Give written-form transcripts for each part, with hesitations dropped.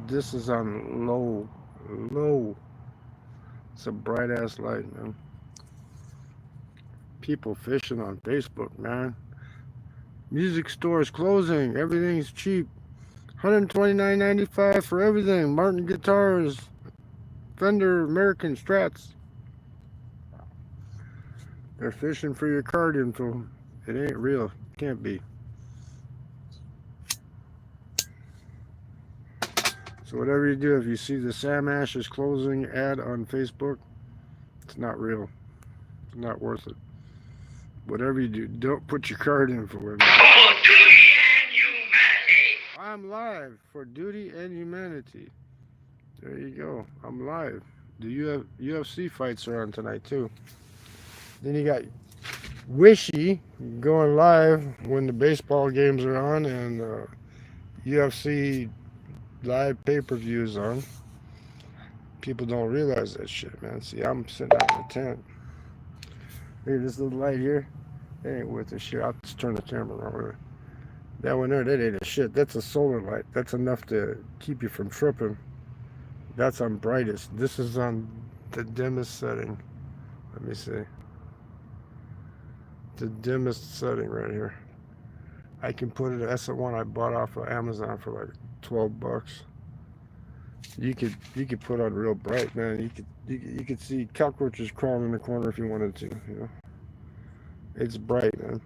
This is on low. It's a bright ass light, man. People fishing on Facebook, man. Music stores closing. Everything's cheap. 129.95 for everything. Martin guitars, Fender American Strats. They're fishing for your card info. It ain't real. Can't be. So whatever you do, if you see the Sam Ash's closing ad on Facebook, it's not real. It's not worth it. Whatever you do, don't put your card info in there. For duty and humanity. I'm live for duty and humanity. There you go. I'm live. The UFC fights are on tonight too. Then you got Wishy going live when the baseball games are on and UFC live pay-per-views on. People don't realize that shit, man. See, I'm sitting out in the tent. Look at this little light here. It ain't worth a shit. I'll just turn the camera around. That one there, that ain't a shit. That's a solar light. That's enough to keep you from tripping. That's on brightest. This is on the dimmest setting. Let me see. The dimmest setting right here. I can put it. That's the one I bought off of Amazon for like $12. You could put on real bright, man. You could see cockroaches crawling in the corner if you wanted to. You know, it's bright, man.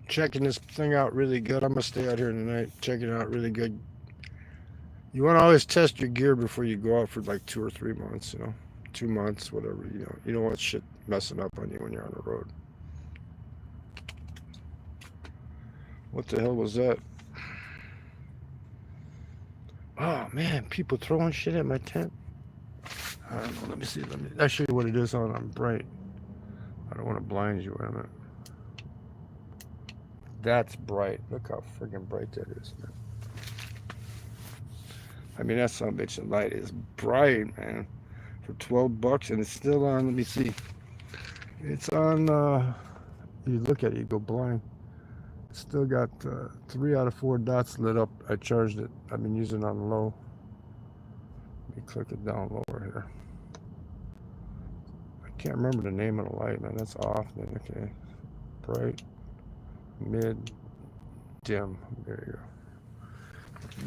Checking this thing out really good. I'm gonna stay out here tonight. Checking it out really good. You want to always test your gear before you go out for like 2 or 3 months. You know, 2 months, whatever. You know, you don't want shit messing up on you when you're on the road. What the hell was that? Oh man, people throwing shit at my tent. I don't know. Let me see. I'll show you what it is on bright. I don't want to blind you. Wait a minute. That's bright. Look how friggin' bright that is, man. I mean, that son of a bitch of light is bright, man. For $12, and it's still on. Let me see. It's on. You look at it, you go blind. It's still got 3 out of 4 dots lit up. I charged it. I've been using it on low. Let me click it down lower here. I can't remember the name of the light, man. That's off. Then okay, bright, mid, dim. There you go.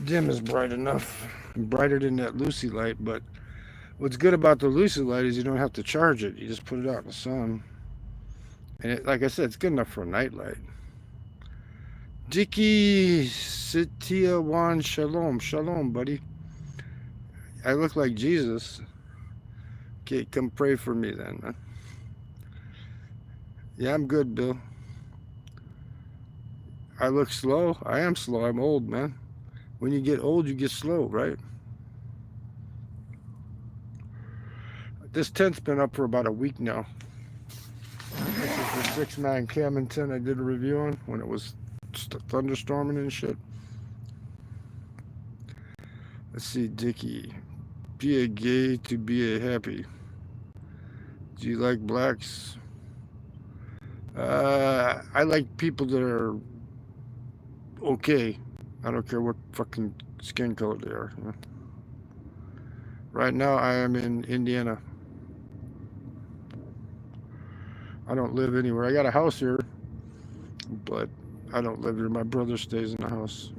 Dim is bright enough. Brighter than that Lucy light, but what's good about the Lucy light is you don't have to charge it. You just put it out in the sun. And it, like I said, it's good enough for a night light. Dickie Sitiawan Shalom. Shalom, buddy. I look like Jesus. Okay, come pray for me then, man. Yeah, I'm good, Bill. I look slow. I am slow. I'm old, man. When you get old, you get slow, right? This tent's been up for about a week now. This is the 6-man cabin tent I did a review on when it was thunderstorming and shit. Let's see, Dickie. Be a gay to be a happy. Do you like blacks? I like people that are okay. I don't care what fucking skin color they are. You know? Right now, I am in Indiana. I don't live anywhere. I got a house here, but I don't live here. My brother stays in the house.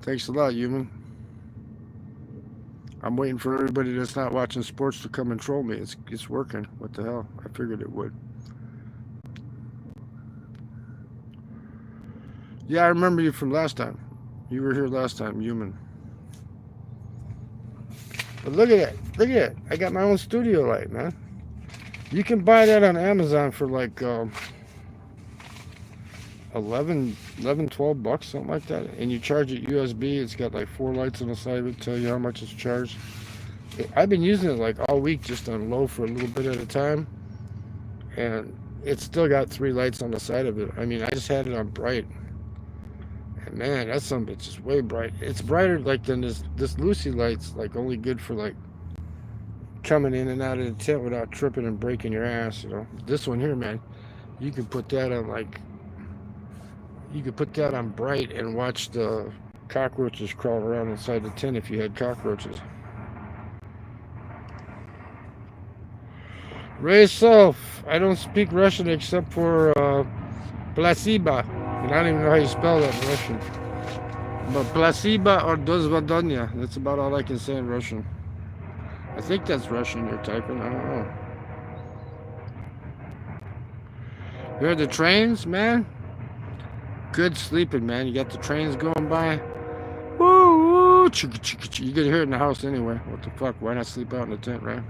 Thanks a lot, human. I'm waiting for everybody that's not watching sports to come and troll me. It's working. What the hell? I figured it would. Yeah, I remember you from last time. You were here last time, human. But look at it. Look at it. I got my own studio light, man. You can buy that on Amazon for like 11, $12, something like that. And you charge it USB. It's got like 4 lights on the side of it, tell you how much it's charged. I've been using it like all week, just on low for a little bit at a time. And it's still got 3 lights on the side of it. I mean, I just had it on bright. And man, that son of a bitch is way bright. It's brighter like than this Lucy light's like only good for like coming in and out of the tent without tripping and breaking your ass, you know. This one here, man, you can put that on like, You could put that on bright and watch the cockroaches crawl around inside the tent if you had cockroaches. Ray Self, I don't speak Russian except for Plasiba. And I don't even know how you spell that in Russian. But Plasiba or Dozvadonya. That's about all I can say in Russian. I think that's Russian you're typing. I don't know. You heard the trains, man? Good sleeping, man. You got the trains going by. Woo, woo. Chicka, chicka, chicka. You can hear it in the house anyway. What the fuck? Why not sleep out in the tent, right?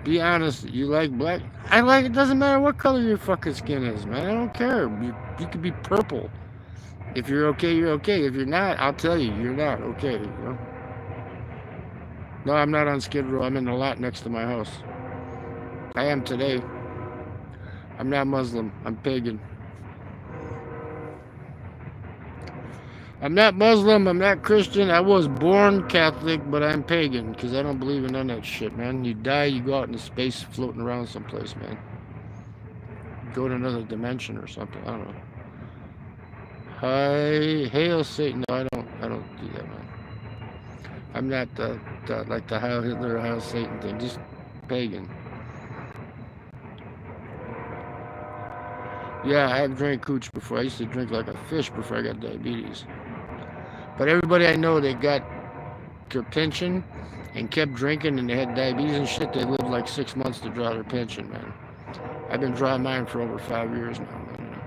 Be honest. You like black? I like it. Doesn't matter what color your fucking skin is, man. I don't care. You could be purple. If you're okay, you're okay. If you're not, I'll tell you, you're not okay. You know? No, I'm not on Skid Row. I'm in the lot next to my house. I am today. I'm not Muslim. I'm pagan. I'm not Muslim. I'm not Christian. I was born Catholic, but I'm pagan because I don't believe in none of that shit, man. You die, you go out into space floating around someplace, man. Go to another dimension or something. I don't know. Hi, hail Satan. No, I don't do that, man. I'm not like the Heil Hitler or Heil Satan thing. Just pagan. Yeah, I've drank cooch before. I used to drink like a fish before I got diabetes. But everybody I know that got their pension and kept drinking and they had diabetes and shit, they lived like 6 months to draw their pension, man. I've been drawing mine for over 5 years now, man.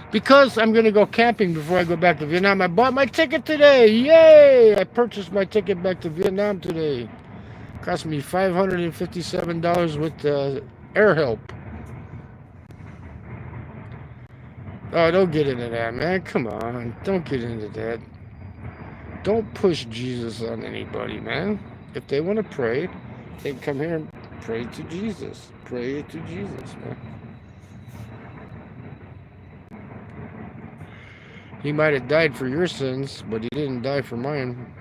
Because I'm going to go camping before I go back to Vietnam. I bought my ticket today. Yay! I purchased my ticket back to Vietnam today. Cost me $557 with air help. Oh, don't get into that, man. Come on. Don't get into that. Don't push Jesus on anybody, man. If they want to pray, they can come here and pray to Jesus. Pray to Jesus, man. He might have died for your sins, but he didn't die for mine.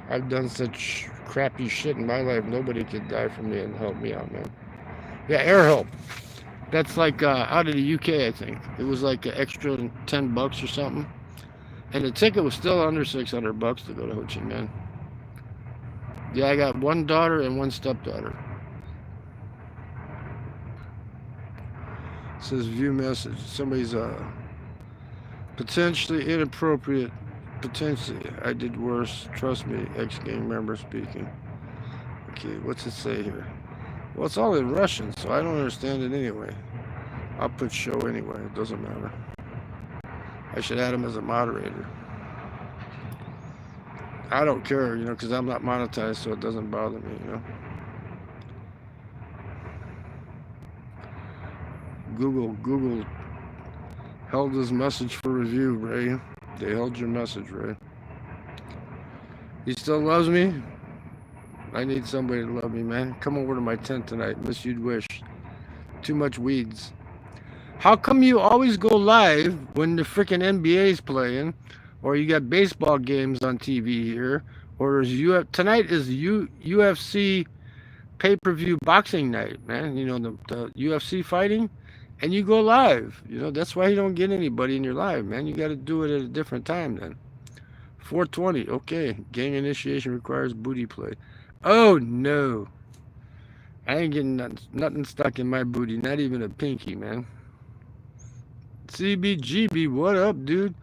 I've done such crappy shit in my life. Nobody could die for me and help me out, man. Yeah, air help. That's like out of the UK, I think. It was like an extra $10 or something. And the ticket was still under $600 to go to Ho Chi Minh. Yeah, I got one daughter and one stepdaughter. It says view message. Somebody's potentially inappropriate. Potentially, I did worse. Trust me, ex-gang member speaking. Okay, what's it say here? Well, it's all in Russian, so I don't understand it anyway. I'll put show anyway. It doesn't matter. I should add him as a moderator. I don't care, you know, because I'm not monetized, so it doesn't bother me, you know. Google held his message for review, Ray. They held your message, Ray. He still loves me? I need somebody to love me, man. Come over to my tent tonight. Miss you'd wish. Too much weeds. How come you always go live when the freaking NBA's playing, or you got baseball games on TV here, or tonight is UFC pay-per-view boxing night, man. You know, the UFC fighting, and you go live. You know, that's why you don't get anybody in your live, man. You got to do it at a different time then. 420, okay. Gang initiation requires booty play. Oh, no. I ain't getting nothing stuck in my booty, not even a pinky, man. CBGB, what up, dude?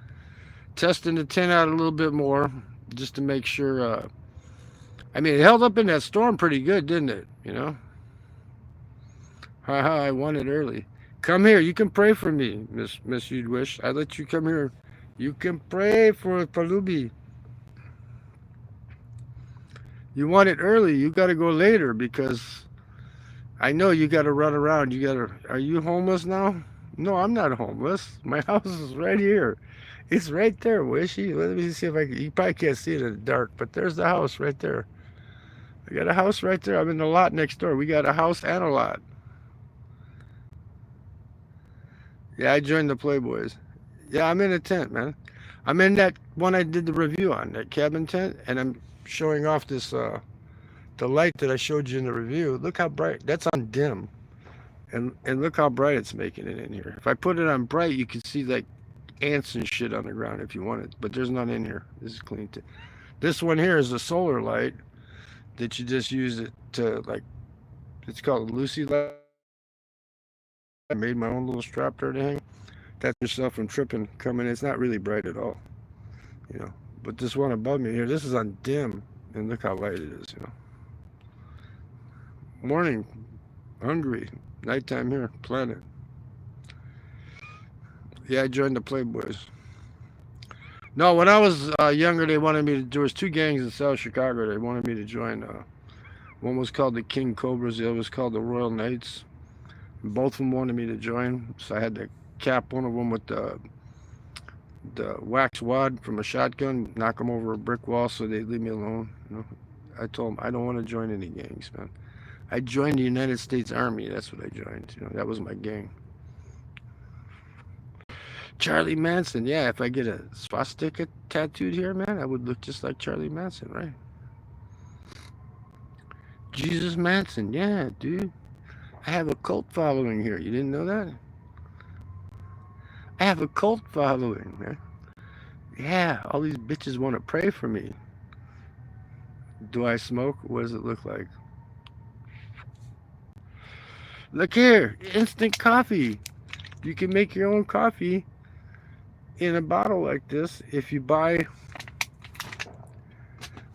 Testing the tent out a little bit more, just to make sure. I mean, it held up in that storm pretty good, didn't it? You know? Haha, I won it early. Come here, you can pray for me, Miss You'd Wish. I let you come here. You can pray for Palubi. You want it early, you got to go later because I know you got to run around. Are you homeless now? No, I'm not homeless. My house is right here. It's right there, Wishy. Let me see if you probably can't see it in the dark, but there's the house right there. I got a house right there. I'm in the lot next door. We got a house and a lot. Yeah, I joined the Playboys. Yeah, I'm in a tent, man. I'm in that one I did the review on, that cabin tent, and I'm showing off this, the light that I showed you in the review. Look how bright. That's on dim. And look how bright it's making it in here. If I put it on bright, you can see like ants and shit on the ground if you want it, but there's none in here. This is clean. This one here is a solar light that you just use it to like. It's called a Lucy light. I made my own little strap there to hang. That's yourself from tripping coming. It's not really bright at all, you know. But this one above me here, this is on dim, and look how light it is, you know. Morning, hungry, nighttime here, planet. Yeah, I joined the Playboys. No, when I was younger, they wanted me to. There was two gangs in South Chicago. They wanted me to join. One was called the King Cobras. The other was called the Royal Knights. Both of them wanted me to join, so I had to cap one of them with the wax wad from a shotgun, knock them over a brick wall, so they'd leave me alone. You know, I told them I don't want to join any gangs, man. I joined the United States Army. That's what I joined. You know, that was my gang. Charlie Manson. Yeah, if I get a swastika tattooed here, man, I would look just like Charlie Manson, right? Jesus Manson. Yeah, dude. I have a cult following here. You didn't know that? I have a cult following, man. Yeah, all these bitches want to pray for me. Do I smoke? What does it look like? Look here, instant coffee. You can make your own coffee in a bottle like this if you buy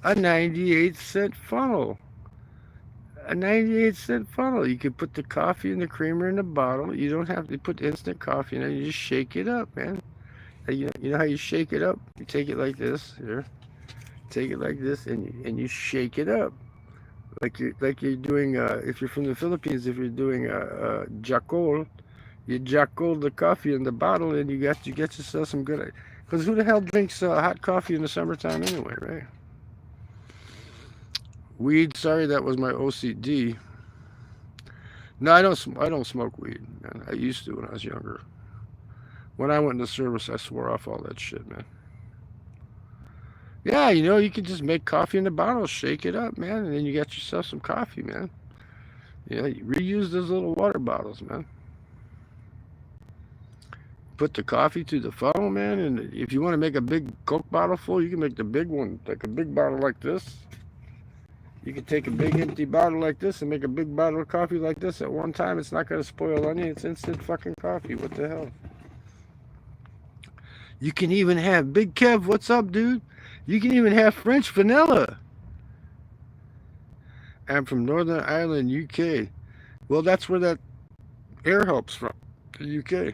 a 98-cent funnel. A 98-cent funnel. You can put the coffee and the creamer in the bottle. You don't have to put instant coffee in it. You just shake it up, man. You know how you shake it up? You take it like this. Here. Take it like this, and you shake it up. Like you're doing if you're from the Philippines, if you're doing jacol, you jacol the coffee in the bottle, and you get yourself some good. Because who the hell drinks hot coffee in the summertime anyway, right? Weed. Sorry, that was my OCD. No, I don't. I don't smoke weed, man. I used to when I was younger. When I went into service, I swore off all that shit, man. Yeah, you know, you can just make coffee in the bottle, shake it up, man, and then you got yourself some coffee, man. You know, you reuse those little water bottles, man. Put the coffee to the funnel, man, and if you want to make a big Coke bottle full, you can make the big one, like a big bottle like this. You can take a big empty bottle like this and make a big bottle of coffee like this at one time. It's not going to spoil on you. It's instant fucking coffee. What the hell? You can even have Big Kev. What's up, dude? You can even have French vanilla. I'm from Northern Ireland, UK. Well, that's where that air help's from, the UK.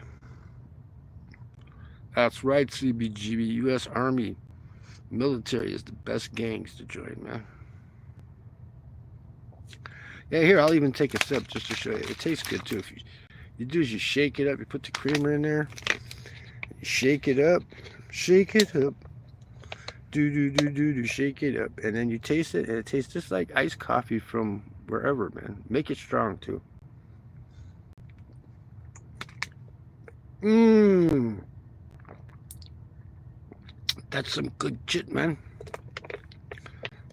That's right, CBGB. U.S. Army military is the best gangs to join, man. Yeah, here, I'll even take a sip just to show you. It tastes good, too. If you do is you shake it up. You put the creamer in there. You shake it up. Shake it up. Do. Shake it up. And then you taste it, and it tastes just like iced coffee from wherever, man. Make it strong, too. Mmm. That's some good shit, man.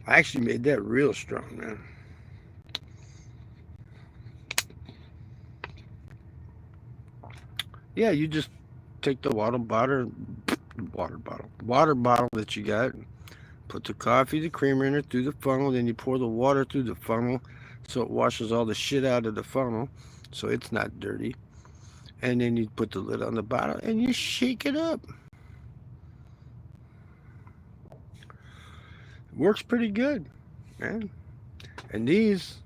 I actually made that real strong, man. Yeah, you just take the water bottle that you got, put the coffee, the creamer in it through the funnel, then you pour the water through the funnel so it washes all the shit out of the funnel so it's not dirty. And then you put the lid on the bottle and you shake it up. It works pretty good, man. And these,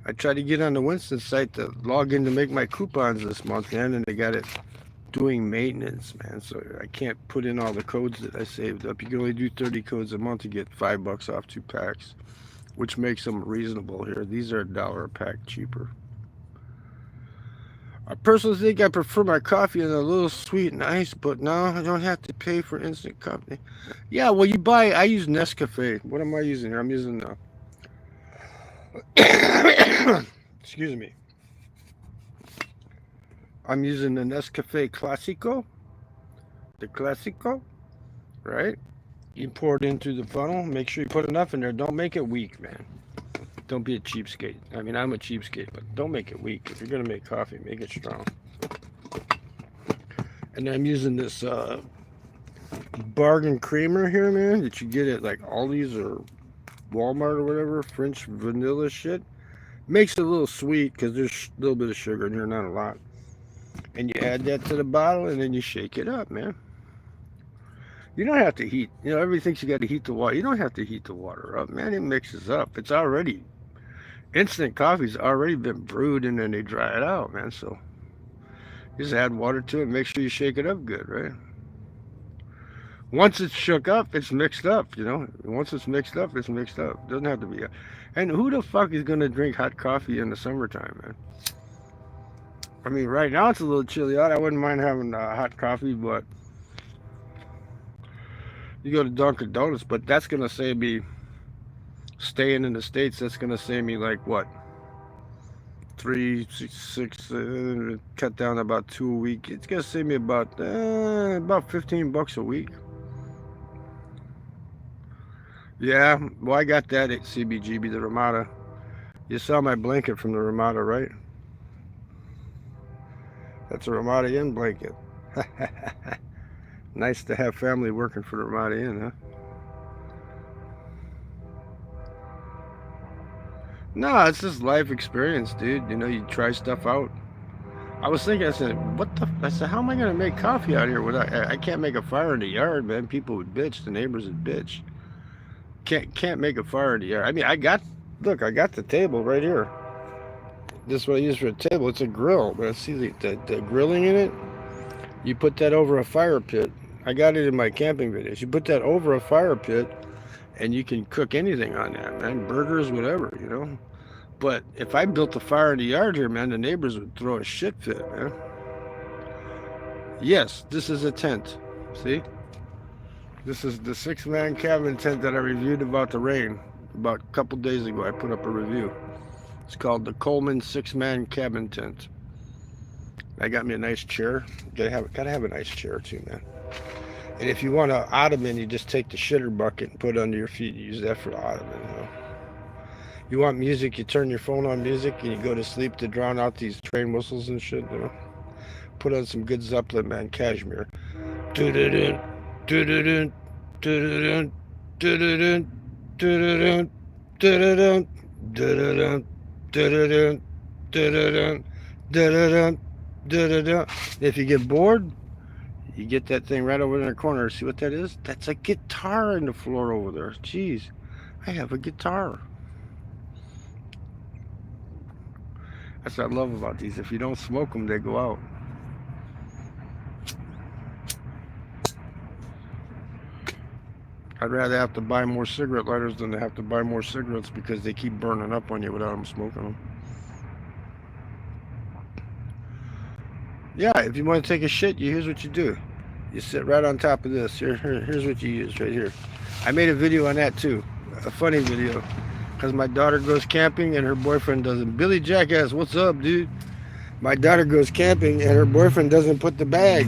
I tried to get on the Winston site to log in to make my coupons this month, man, and they got it doing maintenance, man. So I can't put in all the codes that I saved up. You can only do 30 codes a month to get $5 off 2 packs, which makes them reasonable here. These are $1 a pack cheaper. I personally think I prefer my coffee in a little sweet and ice, but no, I don't have to pay for instant coffee. Yeah, well, I use Nescafe. What am I using here? I'm using excuse me. I'm using the Nescafe Classico. The Classico, right? You pour it into the funnel. Make sure you put enough in there. Don't make it weak, man. Don't be a cheapskate. I mean, I'm a cheapskate, but don't make it weak. If you're gonna make coffee, make it strong. And I'm using this bargain creamer here, man, that you get at like Aldi's or Walmart or whatever. French vanilla shit. Makes it a little sweet because there's a little bit of sugar in here, not a lot. And you add that to the bottle, and then you shake it up, man. You don't have to heat. You know, everybody thinks you got to heat the water. You don't have to heat the water up, man. It mixes up. It's already instant coffee's already been brewed, and then they dry it out, man. So you just add water to it. Make sure you shake it up good, right? Once it's shook up, it's mixed up. You know, once it's mixed up, it's mixed up. It doesn't have to be. And who the fuck is gonna drink hot coffee in the summertime, man? I mean, right now it's a little chilly out. I wouldn't mind having hot coffee, but you go to Dunkin' Donuts, but that's gonna save me staying in the States. That's gonna save me like what, 3, 6, cut down to about 2 a week. It's gonna save me about $15 a week. Yeah, well, I got that at CBGB, the Ramada. You saw my blanket from the Ramada, right? That's a Ramada Inn blanket. Nice to have family working for the Ramada Inn, huh? No, it's just life experience, dude. You know, you try stuff out. I was thinking, I said, what the? I said, how am I gonna make coffee out here without? I can't make a fire in the yard, man. People would bitch. The neighbors would bitch. Can't make a fire in the yard. I mean, look, I got the table right here. This is what I use for a table. It's a grill, but see the grilling in it. You put that over a fire pit. I got it in my camping videos. You put that over a fire pit, and you can cook anything on that, man. Burgers, whatever, you know. But if I built a fire in the yard here, man, the neighbors would throw a shit fit, man. Yes, this is a tent. See? This is the 6-man cabin tent that I reviewed about the rain. About a couple days ago, I put up a review. It's called the Coleman 6-man cabin tent. I got me a nice chair. Gotta have a nice chair too, man. And if you want an ottoman, you just take the shitter bucket and put it under your feet. You use that for the ottoman, you know. You want music, you turn your phone on music and you go to sleep to drown out these train whistles and shit, you know. Put on some good Zeppelin, man, Cashmere. Do-do-dun, do-do-dun, do-do-dun, do-do-dun, do-do-dun, do-do-dun, do-do-dun, do-do-dun, do-do-dun, do-do-dun, do-do-dun. If you get bored, you get that thing right over in the corner. See what that is? That's a guitar in the floor over there. Jeez, I have a guitar. That's what I love about these. If you don't smoke them, they go out. I'd rather have to buy more cigarette lighters than to have to buy more cigarettes because they keep burning up on you without them smoking them. Yeah, if you want to take a shit, here's what you do. You sit right on top of this. Here's what you use right here. I made a video on that too. A funny video. Because my daughter goes camping and her boyfriend doesn't. Billy Jackass, what's up, dude? My daughter goes camping and her boyfriend doesn't put the bag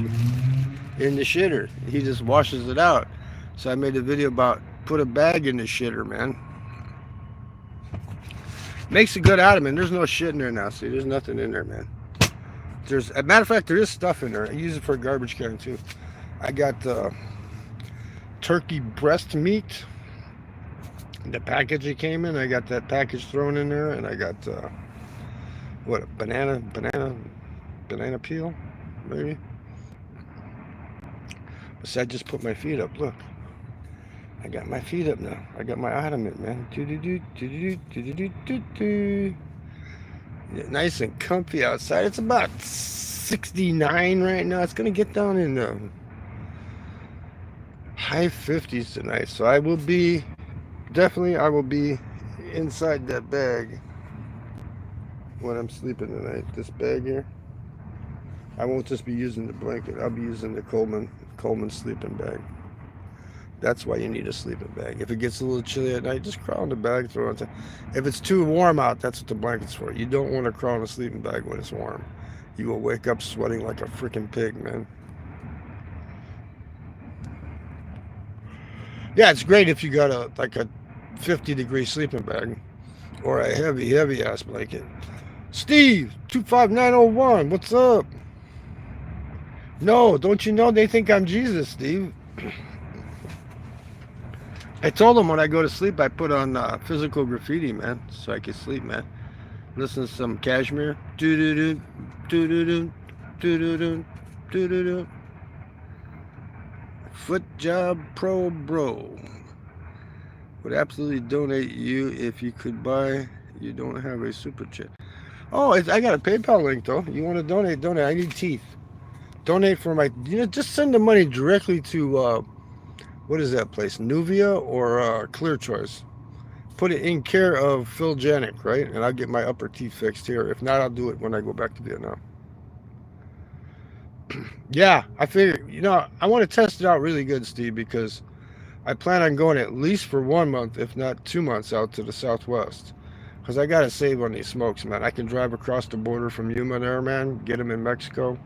in the shitter. He just washes it out. So I made a video about put a bag in the shitter, man. Makes a good ottoman. There's no shit in there now. See, there's nothing in there, man. There's, as a matter of fact, there is stuff in there. I use it for a garbage can too. I got turkey breast meat. The package it came in, I got that package thrown in there, and I got what, a banana peel, maybe. So I just put my feet up. Look, I got my feet up now. I got my ottoman, man. Nice and comfy outside. It's about 69 right now. It's gonna get down in the high 50s tonight. So I will be inside that bag when I'm sleeping tonight. This bag here. I won't just be using the blanket. I'll be using the Coleman sleeping bag. That's why you need a sleeping bag. If it gets a little chilly at night, just crawl in the bag, throw it on top. If it's too warm out, that's what the blanket's for. You don't want to crawl in a sleeping bag when it's warm. You will wake up sweating like a freaking pig, man. Yeah, it's great if you got a 50-degree sleeping bag. Or a heavy, heavy ass blanket. Steve, 25901, what's up? No, don't you know they think I'm Jesus, Steve? I told them when I go to sleep, I put on physical graffiti, man, so I can sleep, man. Listen to some Cashmere. Do do do, do do do, do do do, do do do. Foot Job Pro Bro would absolutely donate you if you could buy. You don't have a super chat. Oh, I got a PayPal link though. You want to donate? Donate. I need teeth. Donate for my. Just send the money directly to what is that place? Nuvia or Clear Choice. Put it in care of Phil Janik, right? And I'll get my upper teeth fixed here. If not, I'll do it when I go back to Vietnam. Yeah, I figure. I want to test it out really good, Steve, because I plan on going at least for 1 month, if not 2 months, out to the Southwest. Because I got to save on these smokes, man. I can drive across the border from Yuma there, man, get them in Mexico.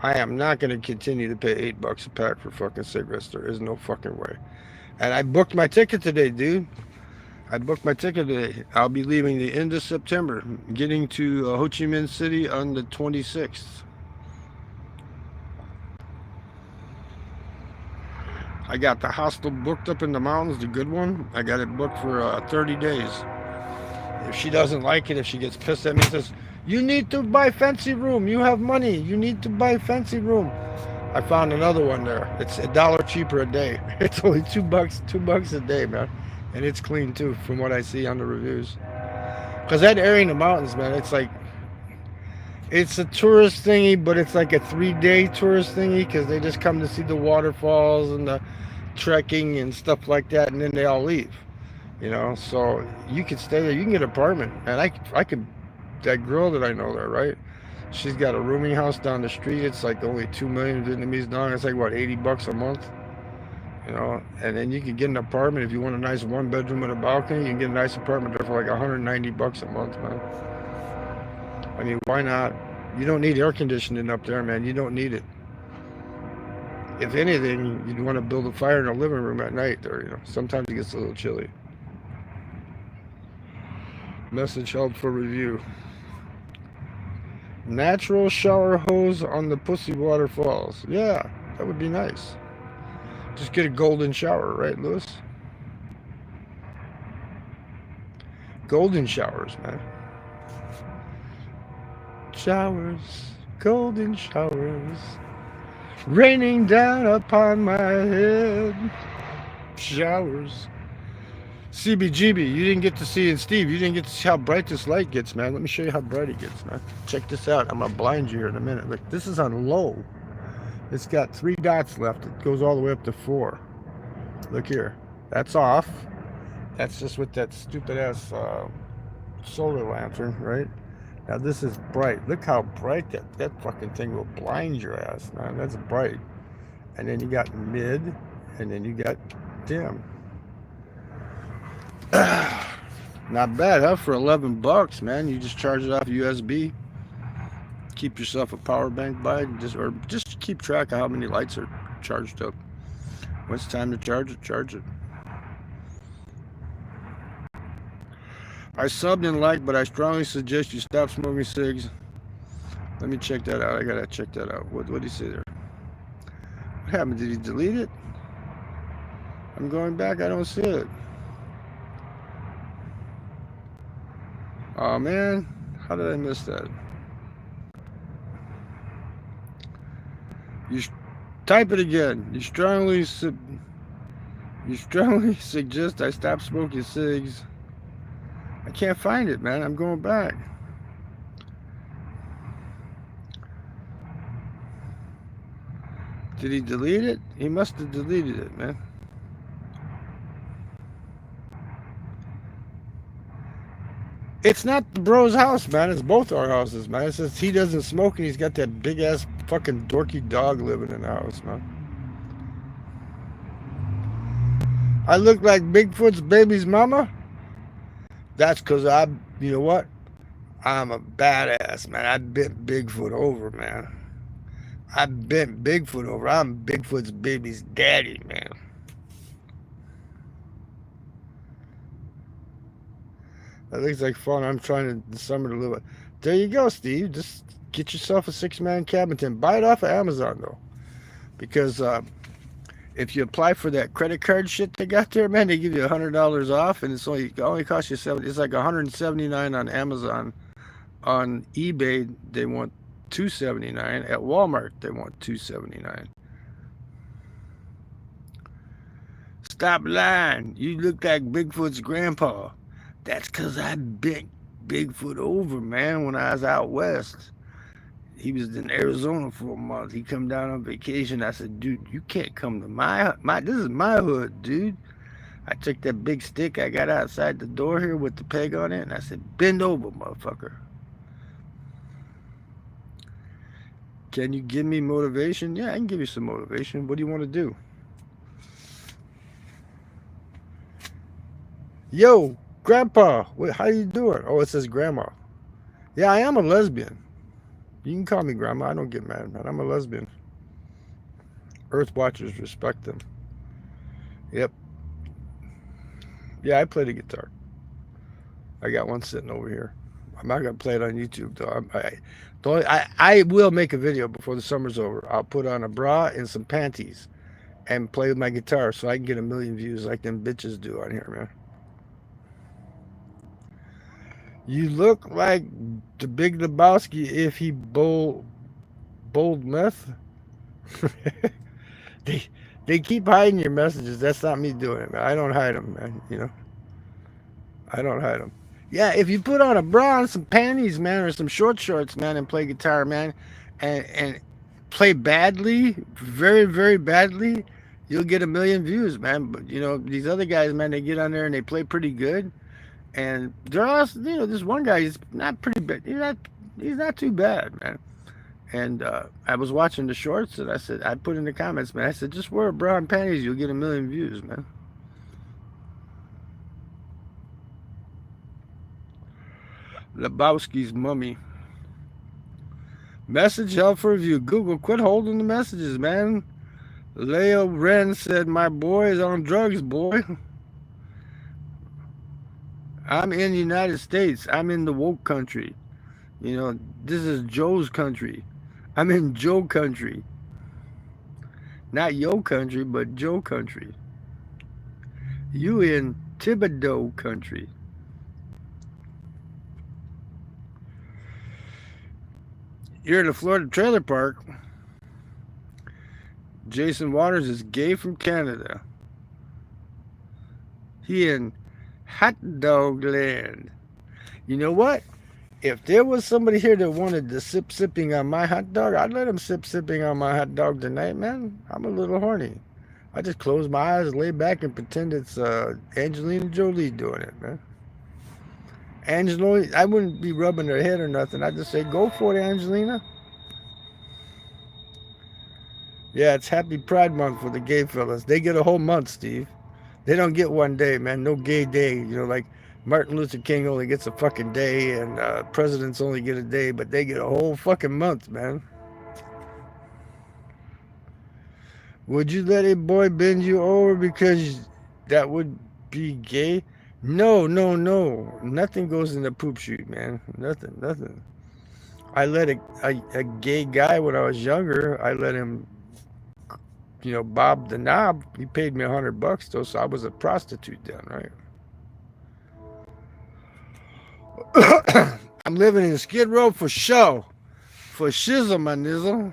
I am not going to continue to pay $8 a pack for fucking cigarettes. There is no fucking way. And I booked my ticket today, dude. I booked my ticket today. I'll be leaving the end of September, getting to Ho Chi Minh City on the 26th. I got the hostel booked up in the mountains, the good one. I got it booked for 30 days. If she doesn't like it, if she gets pissed at me and says, you need to buy fancy room, you have money, you need to buy fancy room. I found another one there. It's $1 cheaper a day. It's only $2, $2 a day, man. And it's clean too, from what I see on the reviews. Because that area in the mountains, man, it's a tourist thingy, but it's like a 3-day tourist thingy because they just come to see the waterfalls and the trekking and stuff like that, and then they all leave. So you could stay there. You can get an apartment, and I could. That girl that I know there, right? She's got a rooming house down the street. It's like only 2 million Vietnamese dong. It's like what, $80 a month. And then you can get an apartment if you want a nice 1 bedroom with a balcony. You can get a nice apartment there for like $190 a month, man. I mean, why not? You don't need air conditioning up there, man. You don't need it. If anything, you'd want to build a fire in the living room at night there. Sometimes it gets a little chilly. Message held for review. Natural shower hose on the Pussy Waterfalls. Yeah, that would be nice. Just get a golden shower, right, Lewis? Golden showers, man. Showers, golden showers, raining down upon my head. Showers. CBGB, you didn't get to see it, Steve. You didn't get to see how bright this light gets, man. Let me show you how bright it gets, man. Check this out. I'm gonna blind you here in a minute. Look, this is on low. It's got 3 dots left. It goes all the way up to 4. Look here. That's off. That's just with that stupid ass solar lantern, right? Now this is bright. Look how bright that fucking thing will blind your ass, man. That's bright. And then you got mid, and then you got dim. Not bad, huh? For $11, man. You just charge it off USB. Keep yourself a power bank by it, or just keep track of how many lights are charged up. When it's time to charge it, charge it. I subbed and liked, but I strongly suggest you stop smoking cigs. Let me check that out. I gotta check that out. What did he say there? What happened? Did he delete it? I'm going back. I don't see it. Oh man, how did I miss that? You type it again. You strongly suggest I stop smoking cigs. I can't find it, man. I'm going back. Did he delete it? He must have deleted it, man. It's not the bro's house, man. It's both our houses, man. It says he doesn't smoke and he's got that big ass fucking dorky dog living in the house, man. I look like Bigfoot's baby's mama? That's because you know what? I'm a badass, man. I bent Bigfoot over, man. I bent Bigfoot over. I'm Bigfoot's baby's daddy, man. That looks like fun. I'm trying to this summer to live it. There you go, Steve. Just get yourself a 6-man cabin tent. Buy it off of Amazon though, because if you apply for that credit card shit they got there, man, they give you $100 off, and it only costs you 70. It's like 179 on Amazon. On eBay, they want 279. At Walmart, they want 279. Stop lying. You look like Bigfoot's grandpa. That's 'cause I bent Bigfoot over, man, when I was out west. He was in Arizona for a month. He come down on vacation. I said, dude, you can't come to my this is my hood, dude. I took that big stick I got outside the door here with the peg on it, and I said, bend over, motherfucker. Can you give me motivation? Yeah, I can give you some motivation. What do you want to do? Yo, Grandpa, how you doing? Oh, it says Grandma. Yeah, I am a lesbian. You can call me Grandma. I don't get mad, man. I'm a lesbian. Earth Watchers respect them. Yep. Yeah, I play the guitar. I got one sitting over here. I'm not gonna play it on YouTube though. I will make a video before the summer's over. I'll put on a bra and some panties and play with my guitar so I can get 1 million views like them bitches do on here, man. You look like the Big Lebowski if he bowled meth. they they keep hiding your messages. That's not me doing it, man. I don't hide them, man. I don't hide them. Yeah, if you put on a bra and some panties, man, or some short shorts, man, and play guitar, man, and play badly, very very badly, you'll get 1 million views, man. But these other guys, man, they get on there and they play pretty good, and they're also, this one guy is not pretty bad. He's not too bad, man. And I was watching the shorts, and I put in the comments, man. I said, just wear a bra and panties, you'll get 1 million views, man. Lebowski's mummy. Message held for review. Google, quit holding the messages, man. Leo Wren said, my boy is on drugs, boy. I'm in the United States. I'm in the woke country. This is Joe's country. I'm in Joe country. Not yo country, but Joe country. You in Thibodeau country. You're in a Florida trailer park. Jason Waters is gay from Canada. He in hot dog land. You know what? If there was somebody here that wanted to sipping on my hot dog, I'd let him sipping on my hot dog tonight, man. I'm a little horny. I just close my eyes, lay back, and pretend it's Angelina Jolie doing it, man. Angelina, I wouldn't be rubbing her head or nothing. I'd just say, go for it, Angelina. Yeah, it's Happy Pride Month for the gay fellas. They get a whole month, Steve. They don't get one day, man. No gay day. Like Martin Luther King only gets a fucking day, and presidents only get a day, but they get a whole fucking month, man. Would you let a boy bend you over because that would be gay? No, no, no. Nothing goes in the poop chute, man. Nothing, nothing. I let a gay guy when I was younger. I let him, bob the knob. He paid me $100 though, so I was a prostitute then, right? I'm living in Skid Row for show, for shizzle, my nizzle.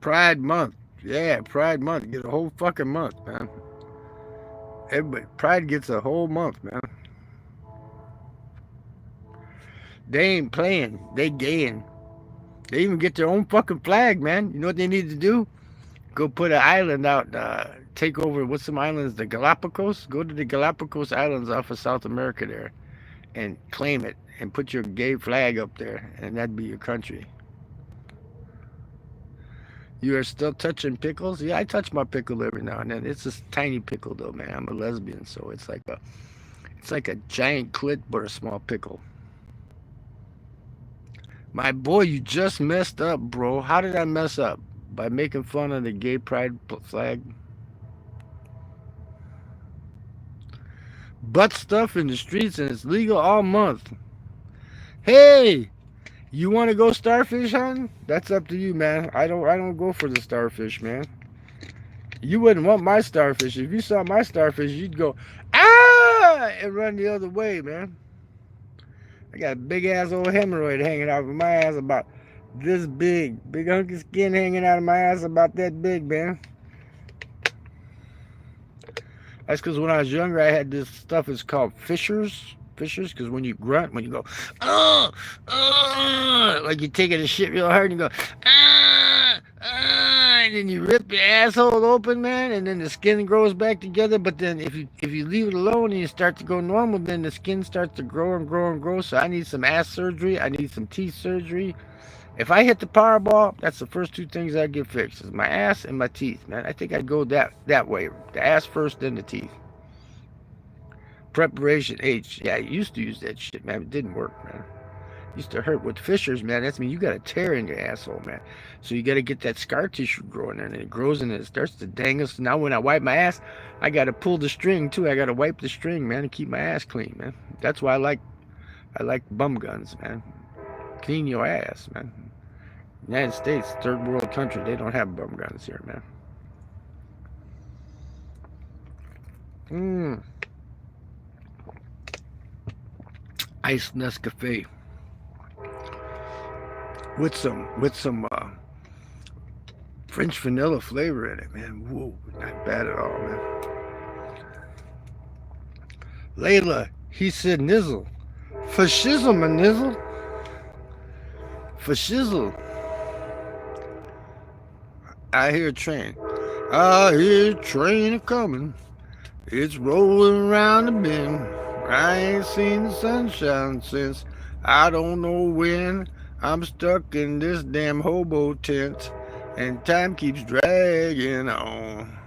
Pride Month, yeah, Pride Month. Get a whole fucking month, man. Everybody, Pride gets a whole month, man. They ain't playing. They gaying. They even get their own fucking flag, man. You know what they need to do? Go put an island out. Take over, what's some islands? The Galapagos? Go to the Galapagos Islands off of South America there and claim it and put your gay flag up there, and that'd be your country. You are still touching pickles? Yeah, I touch my pickle every now and then. It's a tiny pickle though, man. I'm a lesbian, so it's like a giant clit but a small pickle. My boy, you just messed up, bro. How did I mess up? By making fun of the gay pride flag? butt stuff in the streets, and it's legal all month. Hey, you want to go starfish hunting? That's up to you, man. I don't go for the starfish, man. You wouldn't want my starfish. If you saw my starfish, you'd go ah and run the other way, man. I got a big ass old hemorrhoid hanging out of my ass about this big. Big hunky skin hanging out of my ass about that big, man. That's because when I was younger, I had this stuff. It's called fishers. Fishers, because when you grunt, when you go, oh, like you're taking a shit real hard, and you go, and then you rip your asshole open, man, and then the skin grows back together. But then if you leave it alone and you start to go normal, then the skin starts to grow and grow and grow. So I need some ass surgery. I need some teeth surgery. If I hit the Powerball, that's the first two things I get fixed: is my ass and my teeth, man. I think I'd go that way. The ass first, then the teeth. Preparation H. Yeah, I used to use that shit, man. It didn't work, man. It used to hurt with fissures, man. That's mean you got a tear in your asshole, man. So you got to get that scar tissue growing there, and it grows and it starts to dangle. So now when I wipe my ass, I got to pull the string too. I got to wipe the string, man, and keep my ass clean, man. That's why I like bum guns, man. Clean your ass, man. United States, third world country, they don't have bum guns here, man. Mmm. Iced Nescafe with some French vanilla flavor in it, man. Whoa, not bad at all, man. Layla, he said nizzle. For shizzle, my nizzle. For shizzle. I hear a train. I hear a train a coming. It's rolling around the bend. I ain't seen the sunshine since I don't know when. I'm stuck in this damn hobo tent, and time keeps dragging on.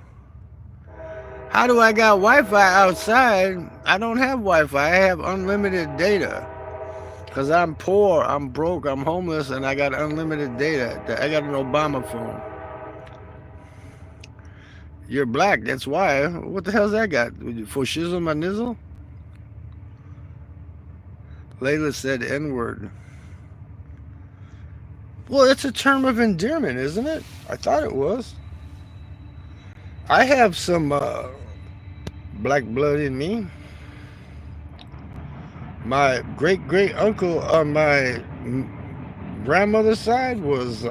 How do I got Wi-Fi outside? I don't have Wi-Fi. I have unlimited data. Cause I'm poor, I'm broke, I'm homeless, and I got unlimited data. I got an Obama phone. You're black, that's why. What the hell's that got? For shizzle my nizzle? Layla said N-word. Well, it's a term of endearment, isn't it? I thought it was. I have some black blood in me. My great great uncle on my grandmother's side was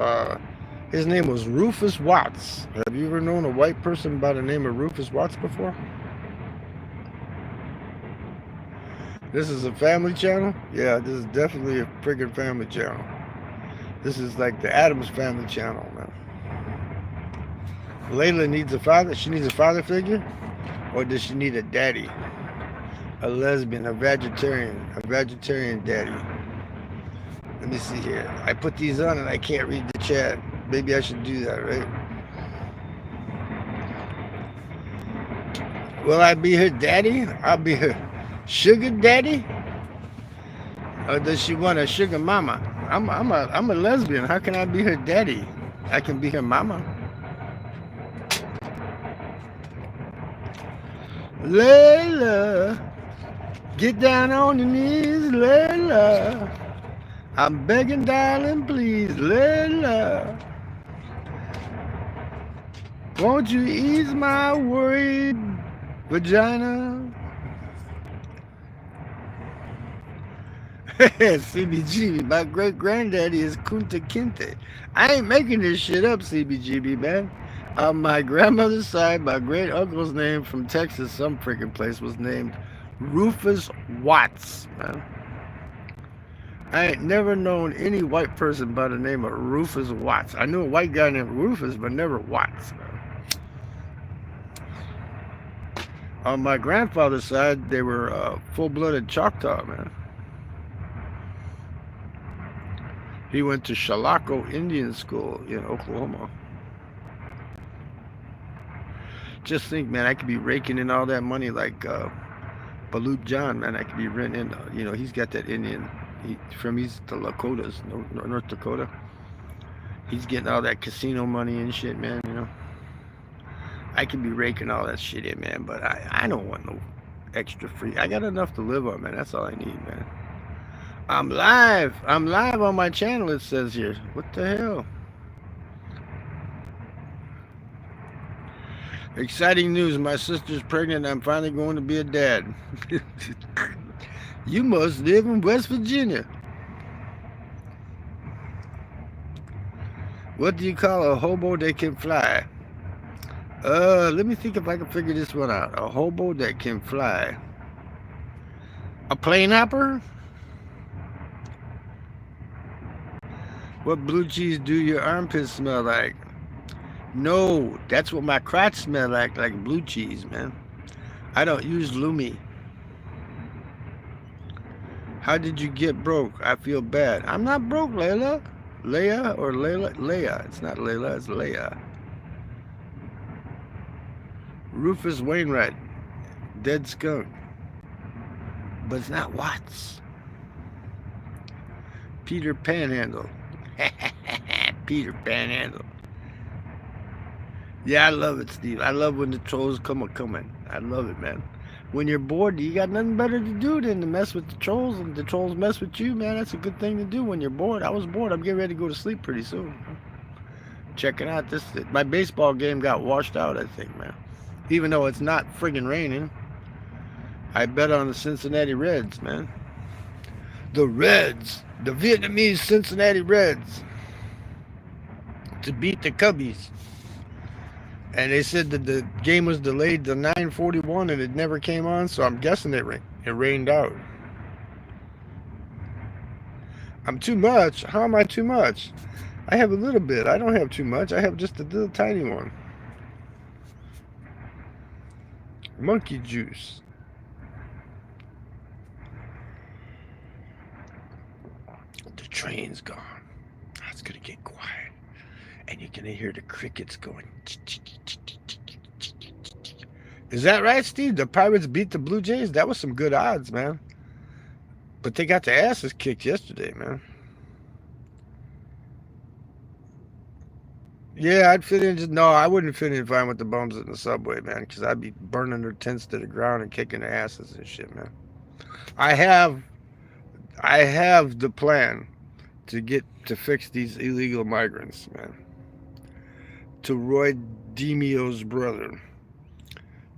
his name was Rufus Watts. Have you ever known a white person by the name of Rufus Watts before? This is a family channel? Yeah, this is definitely a friggin' family channel. This is like the Addams Family channel, man. Layla needs a father. She needs a father figure, or does she need a daddy? A lesbian, a vegetarian daddy. Let me see here. I put these on and I can't read the chat. Maybe I should do that, right? Will I be her daddy? I'll be her sugar daddy? Or does she want a sugar mama? I'm a lesbian. How can I be her daddy? I can be her mama. Layla, get down on your knees, Layla. I'm begging, darling, please, Layla. Won't you ease my worried vagina? CBGB, my great granddaddy is Kunta Kinte. I ain't making this shit up, CBGB, man. On my grandmother's side, my great uncle's name from Texas, some freaking place, was named Rufus Watts, man. I ain't never known any white person by the name of Rufus Watts. I knew a white guy named Rufus, but never Watts, man. On my grandfather's side, they were full-blooded Choctaw, man. He went to Chalaco Indian School in Oklahoma. Just think, man, I could be raking in all that money like Balut John, man. I could be renting, he's got that Indian. He's the Lakotas, North Dakota. He's getting all that casino money and shit, man, I could be raking all that shit in, man, but I don't want no extra free. I got enough to live on, man. That's all I need, man. I'm live. I'm live on my channel, it says here. What the hell? Exciting news. My sister's pregnant. I'm finally going to be a dad. You must live in West Virginia. What do you call a hobo that can fly? Let me think if I can figure this one out. A hobo that can fly. A plane hopper? What blue cheese do your armpits smell like? No, that's what my crotch smell like blue cheese, man. I don't use Lumi. How did you get broke? I feel bad. I'm not broke, Layla. Leia or Layla? Leia. It's not Layla, it's Leia. Rufus Wainwright. Dead skunk. But it's not Watts. Peter Panhandle. Peter Panhandle. Yeah, I love it, Steve. I love when the trolls come coming. I love it, man. When you're bored, you got nothing better to do than to mess with the trolls, and the trolls mess with you, man. That's a good thing to do when you're bored. I was bored. I'm getting ready to go to sleep pretty soon. Checking out this. My baseball game got washed out, I think, man. Even though it's not friggin' raining. I bet on the Cincinnati Reds, man. The Reds. The Vietnamese Cincinnati Reds. To beat the Cubbies. And they said that the game was delayed to 9:41 and it never came on, so I'm guessing it rained out. I'm too much? How am I too much? I have a little bit. I don't have too much. I have just a little tiny one. Monkey juice. The train's gone. It's gonna get quiet. And you're gonna hear the crickets going. Is that right, Steve? The Pirates beat the Blue Jays? That was some good odds, man. But they got their asses kicked yesterday, man. Yeah, I'd fit in. No, I wouldn't fit in fine with the bums in the subway, man, because I'd be burning their tents to the ground and kicking their asses and shit, man. I have the plan to fix these illegal migrants, man. To Roy Demio's brother,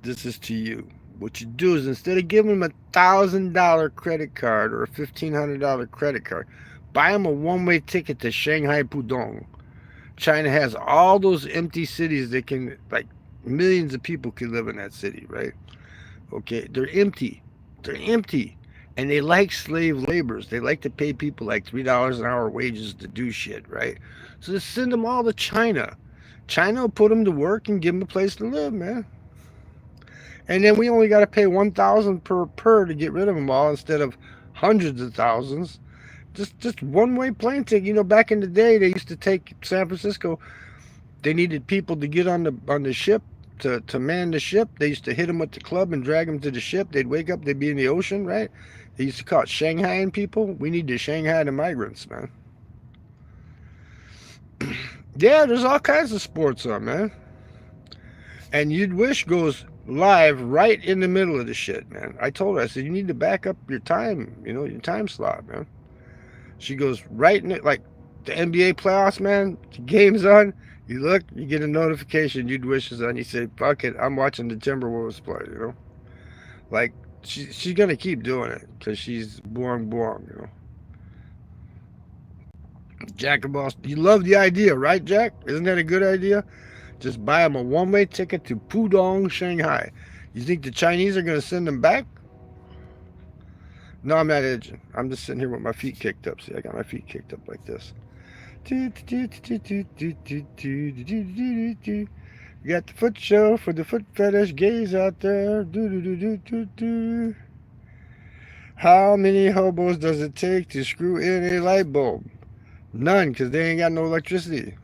this is to you. What you do is instead of giving them $1,000 credit card or a $1,500 credit card, buy them a one-way ticket to Shanghai Pudong. China has all those empty cities that can, like, millions of people can live in that city, right? Okay, they're empty. They're empty. And they like slave laborers. They like to pay people like $3 an hour wages to do shit, right? So just send them all to China. China will put them to work and give them a place to live, man. And then we only got to pay $1,000 per to get rid of them all instead of hundreds of thousands. Just one-way plane ticket. You know, back in the day, they used to take San Francisco. They needed people to get on the ship to man the ship. They used to hit them with the club and drag them to the ship. They'd wake up, they'd be in the ocean, right? They used to call it Shanghaiing people. We need to Shanghai the migrants, man. Yeah, there's all kinds of sports on, man. And You'd Wish goes live right in the middle of the shit, man. I told her, I said, you need to back up your time, your time slot, man. She goes right in it, like the NBA playoffs, man. The game's on. You look, you get a notification. You'd Wish is on. You say, fuck it, I'm watching the Timberwolves play, Like, she's going to keep doing it because she's boring, Jack and Boss, you love the idea, right, Jack? Isn't that a good idea? Just buy them a one-way ticket to Pudong, Shanghai. You think the Chinese are going to send them back? No, I'm not edging. I'm just sitting here with my feet kicked up. See, I got my feet kicked up like this. You got the foot show for the foot fetish gays out there. How many hobos does it take to screw in a light bulb? None, because they ain't got no electricity.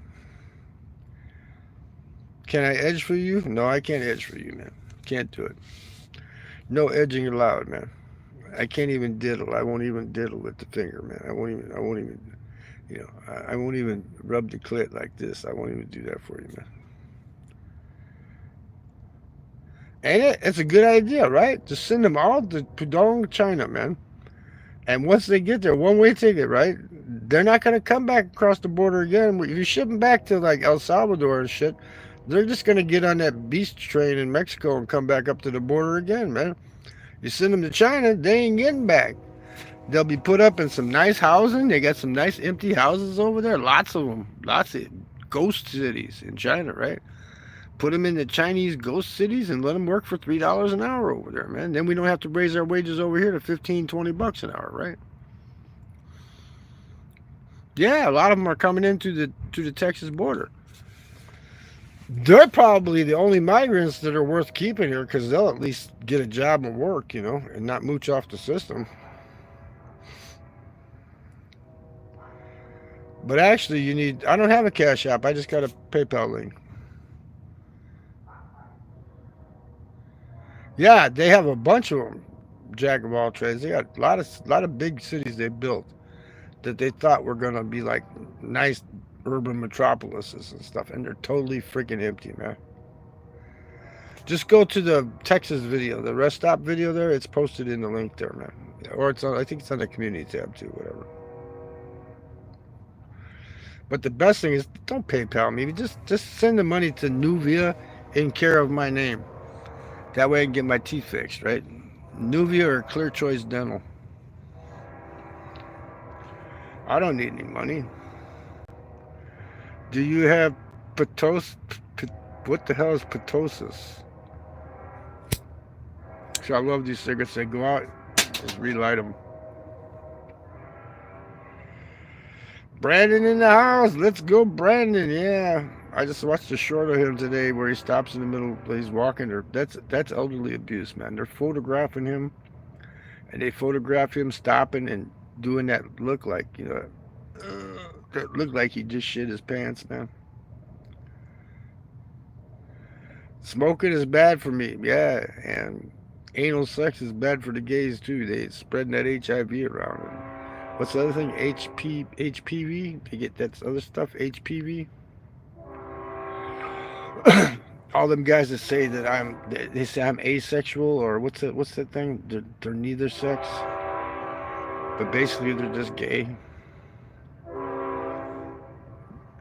Can I edge for you? No, I can't edge for you, man. Can't do it. No edging allowed, man. I can't even diddle. I won't even diddle with the finger, man. I won't even, I won't even rub the clit like this. I won't even do that for you, man. Ain't it? It's a good idea, right? Just send them all to Pudong, China, man. And once they get there, one-way ticket, right? They're not gonna come back across the border again. If you ship them back to like El Salvador and shit, they're just gonna get on that beast train in Mexico and come back up to the border again, man. You send them to China, they ain't getting back. They'll be put up in some nice housing. They got some nice empty houses over there, lots of them, lots of ghost cities in China, right? Put them in the Chinese ghost cities and let them work for $3 an hour over there, man. Then we don't have to raise our wages over here to 15, $20 an hour, right? Yeah, a lot of them are coming into the Texas border. They're probably the only migrants that are worth keeping here because they'll at least get a job and work, and not mooch off the system. But actually, I don't have a Cash App. I just got a PayPal link. Yeah, they have a bunch of them, jack of all trades. They got a lot of big cities they built that they thought were gonna be like nice urban metropolises and stuff, and they're totally freaking empty, man. Just go to the Texas video, the rest stop video there. It's posted in the link there, man. Or I think it's on the community tab too, whatever. But the best thing is don't PayPal me. Just send the money to Nuvia in care of my name. That way I can get my teeth fixed, right? Nuvia or Clear Choice Dental. I don't need any money. Do you have ptosis? What the hell is ptosis? So I love these cigarettes. They go out, just relight them. Brandon in the house. Let's go, Brandon. Yeah. I just watched a short of him today where he stops in the middle. He's walking. Or that's elderly abuse, man. They're photographing him, and they photograph him stopping and doing that look like that look like he just shit his pants, man. Smoking is bad for me, yeah, and anal sex is bad for the gays too. They spreading that HIV around. And what's the other thing? HPV. They get that other stuff. HPV. All them guys that say that they say I'm asexual, or what's that thing? They're neither sex, but basically they're just gay.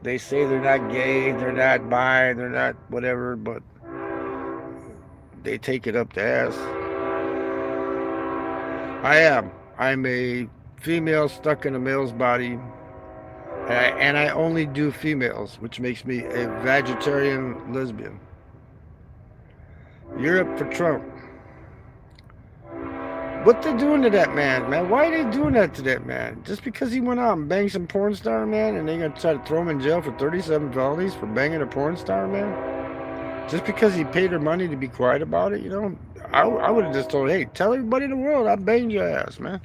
They say they're not gay, they're not bi, they're not whatever, but they take it up the ass. I am. I'm a female stuck in a male's body, and I only do females, which makes me a vegetarian lesbian. Europe for Trump. What they doing to that man? Why are they doing that to that man? Just because he went out and banged some porn star, man, and they gonna try to throw him in jail for 37 felonies for banging a porn star, man? Just because he paid her money to be quiet about it, I would have just told, hey, tell everybody in the world I banged your ass, man.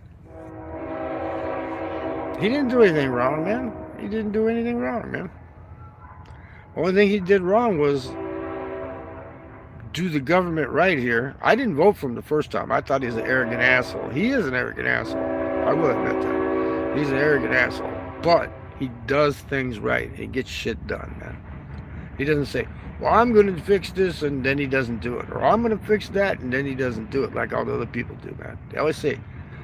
He didn't do anything wrong, man. He didn't do anything wrong, man. Only thing he did wrong was do the government right here. I didn't vote for him the first time. I thought he was an arrogant asshole. He is an arrogant asshole. I will admit that. He's an arrogant asshole. But he does things right. He gets shit done, man. He doesn't say, well, I'm going to fix this, and then he doesn't do it. Or I'm going to fix that, and then he doesn't do it like all the other people do, man. They always say,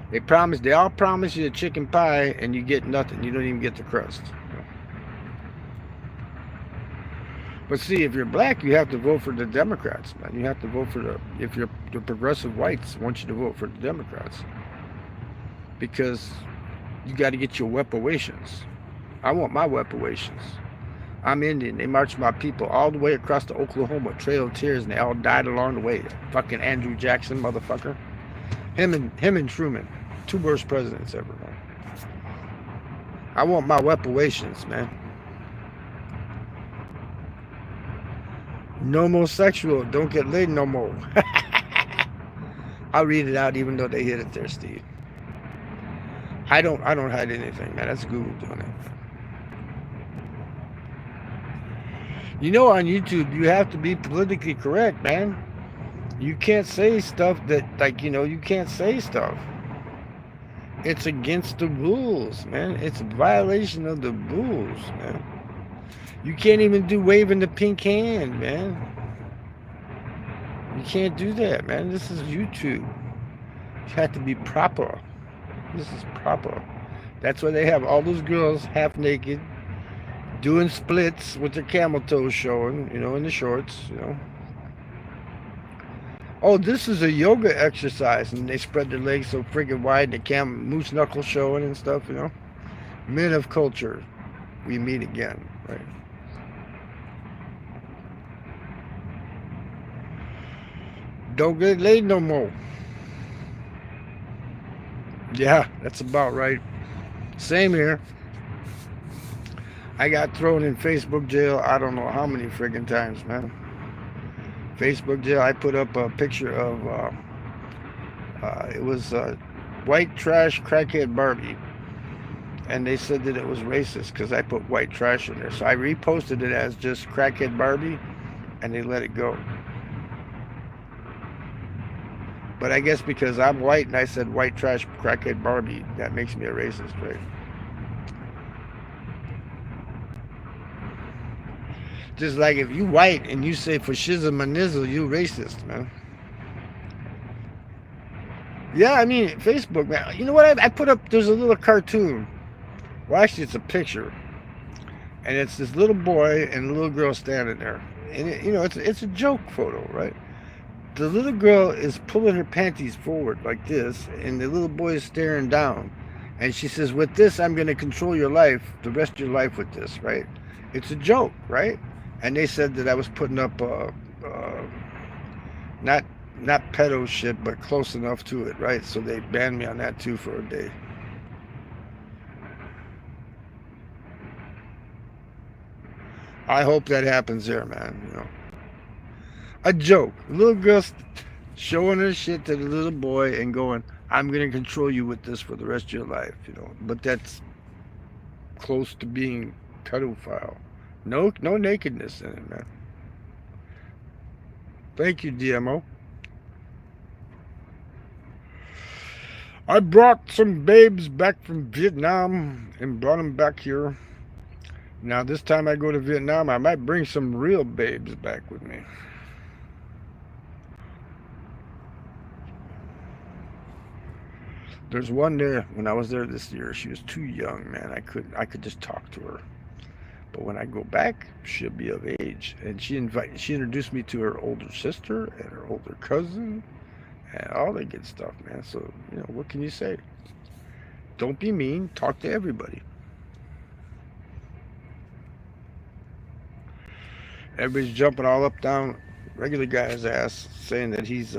they all promise you a chicken pie, and you get nothing. You don't even get the crust. But see, if you're black, you have to vote for the Democrats, man. You have to vote if you're the progressive whites want you to vote for the Democrats. Because you got to get your reparations. I want my reparations. I'm Indian. They marched my people all the way across to Oklahoma, Trail of Tears, and they all died along the way. Fucking Andrew Jackson, motherfucker. Him and Truman. Two worst presidents ever, man. I want my reparations, man. No more sexual. Don't get laid no more. I'll read it out even though they hit it there, Steve. I don't hide anything, man. That's Google doing it. On YouTube, you have to be politically correct, man. You can't say stuff that, you can't say stuff. It's against the rules, man. It's a violation of the rules, man. You can't even do waving the pink hand, man. You can't do that, man. This is YouTube. You have to be proper. This is proper. That's why they have all those girls half naked doing splits with their camel toes showing, in the shorts. Oh, this is a yoga exercise, and they spread their legs so freaking wide, the moose knuckles showing and stuff. Men of culture, we meet again, right? Don't get laid no more. Yeah, that's about right. Same here. I got thrown in Facebook jail I don't know how many friggin' times, man. Facebook jail, I put up a picture of, it was white trash crackhead Barbie. And they said that it was racist because I put white trash in there. So I reposted it as just crackhead Barbie, and they let it go. But I guess because I'm white and I said white trash crackhead Barbie, that makes me a racist, right? Just like if you white and you say for shizzle my nizzle, you racist, man. Yeah, I mean, Facebook, man. You know what? I put up, there's a little cartoon. Well, actually, it's a picture. And it's this little boy and a little girl standing there. And, it's a joke photo, right? The little girl is pulling her panties forward like this, and the little boy is staring down. And she says, with this, I'm going to control your life, the rest of your life with this, right? It's a joke, right? And they said that I was putting up, not pedo shit, but close enough to it, right? So they banned me on that too for a day. I hope that happens there, man. A joke. A little girl showing her shit to the little boy and going, I'm going to control you with this for the rest of your life, But that's close to being pedophile. No nakedness in it, man. Thank you, DMO. I brought some babes back from Vietnam and brought them back here. Now, this time I go to Vietnam, I might bring some real babes back with me. There's one there, when I was there this year, she was too young, man. I could just talk to her. But when I go back, she'll be of age. And she introduced me to her older sister and her older cousin and all that good stuff, man. So, what can you say? Don't be mean. Talk to everybody. Everybody's jumping all up down regular guy's ass, saying that he's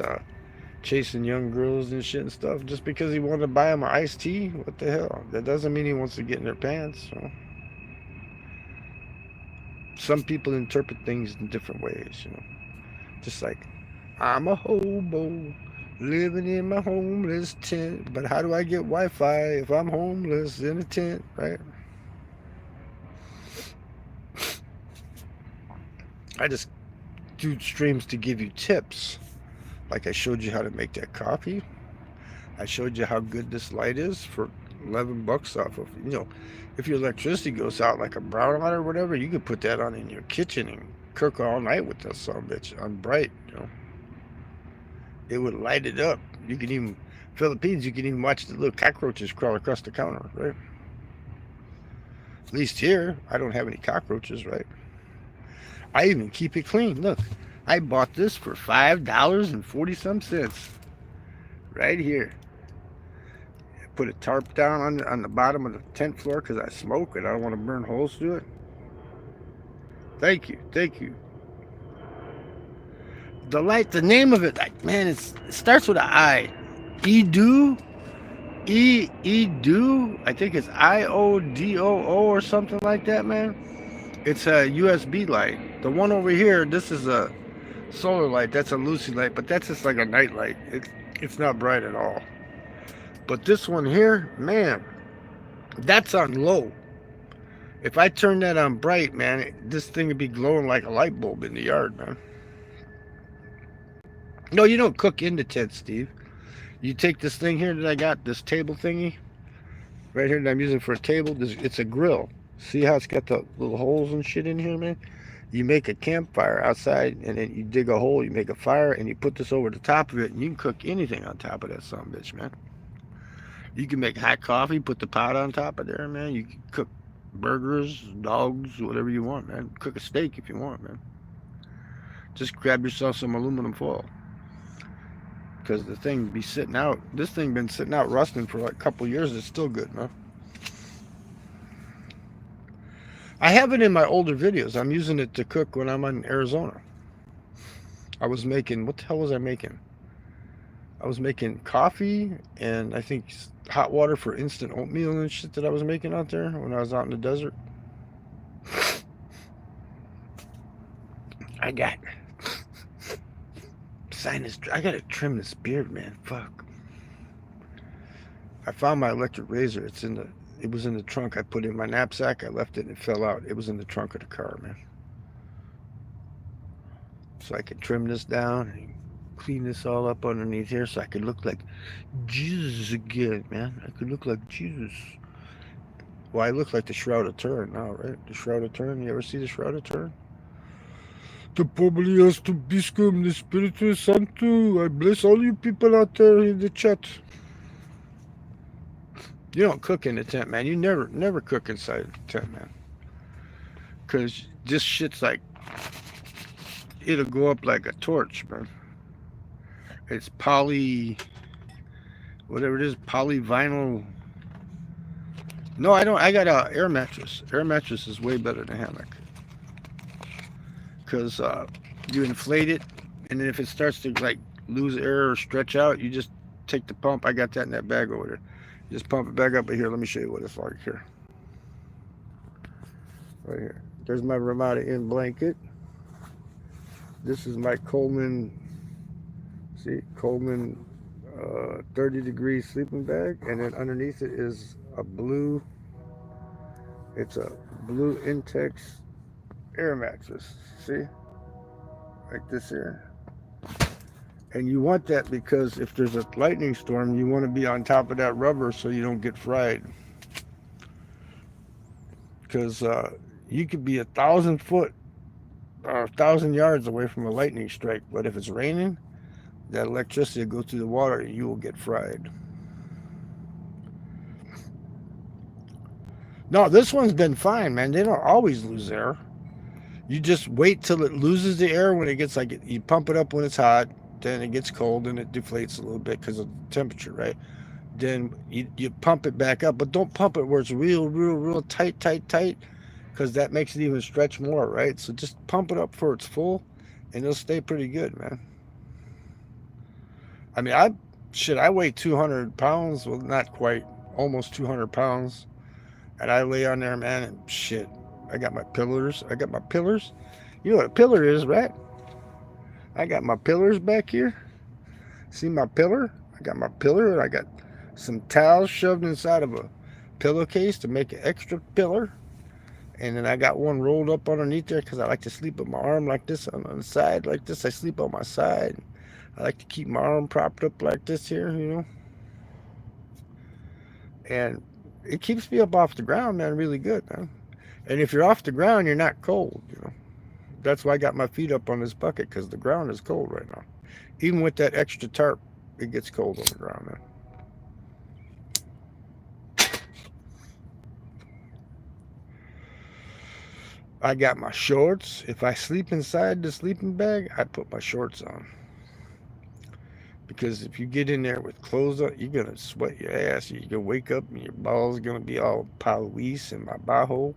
chasing young girls and shit and stuff just because he wanted to buy them an iced tea. What the hell? That doesn't mean he wants to get in their pants. Some people interpret things in different ways. Just like, I'm a hobo living in my homeless tent, but how do I get Wi-Fi if I'm homeless in a tent, right? I just do streams to give you tips. Like I showed you how to make that coffee. I showed you how good this light is for $11 off of, if your electricity goes out like a brownout or whatever, you could put that on in your kitchen and cook all night with that son of a bitch on bright, It would light it up. You can even, Philippines, you can even watch the little cockroaches crawl across the counter, right? At least here, I don't have any cockroaches, right? I even keep it clean. Look, I bought this for $5.40 right here. I put a tarp down on the bottom of the tent floor because I smoke and I don't want to burn holes through it. Thank you. The light, the name of it, man, it starts with an I. Edu, Edu. I think it's IODOO or something like that, man. It's a USB light. The one over here, this is a solar light. That's a Lucy light, but that's just like a night light. It's not bright at all. But this one here, man, that's on low. If I turn that on bright, man, this thing would be glowing like a light bulb in the yard, man. No, you don't cook in the tent, Steve. You take this thing here that I got, this table thingy, right here that I'm using for a table. It's a grill. See how it's got the little holes and shit in here, man? You make a campfire outside, and then you dig a hole, you make a fire, and you put this over the top of it, and you can cook anything on top of that son bitch, man. You can make hot coffee, put the pot on top of there, man. You can cook burgers, dogs, whatever you want, man. Cook a steak if you want, man. Just grab yourself some aluminum foil. Because the thing be sitting out, this thing been sitting out rusting for like a couple years. It's still good, man. I have it in my older videos. I'm using it to cook when I'm in Arizona. I was making, what the hell was I making? I was making coffee and I think hot water for instant oatmeal and shit that I was making out there when I was out in the desert. I got sinus. I gotta trim this beard, man. Fuck. I found my electric razor. It was in the trunk. I put it in my knapsack. I left it and it fell out. It was in the trunk of the car, man. So I could trim this down and clean this all up underneath here so I could look like Jesus again, man. I could look like Jesus. Well, I look like the Shroud of Turin now, right? The Shroud of Turin. You ever see the Shroud of Turin? The Publius to Biscum, the Spiritu Santo. I bless all you people out there in the chat. You don't cook in the tent, man. You never cook inside the tent, man. Because this shit's like, it'll go up like a torch, man. It's whatever it is, polyvinyl. No, I don't. I got a air mattress. Air mattress is way better than hammock. Because you inflate it, and then if it starts to like lose air or stretch out, you just take the pump. I got that in that bag over there. You just pump it back up. But here, let me show you what it's like here. Right here. There's my Ramada Inn blanket. This is my Coleman. See, Coleman 30-degree sleeping bag, and then underneath it is a blue. It's a blue Intex air mattress. See, like this here. And you want that because if there's a lightning storm, you want to be on top of that rubber so you don't get fried. Because you could be 1,000 foot or 1,000 yards away from a lightning strike, but if it's raining, that electricity will go through the water and you will get fried. No, this one's been fine, man. They don't always lose air. You just wait till it loses the air when it gets like, you pump it up when it's hot, then it gets cold and it deflates a little bit because of the temperature, right? Then you pump it back up, but don't pump it where it's real tight, because that makes it even stretch more, right? So just pump it up for it's full and it'll stay pretty good, man. I mean, I weigh 200 pounds, well, not quite, almost 200 pounds. And I lay on there, man, and shit. I got my pillars. You know what a pillar is, right? I got my pillars back here. See my pillar? I got my pillar, and I got some towels shoved inside of a pillowcase to make an extra pillar. And then I got one rolled up underneath there because I like to sleep with my arm like this on the side, like this. I sleep on my side. I like to keep my arm propped up like this here, you know. And it keeps me up off the ground, man, really good, man. And if you're off the ground, you're not cold, you know. That's why I got my feet up on this bucket, because the ground is cold right now. Even with that extra tarp, it gets cold on the ground, man. I got my shorts. If I sleep inside the sleeping bag, I put my shorts on. Because if you get in there with clothes on, you're going to sweat your ass. You're going to wake up and your balls are going to be all Luis and my bajo,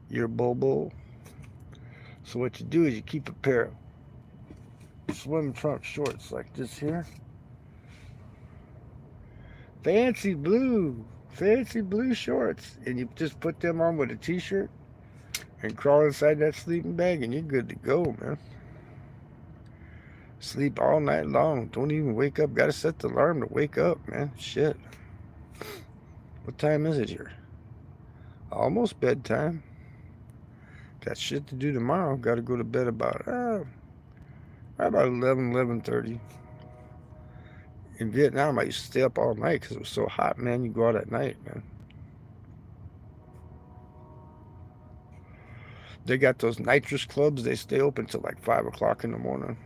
your bobo. So what you do is you keep a pair of swim trunk shorts like this here. Fancy blue shorts. And you just put them on with a t-shirt and crawl inside that sleeping bag and you're good to go, man. Sleep all night long. Don't even wake up. Gotta set the alarm to wake up, man. Shit. What time is it here? Almost bedtime. Got shit to do tomorrow. Gotta go to bed about 11:30. In Vietnam, I used to stay up all night because it was so hot, man. You go out at night, man. They got those nitrous clubs. They stay open till like 5 o'clock in the morning.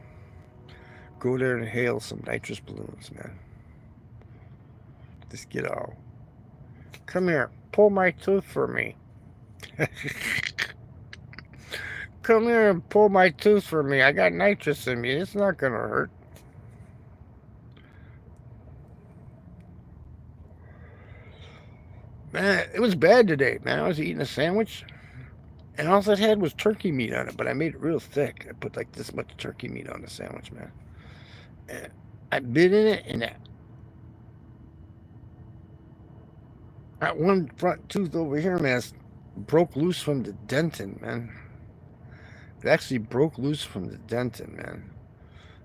Go there and hail some nitrous balloons, man. Just get all. Come here, pull my tooth for me. Come here and pull my tooth for me. I got nitrous in me. It's not gonna hurt. Man, it was bad today, man. I was eating a sandwich, and all it had was turkey meat on it, but I made it real thick. I put like this much turkey meat on the sandwich, man. And I bit in it, and that one front tooth over here, man, broke loose from the dentin, man. It actually broke loose from the dentin, man.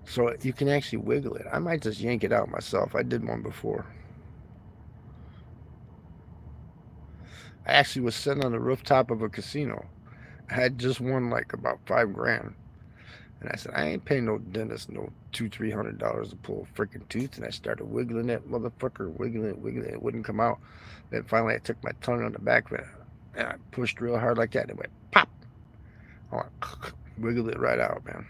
So you can actually wiggle it. I might just yank it out myself. I did one before. I actually was sitting on the rooftop of a casino. I had just won like about 5 grand. And I said, I ain't paying no dentist no $200-300 to pull a freaking tooth. And I started wiggling that motherfucker, wiggling it, wiggling it. It wouldn't come out. Then finally I took my tongue on the back of it and I pushed real hard like that. And it went pop. I went, wiggled it right out, man.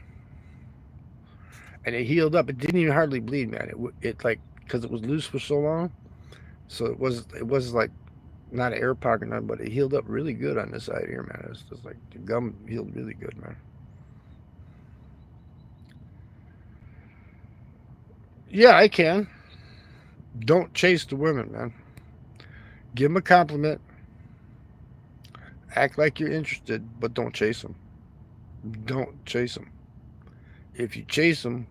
And it healed up. It didn't even hardly bleed, man. It like, because it was loose for so long. So it was like not an air pocket, none, but it healed up really good on this side here, man. It was just like the gum healed really good, man. Yeah, I can. Don't chase the women, man. Give them a compliment. Act like you're interested, but don't chase them. Don't chase them. If you chase them,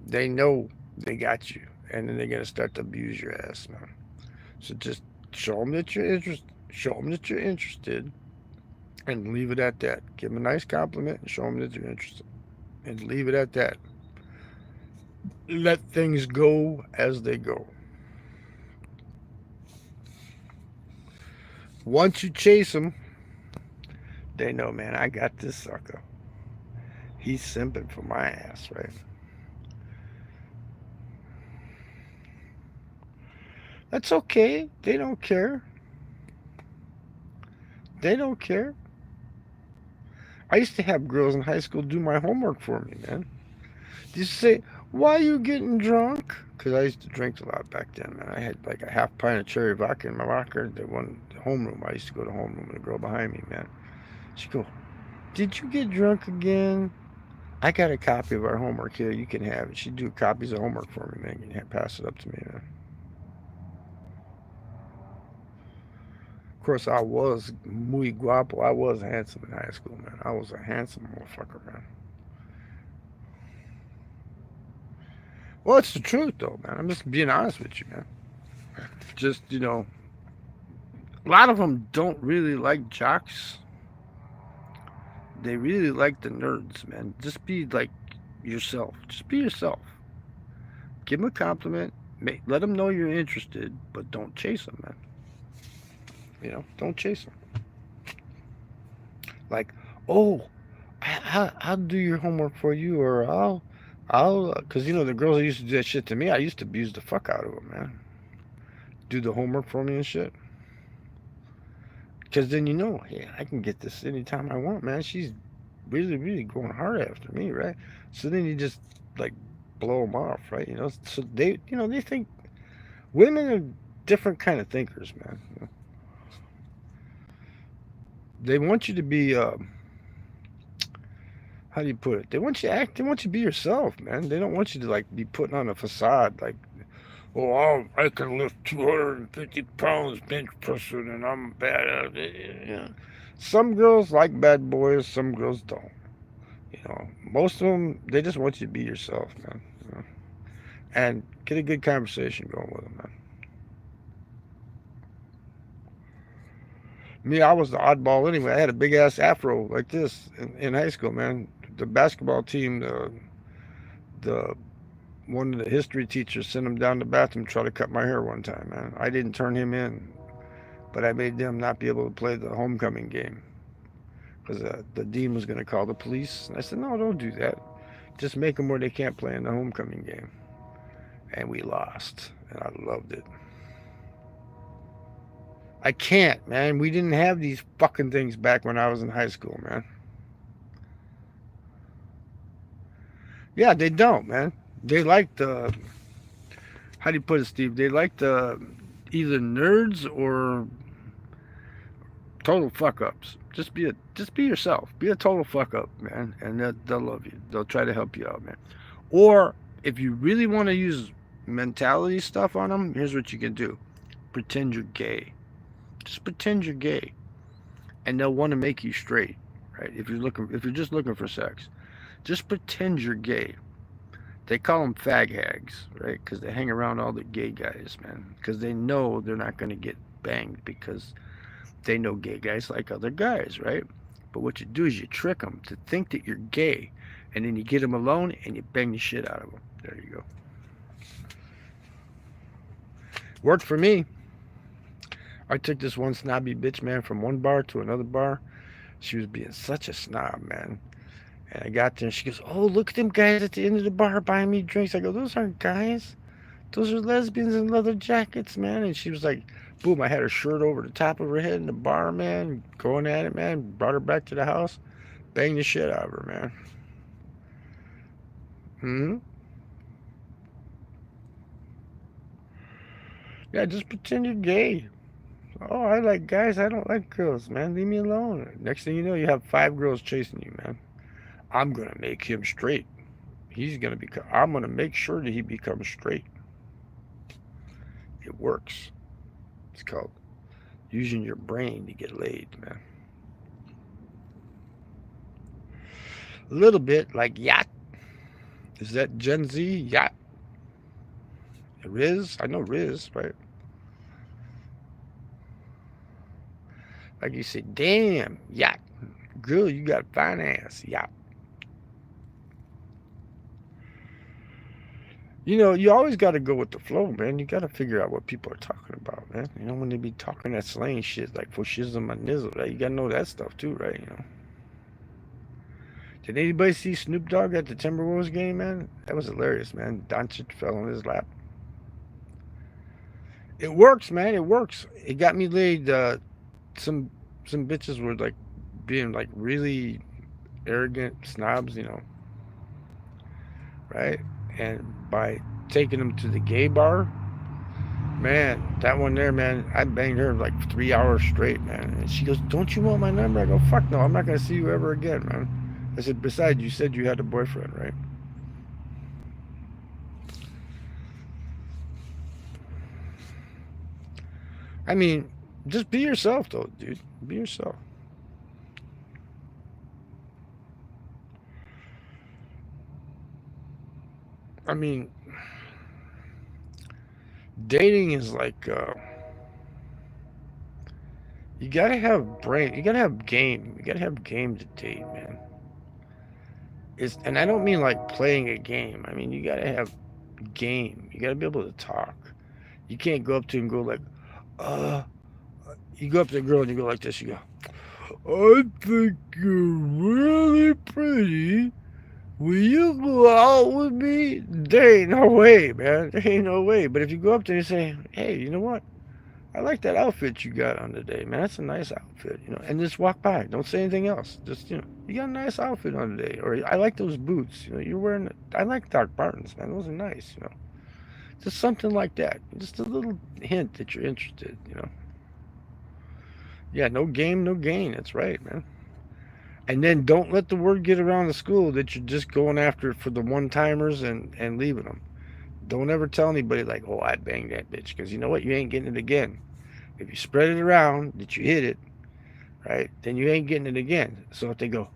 they know they got you, and then they're gonna start to abuse your ass, man. So just show them that you're interested. Show them that you're interested, and leave it at that. Give them a nice compliment and show them that you're interested, and leave it at that. Let things go as they go. Once you chase them, they know, man, I got this sucker. He's simping for my ass, right? That's okay. They don't care. They don't care. I used to have girls in high school do my homework for me, man. They used to say, why are you getting drunk? Because I used to drink a lot back then, man. I had like a half pint of cherry vodka in my locker. The one the homeroom. I used to go to homeroom and the girl behind me, man. She'd go, did you get drunk again? I got a copy of our homework here. You can have it. She'd do copies of homework for me, man. And pass it up to me, man. Of course, I was muy guapo. I was handsome in high school, man. I was a handsome motherfucker, man. Well, it's the truth, though, man. I'm just being honest with you, man. Just, a lot of them don't really like jocks. They really like the nerds, man. Just be like yourself. Just be yourself. Give them a compliment. Let them know you're interested, but don't chase them, man. Don't chase them. Like, oh, I'll do your homework for you, or because the girls that used to do that shit to me, I used to abuse the fuck out of them, man. Do the homework for me and shit. Because then hey, I can get this anytime I want, man. She's really, really going hard after me, right? So then you just like blow them off, right? So they think women are different kind of thinkers, man. They want you to be, how do you put it? They want you to act. They want you to be yourself, man. They don't want you to like be putting on a facade, like, oh, I can lift 250 pounds bench pressing, and I'm bad. Some girls like bad boys. Some girls don't. Most of them, they just want you to be yourself, man. And get a good conversation going with them, man. Me, I was the oddball anyway. I had a big ass afro like this in high school, man. The basketball team, the one of the history teachers sent him down the bathroom to try to cut my hair one time, man. I didn't turn him in, but I made them not be able to play the homecoming game because the dean was going to call the police. And I said, no, don't do that. Just make them where they can't play in the homecoming game. And we lost, and I loved it. I can't, man. We didn't have these fucking things back when I was in high school, man. Yeah, they don't, man. They like the, how do you put it, Steve? They like the either nerds or total fuck ups. Just be yourself. Be a total fuck up, man, and they'll love you. They'll try to help you out, man. Or if you really want to use mentality stuff on them, here's what you can do: pretend you're gay. Just pretend you're gay, and they'll want to make you straight, right? If you're just looking for sex, just pretend you're gay. They call them fag hags, right? Because they hang around all the gay guys, man. Because they know they're not going to get banged because they know gay guys like other guys, right? But what you do is you trick them to think that you're gay, and then you get them alone and you bang the shit out of them. There you go. Worked for me. I took this one snobby bitch, man, from one bar to another bar. She was being such a snob, man. And I got there and she goes, "Oh, look at them guys at the end of the bar buying me drinks." I go, "Those aren't guys. Those are lesbians in leather jackets, man." And she was like, boom, I had her shirt over the top of her head in the bar, man, going at it, man. Brought her back to the house, banged the shit out of her, man. Hmm. Yeah, just pretend you're gay. Oh, I like guys. I don't like girls, man. Leave me alone. Next thing you know, you have 5 girls chasing you, man. I'm gonna make him straight. He's gonna become. I'm gonna make sure that he becomes straight. It works. It's called using your brain to get laid, man. A little bit like yacht. Is that Gen Z yacht? Riz? I know Riz, right? Like you say, damn, yacht. Girl, you got fine ass, yacht. You know, you always got to go with the flow, man. You got to figure out what people are talking about, man. You know, when they be talking that slang shit like for shizzle and nizzle, right? You got to know that stuff too, right? You know. Did anybody see Snoop Dogg at the Timberwolves game, man? That was hilarious, man. Doncic fell on his lap. It works, man. It works. It got me laid. Some some bitches were like being like really arrogant snobs, you know, right? And by taking them to the gay bar, man, that one there, man, I banged her like 3 hours straight, man. And she goes, "Don't you want my number?" I go, "Fuck no, I'm not gonna see you ever again, man." I said, "Besides, you said you had a boyfriend, right?" I mean, just be yourself, though, dude. Be yourself. I mean, dating is like you gotta have brain. You gotta have game. You gotta have game to date, man. And I don't mean like playing a game. I mean you gotta have game. You gotta be able to talk. You can't go up to and go like, uh. You go up to a girl and you go like this. You go, "I think you're really pretty. Will you go out with me?" There ain't no way, man. There ain't no way. But if you go up there and say, "Hey, you know what? I like that outfit you got on today, man. That's a nice outfit, you know." And just walk by. Don't say anything else. Just, you know, "You got a nice outfit on today." Or, "I like those boots. You know, you're wearing, I like Doc Martens, man. Those are nice, you know." Just something like that. Just a little hint that you're interested, you know. Yeah, no game, no gain. That's right, man. And then don't let the word get around the school that you're just going after it for the one timers and leaving them. Don't ever tell anybody like, "Oh, I banged that bitch," because you know what? You ain't getting it again. If you spread it around that you hit it, right, then you ain't getting it again. So if they go,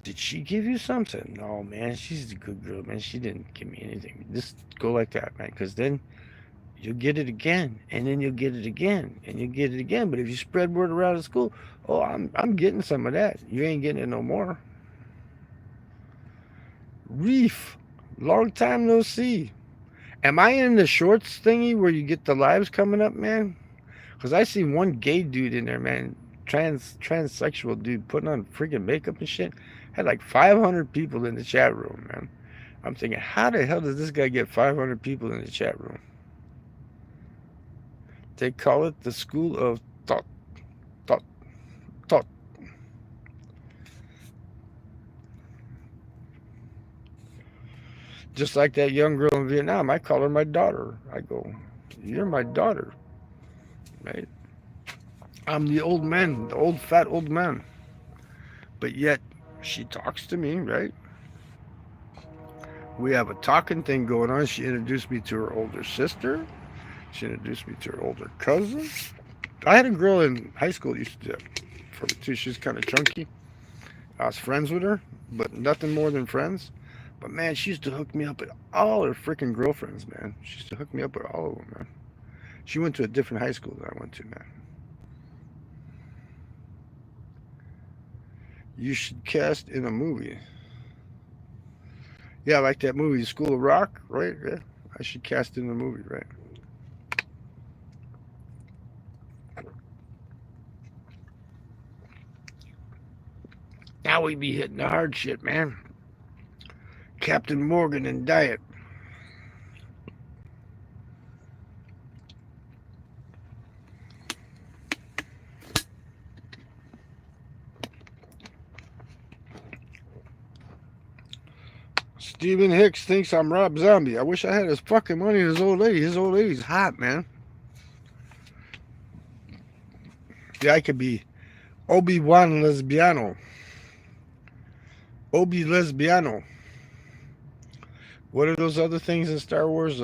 "Did she give you something?" "No, man, she's a good girl, man. She didn't give me anything." Just go like that, man, because then you'll get it again, and then you'll get it again, and you'll get it again. But if you spread word around the school, "Oh, I'm getting some of that," you ain't getting it no more. Reef, long time no see. Am I in the shorts thingy where you get the lives coming up, man? Because I see one gay dude in there, man, transsexual dude putting on freaking makeup and shit. Had like 500 people in the chat room, man. I'm thinking, how the hell does this guy get 500 people in the chat room? They call it the School of Thought. Just like that young girl in Vietnam, I call her my daughter. I go, "You're my daughter," right? I'm the old man, the old fat old man. But yet, she talks to me, right? We have a talking thing going on. She introduced me to her older sister. She introduced me to her older cousin. I had a girl in high school that used to do that for me too. She was kind of chunky. I was friends with her, but nothing more than friends. But man, she used to hook me up with all her freaking girlfriends, man. She used to hook me up with all of them, man. She went to a different high school than I went to, man. You should cast in a movie. Yeah, like that movie, School of Rock, right? Yeah, I should cast in the movie, right? Now we be hitting the hard shit, man. Captain Morgan and Diet. Stephen Hicks thinks I'm Rob Zombie. I wish I had his fucking money and his old lady. His old lady's hot, man. Yeah, I could be Obi-Wan Lesbiano. Obi Lesbiano. What are those other things in Star Wars?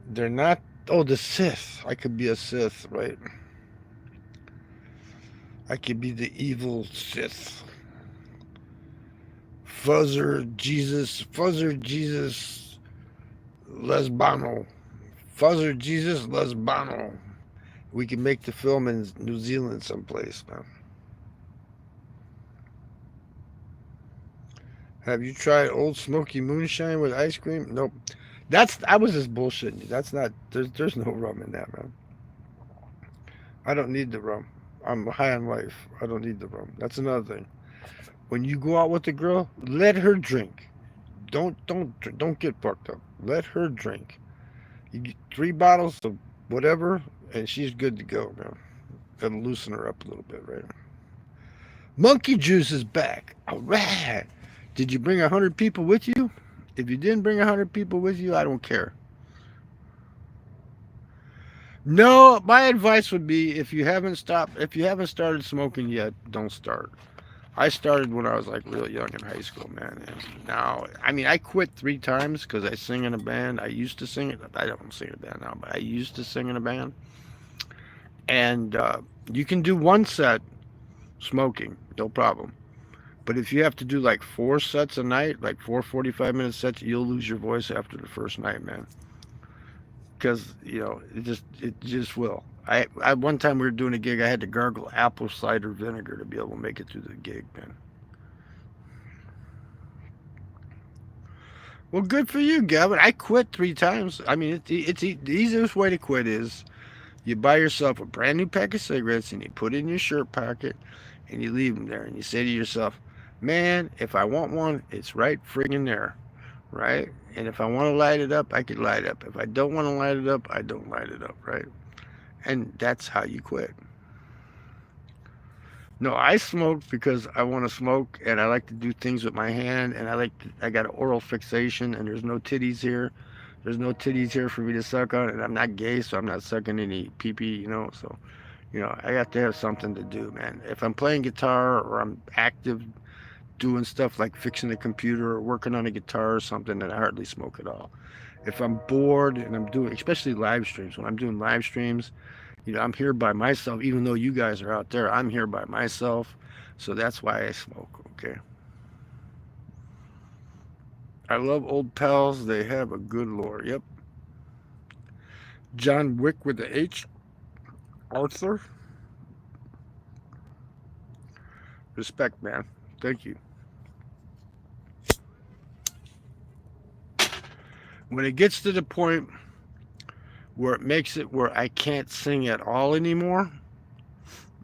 They're not. Oh, the Sith. I could be a Sith, right? I could be the evil Sith. Fuzzer Jesus Lesbano. Fuzzer Jesus Lesbano. We can make the film in New Zealand someplace, man. Have you tried Old Smoky Moonshine with ice cream? Nope. I was just bullshitting. That's not. There's no rum in that, man. I don't need the rum. I'm high on life. I don't need the rum. That's another thing. When you go out with the girl, let her drink. Don't get fucked up. Let her drink. You get 3 bottles of whatever, and she's good to go, man. Gotta loosen her up a little bit, right? Monkey Juice is back. All right. Did you bring 100 people with you? If you didn't bring 100 people with you, I don't care. No, my advice would be if you haven't started smoking yet, don't start. I started when I was like real young in high school, man. And now, I mean, I quit 3 times because I sing in a band. I used to sing it. I don't sing in a band now, but I used to sing in a band. And you can do one set smoking, no problem. But if you have to do like 4 sets a night, like 4 45-minute sets, you'll lose your voice after the first night, man. Because it just will. I one time we were doing a gig, I had to gargle apple cider vinegar to be able to make it through the gig, man. Well, good for you, Gavin. I quit 3 times. I mean, the easiest way to quit is you buy yourself a brand new pack of cigarettes and you put it in your shirt pocket and you leave them there and you say to yourself, man, if I want one, it's right friggin' there, right? And if I want to light it up, I could light it up. If I don't want to light it up, I don't light it up, right? And that's how you quit. No, I smoke because I want to smoke and I like to do things with my hand and I got oral fixation and there's no titties here. There's no titties here for me to suck on and I'm not gay, so I'm not sucking any pee-pee, so I got to have something to do, man. If I'm playing guitar or I'm active doing stuff like fixing the computer or working on a guitar or something, then I hardly smoke at all. If I'm bored and I'm doing, especially live streams, when I'm doing live streams, I'm here by myself. Even though you guys are out there, I'm here by myself. So that's why I smoke, okay? I love old pals. They have a good lore. Yep. John Wick with the H. Arthur. Respect, man. Thank you. When it gets to the point where it makes it where I can't sing at all anymore,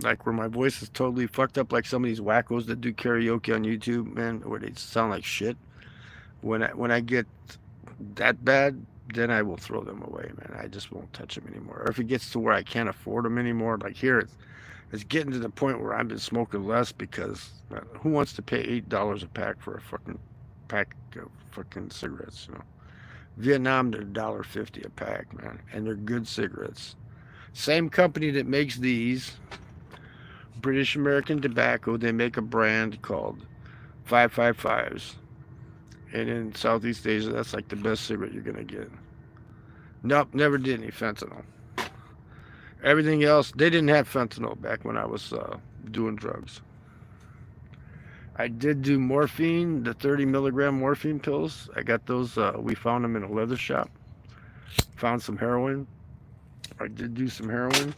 like where my voice is totally fucked up, like some of these wackos that do karaoke on YouTube, man, where they sound like shit. When I get that bad, then I will throw them away, man. I just won't touch them anymore. Or if it gets to where I can't afford them anymore, like here, it's getting to the point where I've been smoking less because who wants to pay $8 a pack for a fucking pack of fucking cigarettes, you know. Vietnam, they're $1.50 a pack, man, and they're good cigarettes. Same company that makes these, British American Tobacco, they make a brand called 555s. And in Southeast Asia, that's like the best cigarette you're gonna get. Nope, never did any fentanyl. Everything else, they didn't have fentanyl back when I was doing drugs. I did do morphine, the 30 milligram morphine pills. I got those. We found them in a leather shop. Found some heroin. I did do some heroin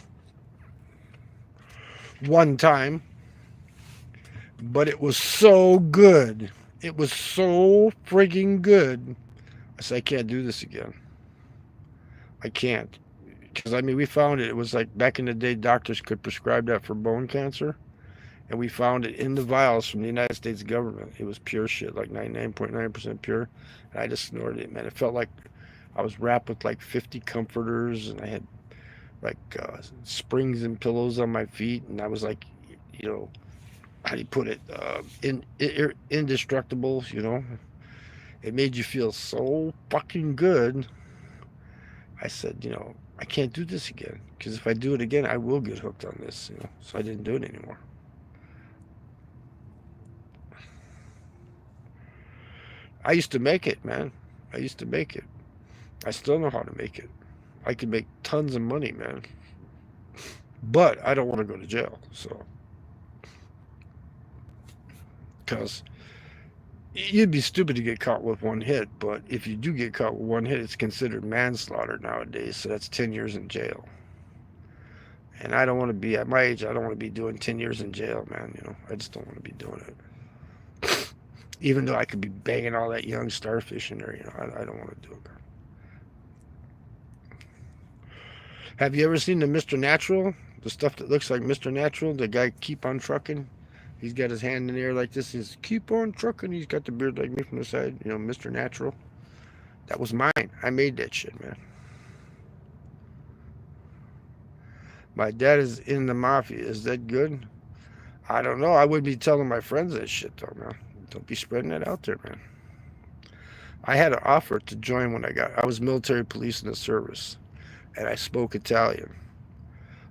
one time, but it was so good. It was so frigging good. I said, I can't do this again. I can't. Because, I mean, we found it. It was like back in the day, doctors could prescribe that for bone cancer. And we found it in the vials from the United States government. It was pure shit, like 99.9% pure. And I just snorted it, man. It felt like I was wrapped with like 50 comforters, and I had like springs and pillows on my feet. And I was like, you know, how do you put it? Indestructible, you know. It made you feel so fucking good. I said, you know, I can't do this again. Because if I do it again, I will get hooked on this, you know. So I didn't do it anymore. I used to make it, man. I used to make it. I still know how to make it. I could make tons of money, man. But I don't want to go to jail, so. Because you'd be stupid to get caught with one hit, but if you do get caught with one hit, it's considered manslaughter nowadays, so that's 10 years in jail. And I don't want to be, at my age, I don't want to be doing 10 years in jail, man, you know. I just don't want to be doing it. Even though I could be banging all that young starfish in there, you know, I don't want to do it. Have you ever seen the Mr. Natural? The stuff that looks like Mr. Natural? The guy Keep on Trucking? He's got his hand in the air like this. He's Keep on Trucking. He's got the beard like me from the side. You know, Mr. Natural. That was mine. I made that shit, man. My dad is in the mafia. Is that good? I don't know. I wouldn't be telling my friends that shit, though, man. Don't be spreading that out there, man. I had an offer to join when I was military police in the service, and I spoke Italian.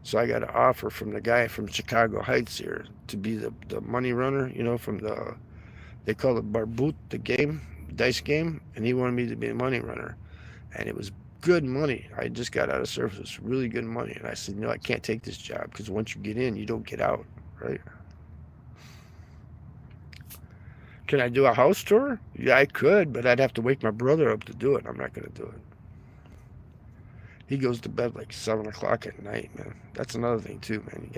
So I got an offer from the guy from Chicago Heights here to be the money runner, you know, from they call it Barbut, the game, dice game, and he wanted me to be a money runner. And it was good money. I just got out of service. It was really good money. And I said, no, I can't take this job because once you get in, you don't get out, right? Can I do a house tour? Yeah, I could, but I'd have to wake my brother up to do it. I'm not going to do it. He goes to bed like 7 o'clock at night, man. That's another thing too, man.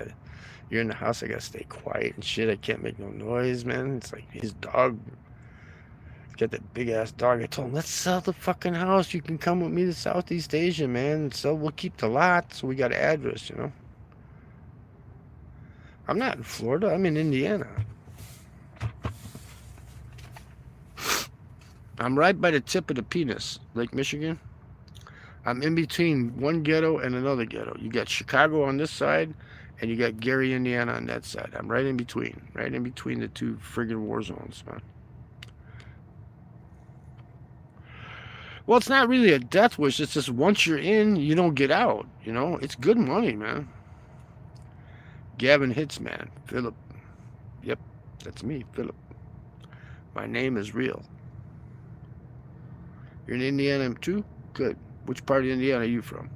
You're in the house. I gotta stay quiet and shit. I can't make no noise, man. It's like his dog. He's got that big ass dog. I told him, let's sell the fucking house. You can come with me to Southeast Asia, man. So we'll keep the lot. So we got an address, you know. I'm not in Florida. I'm in Indiana. I'm right by the tip of the penis, Lake Michigan. I'm in between one ghetto and another ghetto. You got Chicago on this side, and you got Gary, Indiana on that side. I'm right in between the two friggin' war zones, man. Well, it's not really a death wish. It's just once you're in, you don't get out. You know, it's good money, man. Gavin Hits, man. Philip. Yep, that's me, Philip. My name is real. You're in Indiana too? Good. Which part of Indiana are you from?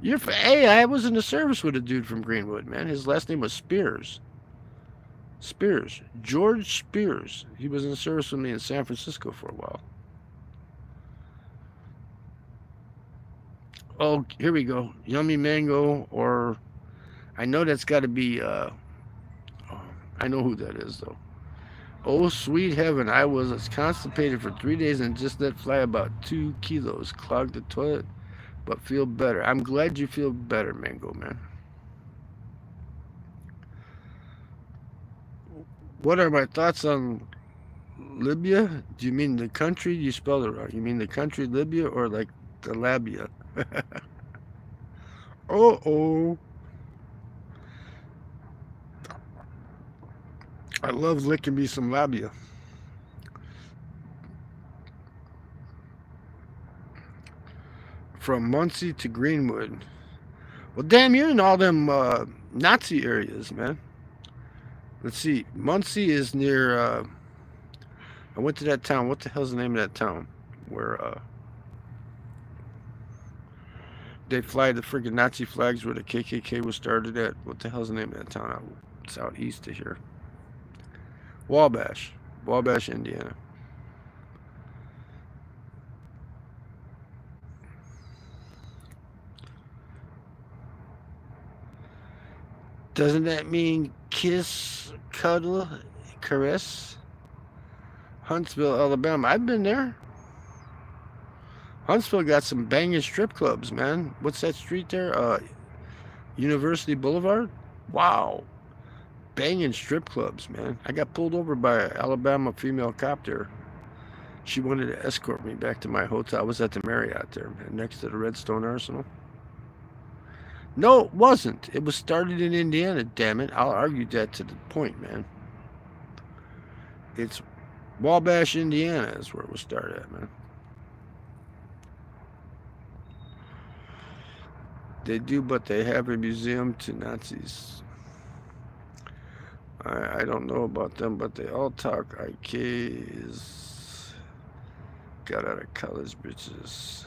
Hey, I was in the service with a dude from Greenwood, man. His last name was Spears. Spears. George Spears. He was in the service with me in San Francisco for a while. Oh, here we go. Yummy mango, or I know that's got to be. I know who that is though. Oh, sweet heaven! I was constipated for 3 days and just let fly about 2 kilos. Clogged the toilet, but feel better. I'm glad you feel better, Mango Man. What are my thoughts on Libya? Do you mean the country? You spelled it wrong. You mean the country Libya or like the labia? Oh. I love licking me some labia. from Muncie to Greenwood. Well, damn, you're in all them Nazi areas, man. Let's see. Muncie is near. I went to that town. What the hell's the name of that town? Where they fly the freaking Nazi flags where the KKK was started at. What the hell's the name of that town out southeast of here? Wabash. Wabash, Indiana. Doesn't that mean kiss, cuddle, caress? Huntsville, Alabama. I've been there. Huntsville got some banging strip clubs, man. What's that street there? University Boulevard? Wow. Banging strip clubs, man. I got pulled over by an Alabama female cop there. She wanted to escort me back to my hotel. I was at the Marriott there, man, next to the Redstone Arsenal. No, it wasn't. It was started in Indiana, damn it. I'll argue that to the point, man. It's Wabash, Indiana is where it was started at, man. They do, but they have a museum to Nazis. I don't know about them, but they all talk IKs. Got out of college, bitches.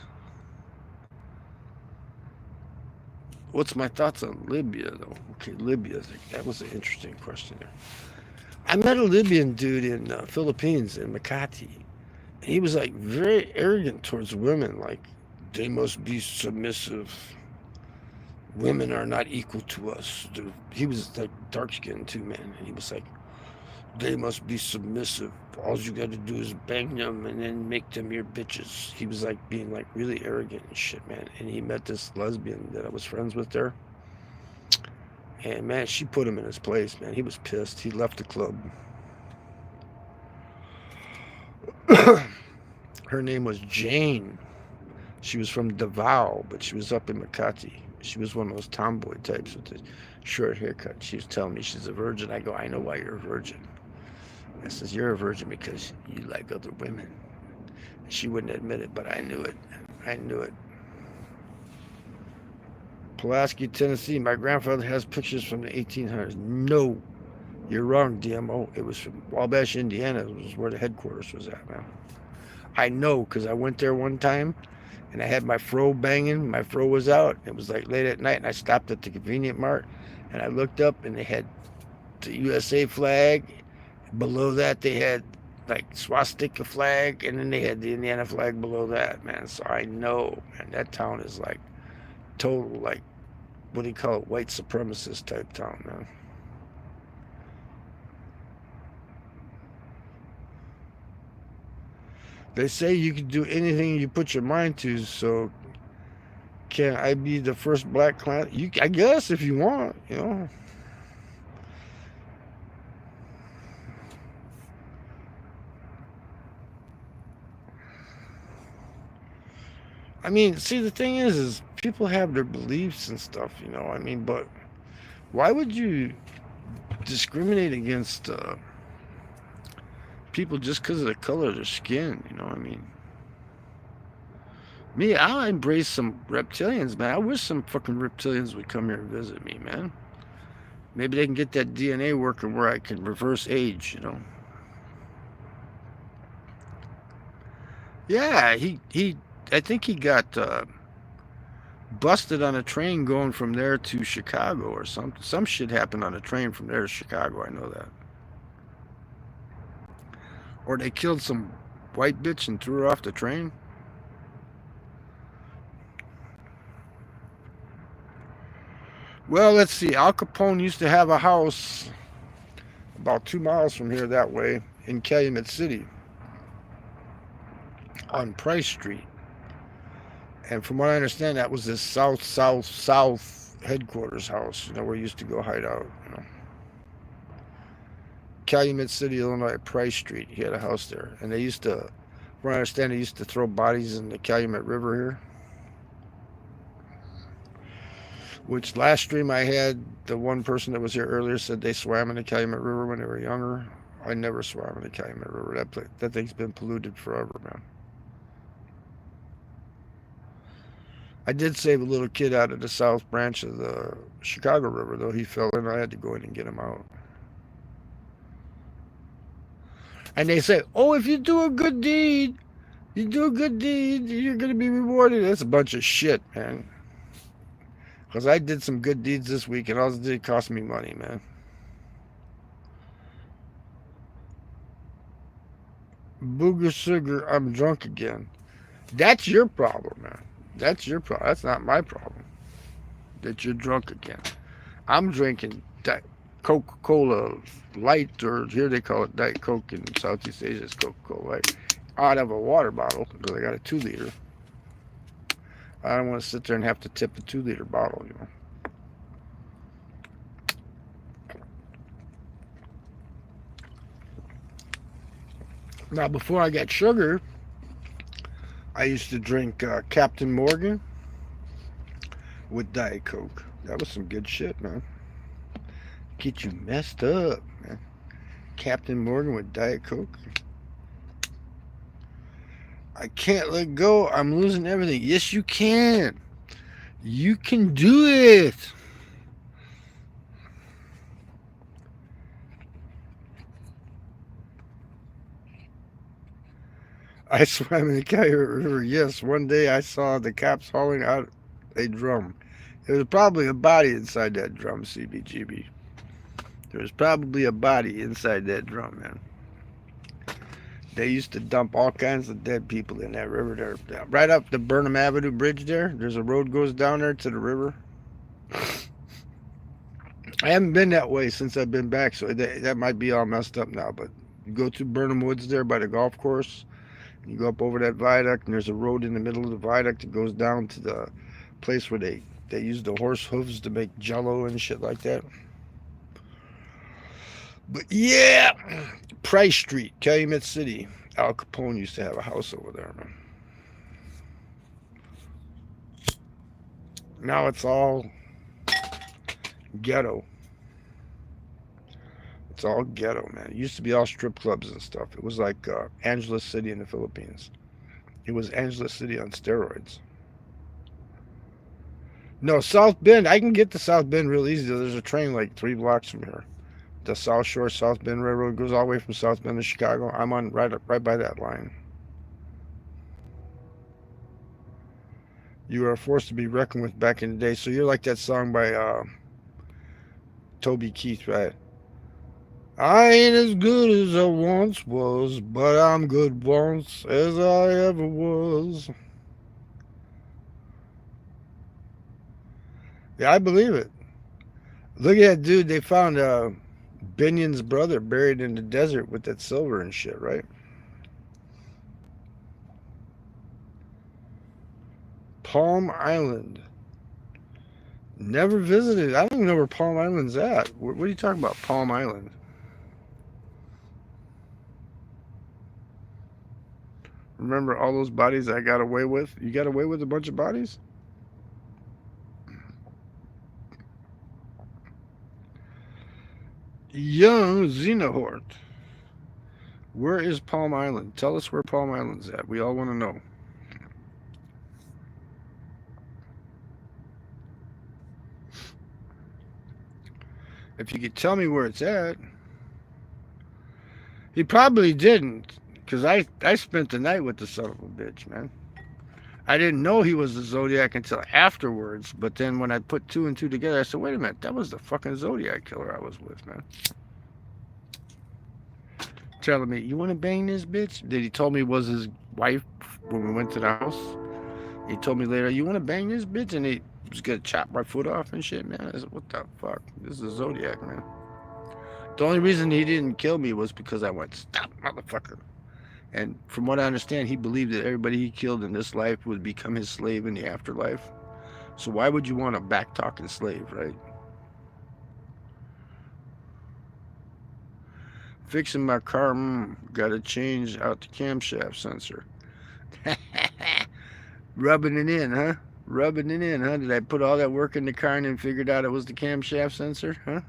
What's my thoughts on Libya, though? Okay, Libya. That was an interesting question there. I met a Libyan dude in Philippines, in Makati. He was like very arrogant towards women, like they must be submissive. Women are not equal to us. He was like dark skinned too, man. And he was like, they must be submissive. All you got to do is bang them and then make them your bitches. He was like being like really arrogant and shit, man. And he met this lesbian that I was friends with there. And man, she put him in his place, man. He was pissed. He left the club. Her name was Jane. She was from Davao, but she was up in Makati. She was one of those tomboy types with the short haircut. She was telling me she's a virgin. I go, I know why you're a virgin. I says, you're a virgin because you like other women. She wouldn't admit it, but I knew it. I knew it. Pulaski, Tennessee. My grandfather has pictures from the 1800s. No, you're wrong, DMO. It was from Wabash, Indiana. It was where the headquarters was at, man. I know because I went there one time and I had my fro banging. My fro was out. It was like late at night and I stopped at the convenient mart and I looked up and they had the USA flag. Below that they had like swastika flag and then they had the Indiana flag below that, man. So I know, man, that town is like total, like, what do you call it, white supremacist type town, man. They say you can do anything you put your mind to, so can I be the first black client? I guess if you want, you know. I mean, see, the thing is people have their beliefs and stuff, you know. I mean, but why would you discriminate against people just because of the color of their skin? You know what I mean? Me, I'll embrace some reptilians, man. I wish some fucking reptilians would come here and visit me, man. Maybe they can get that DNA working where I can reverse age, you know. Yeah, I think he got busted on a train going from there to Chicago or something. Some shit happened on a train from there to Chicago. I know that. Or they killed some white bitch and threw her off the train. Well, let's see. Al Capone used to have a house about 2 miles from here that way in Calumet City on Price Street. And from what I understand, that was his south headquarters house, you know, where he used to go hide out, you know. Calumet City, Illinois, Price Street. He had a house there. And they used to, from what I understand, they used to throw bodies in the Calumet River here. Which last stream I had, the one person that was here earlier said they swam in the Calumet River when they were younger. I never swam in the Calumet River. That thing's been polluted forever, man. I did save a little kid out of the south branch of the Chicago River, though. He fell in. I had to go in and get him out. And they say, oh, if you do a good deed, you do a good deed, you're going to be rewarded. That's a bunch of shit, man. Because I did some good deeds this week, and all it did cost me money, man. Booger sugar, I'm drunk again. That's your problem, man. That's your problem. That's not my problem. That you're drunk again. I'm drinking Coca-Cola Light, or here they call it Diet Coke in Southeast Asia. It's Coca-Cola Light, out of a water bottle because I got a 2 liter. I don't want to sit there and have to tip a 2 liter bottle, you know. Now, before I got sugar, I used to drink Captain Morgan with Diet Coke. That was some good shit, man. Get you messed up, man. Captain Morgan with Diet Coke. I can't let go. I'm losing everything. Yes, you can. You can do it. I swam in the Coyote River. Yes, one day I saw the cops hauling out a drum. There was probably a body inside that drum, CBGB. There was probably a body inside that drum, man. They used to dump all kinds of dead people in that river there. Right up the Burnham Avenue Bridge there. There's a road goes down there to the river. I haven't been that way since I've been back, so that might be all messed up now. But you go to Burnham Woods there by the golf course. You go up over that viaduct, and there's a road in the middle of the viaduct that goes down to the place where they use the horse hooves to make jello and shit like that. But yeah, Price Street, Calumet City. Al Capone used to have a house over there, man. Now it's all ghetto. It's all ghetto, man. It used to be all strip clubs and stuff. It was like Angeles City in the Philippines. It was Angeles City on steroids. No, South Bend. I can get to South Bend real easy. There's a train like 3 blocks from here. The South Shore South Bend Railroad goes all the way from South Bend to Chicago. I'm on right by that line. You are a force to be reckoned with back in the day. So you're like that song by Toby Keith, right? I ain't as good as I once was, but I'm good once as I ever was. Yeah, I believe it. Look at that dude. They found Binion's brother buried in the desert with that silver and shit, right? Palm Island. Never visited. I don't even know where Palm Island's at. What are you talking about, Palm Island? Remember all those bodies I got away with? You got away with a bunch of bodies? Young Xenohort. Where is Palm Island? Tell us where Palm Island's at. We all want to know. If you could tell me where it's at. He probably didn't, because I spent the night with the son of a bitch, man. I didn't know he was the Zodiac until afterwards, but then when I put 2 and 2 together, I said, wait a minute, that was the fucking Zodiac killer I was with, man. Telling me, you want to bang this bitch? That he told me was his wife when we went to the house. He told me later, you want to bang this bitch? And he was going to chop my foot off and shit, man. I said, what the fuck? This is a Zodiac, man. The only reason he didn't kill me was because I went, stop, motherfucker. And from what I understand, he believed that everybody he killed in this life would become his slave in the afterlife. So why would you want a back-talking slave, right? Fixing my car, gotta change out the camshaft sensor. Rubbing it in, huh? Rubbing it in, huh? Did I put all that work in the car and then figured out it was the camshaft sensor, huh?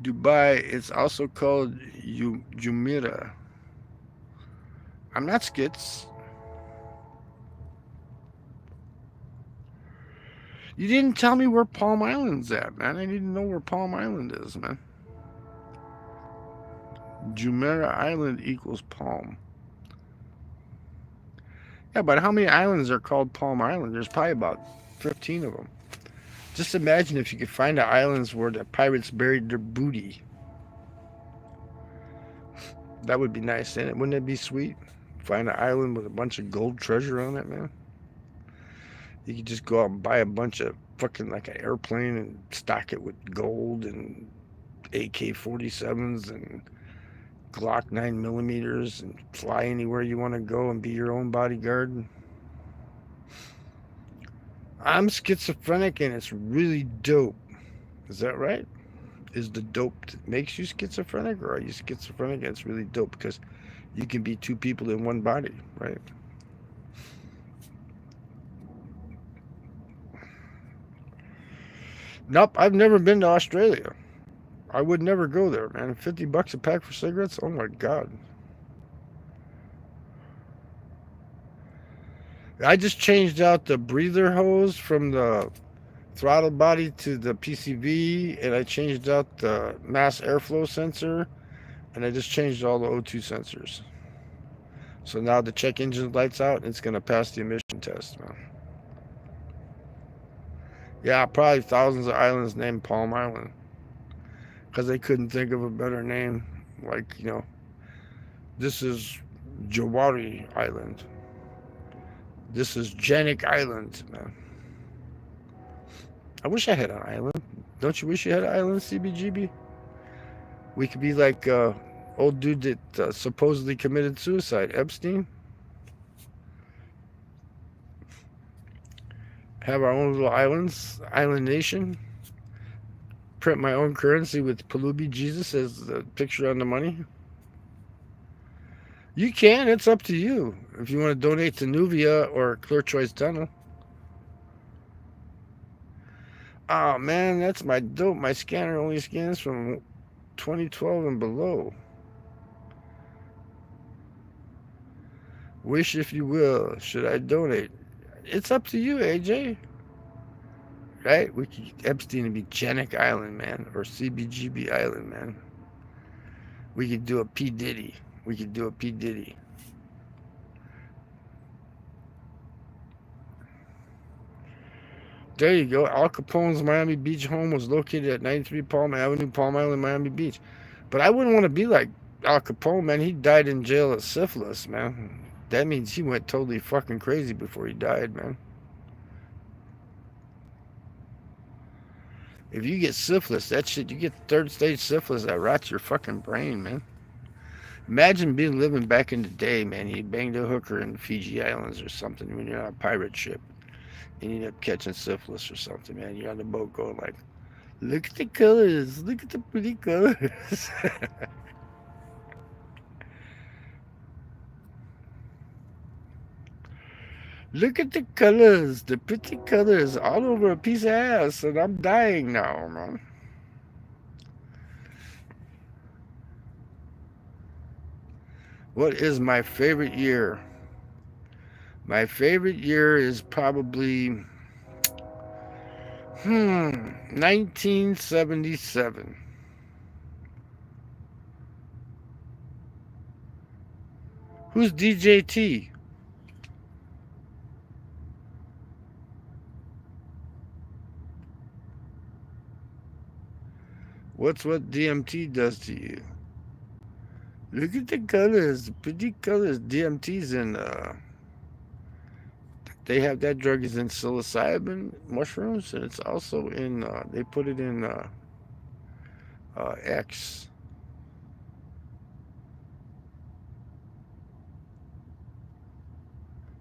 Dubai, it's also called Jumeirah. I'm not skits. You didn't tell me where Palm Island's at, man. I need to know where Palm Island is, man. Jumeirah Island equals Palm. Yeah, but how many islands are called Palm Island? There's probably about 15 of them. Just imagine if you could find the islands where the pirates buried their booty. That would be nice, isn't it? Wouldn't it be sweet? Find an island with a bunch of gold treasure on it, man. You could just go out and buy a bunch of fucking like an airplane and stock it with gold and AK-47s and Glock 9mm and fly anywhere you want to go and be your own bodyguard. I'm schizophrenic and it's really dope. Is that right? Is the dope that makes you schizophrenic, or are you schizophrenic and it's really dope because you can be two people in one body, right? Nope, I've never been to Australia. I would never go there, man. $50 a pack for cigarettes? Oh my god. I just changed out the breather hose from the throttle body to the PCV, and I changed out the mass airflow sensor, and I just changed all the O2 sensors. So now the check engine light's out, and it's going to pass the emission test, man. Yeah, probably thousands of islands named Palm Island. Because they couldn't think of a better name. Like, this is Jawari Island. This is Janik Island, man. I wish I had an island. Don't you wish you had an island, CBGB? We could be like old dude that supposedly committed suicide, Epstein. Have our own little islands, island nation. Print my own currency with Palubi Jesus as the picture on the money. You can. It's up to you. If you want to donate to Nuvia or Clear Choice Dental. Oh, man, that's my dope. My scanner only scans from 2012 and below. Wish if you will. Should I donate? It's up to you, AJ. Right? We could Epstein to be Janik Island, man. Or CBGB Island, man. We could do a P. Diddy. We could do a P. Diddy. There you go. Al Capone's Miami Beach home was located at 93 Palm Avenue, Palm Island, Miami Beach. But I wouldn't want to be like Al Capone, man. He died in jail of syphilis, man. That means he went totally fucking crazy before he died, man. If you get syphilis, that shit, you get third stage syphilis, that rots your fucking brain, man. Imagine living back in the day, man. You banged a hooker in the Fiji Islands or something when you're on a pirate ship. And you end up catching syphilis or something, man. You're on the boat going like, look at the colors. Look at the pretty colors. Look at the colors. The pretty colors all over a piece of ass. And I'm dying now, man. What is my favorite year? My favorite year is probably 1977. Who's DJT? What's what DMT does to you? Look at the colors, the pretty colors. DMT's in they have that drug is in psilocybin mushrooms, and it's also in they put it in X.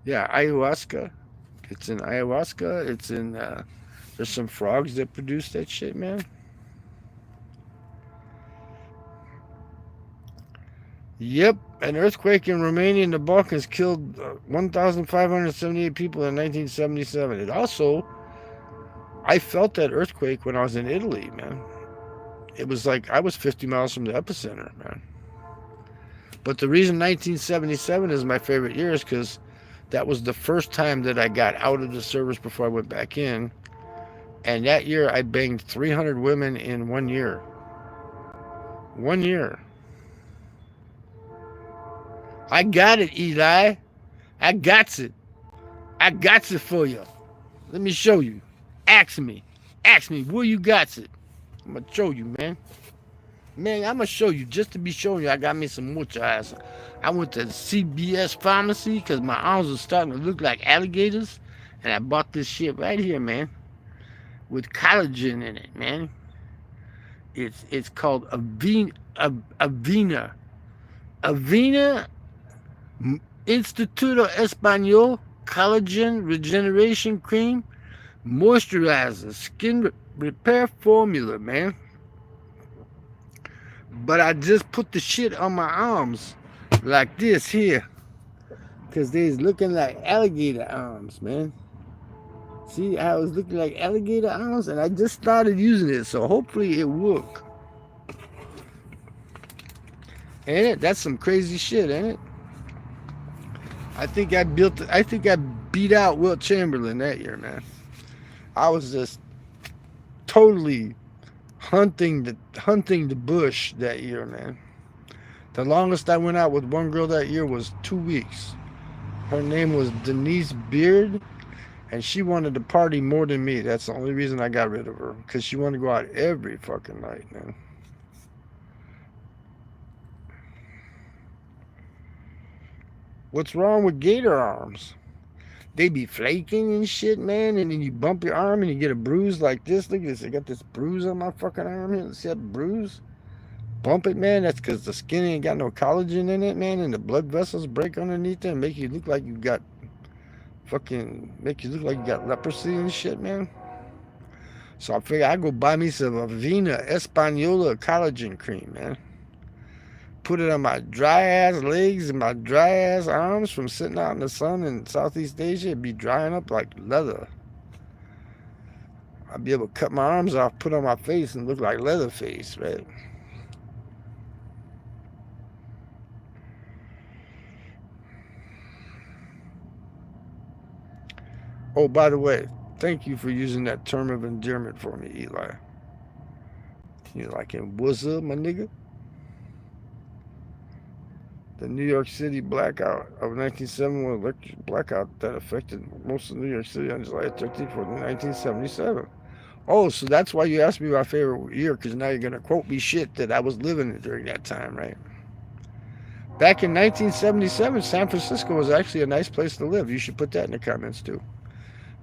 Yeah, ayahuasca. It's in ayahuasca. It's in there's some frogs that produce that shit, man. Yep, an earthquake in Romania and the Balkans killed 1,578 people in 1977. It also, I felt that earthquake when I was in Italy, man. It was like I was 50 miles from the epicenter, man. But the reason 1977 is my favorite year is because that was the first time that I got out of the service before I went back in. And that year, I banged 300 women in 1 year. 1 year. I got it, Eli. I got it. I got it for you. Let me show you. Ask me. Ask me where you got it. I'm gonna show you, man. Man, I'm gonna show you just to be showing you. I got me some mucha ass. I went to CBS Pharmacy because my arms were starting to look like alligators, and I bought this shit right here, man, with collagen in it, man. It's called Avena. Avena Instituto Español Collagen Regeneration Cream Moisturizer Skin Repair Formula, man. But I just put the shit on my arms like this here. Because they's looking like alligator arms, man. See, I was looking like alligator arms and I just started using it. So hopefully it work. Ain't it? That's some crazy shit, ain't it? I think I beat out Wilt Chamberlain that year, man. I was just totally hunting the bush that year, man. The longest I went out with one girl that year was 2 weeks. Her name was Denise Beard, and she wanted to party more than me. That's the only reason I got rid of her, because she wanted to go out every fucking night, man. What's wrong with gator arms? They be flaking and shit, man, and then you bump your arm and you get a bruise like this. Look at this. I got this bruise on my fucking arm here. See that bruise? Bump it, man. That's because the skin ain't got no collagen in it, man, and the blood vessels break underneath it and make you look like you got leprosy and shit, man. So I figure I go buy me some Avena Española collagen cream, man. Put it on my dry ass legs and my dry ass arms from sitting out in the sun in Southeast Asia. It'd be drying up like leather. I'd be able to cut my arms off, put on my face, and look like Leatherface, right? Oh, by the way, thank you for using that term of endearment for me, Eli. You like him, what's up, my nigga? The New York City blackout of 1971 electric blackout that affected most of New York City on July 13th, 1977. Oh, so that's why you asked me my favorite year, because now you're going to quote me shit that I was living during that time, right? Back in 1977, San Francisco was actually a nice place to live. You should put that in the comments, too.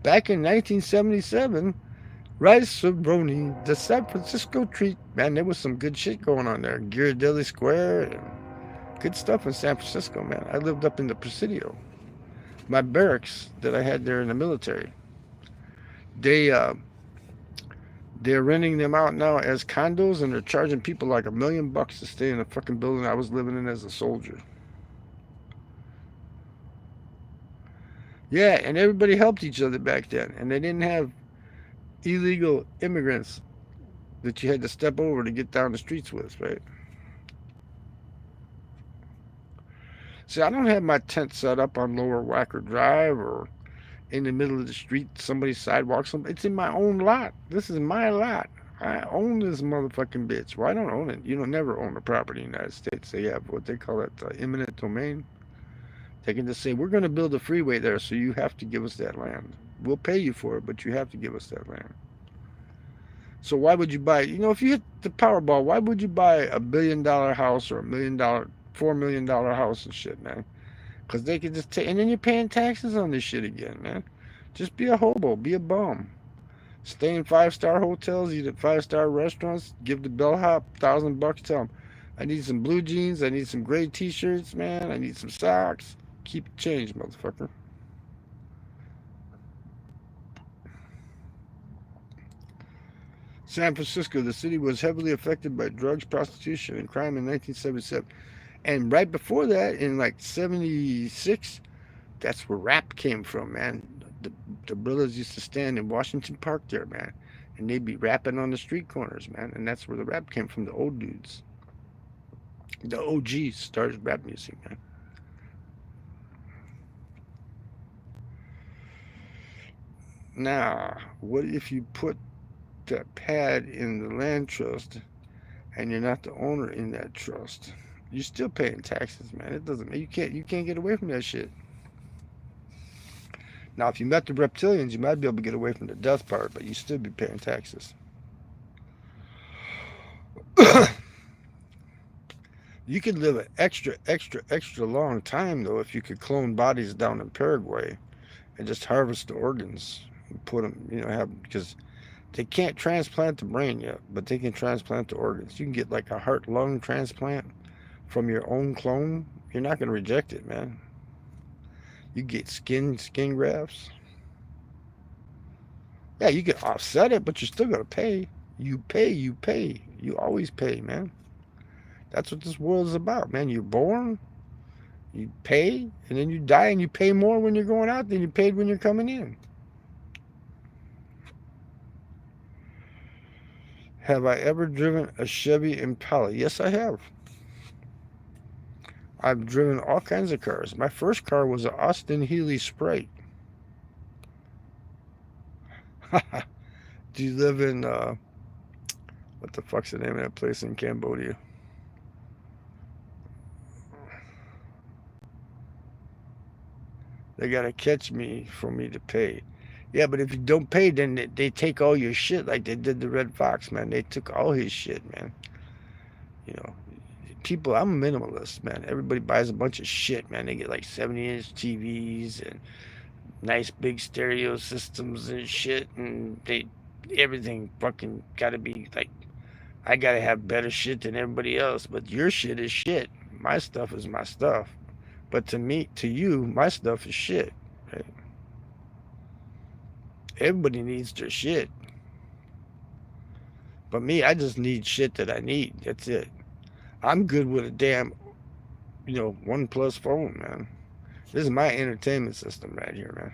Back in 1977, Rice Sabroni, the San Francisco treat, man, there was some good shit going on there. Ghirardelli Square, and good stuff in San Francisco, man. I lived up in the Presidio. My barracks that I had there in the military. They they're renting them out now as condos, and they're charging people like $1 million to stay in the fucking building I was living in as a soldier. Yeah, and everybody helped each other back then, and they didn't have illegal immigrants that you had to step over to get down the streets with, right? See, I don't have my tent set up on Lower Wacker Drive or in the middle of the street, somebody's sidewalk. It's in my own lot. This is my lot. I own this motherfucking bitch. Well, I don't own it. You don't never own a property in the United States. They have what they call it eminent domain. They can just say, we're going to build a freeway there, so you have to give us that land. We'll pay you for it, but you have to give us that land. So why would you buy, if you hit the Powerball, why would you buy $1 billion house or $4 million house and shit, man? Because they could just take, and then you're paying taxes on this shit again, man. Just be a hobo, be a bum. Stay in 5-star hotels, eat at 5-star restaurants, give the bellhop $1,000, tell him, I need some blue jeans, I need some gray t-shirts, man, I need some socks. Keep the change, motherfucker. San Francisco, the city was heavily affected by drugs, prostitution, and crime in 1977. And right before that, in like 76, that's where rap came from, man. The brothers used to stand in Washington Park there, man. And they'd be rapping on the street corners, man. And that's where the rap came from, the old dudes. The OGs started rap music, man. Now, what if you put that pad in the land trust and you're not the owner in that trust, you're still paying taxes, man. It doesn't. You can't get away from that shit. Now, if you met the reptilians, you might be able to get away from the death part, but you still be paying taxes. You could live an extra long time though if you could clone bodies down in Paraguay and just harvest the organs and put them, have because they can't transplant the brain yet, but they can transplant the organs. You can get like a heart lung transplant from your own clone. You're not going to reject it, man. You get skin grafts. Yeah, you can offset it, but you're still going to pay. You pay. You always pay, man. That's what this world is about, man. You're born, you pay, and then you die, and you pay more when you're going out than you paid when you're coming in. Have I ever driven a Chevy Impala? Yes, I have. I've driven all kinds of cars. My first car was an Austin Healey Sprite. Do you live in, what the fuck's the name of that place in Cambodia? They gotta catch me for me to pay. Yeah, but if you don't pay, then they take all your shit like they did the Red Fox, man. They took all his shit, man. You know, people, I'm a minimalist, man. Everybody buys a bunch of shit, man. They get like 70-inch TVs and nice big stereo systems and shit, and everything fucking gotta be like, I gotta have better shit than everybody else, but your shit is shit. My stuff is my stuff. But to you, my stuff is shit. Right? Everybody needs their shit. But me, I just need shit that I need. That's it. I'm good with a damn, OnePlus phone, man. This is my entertainment system right here, man.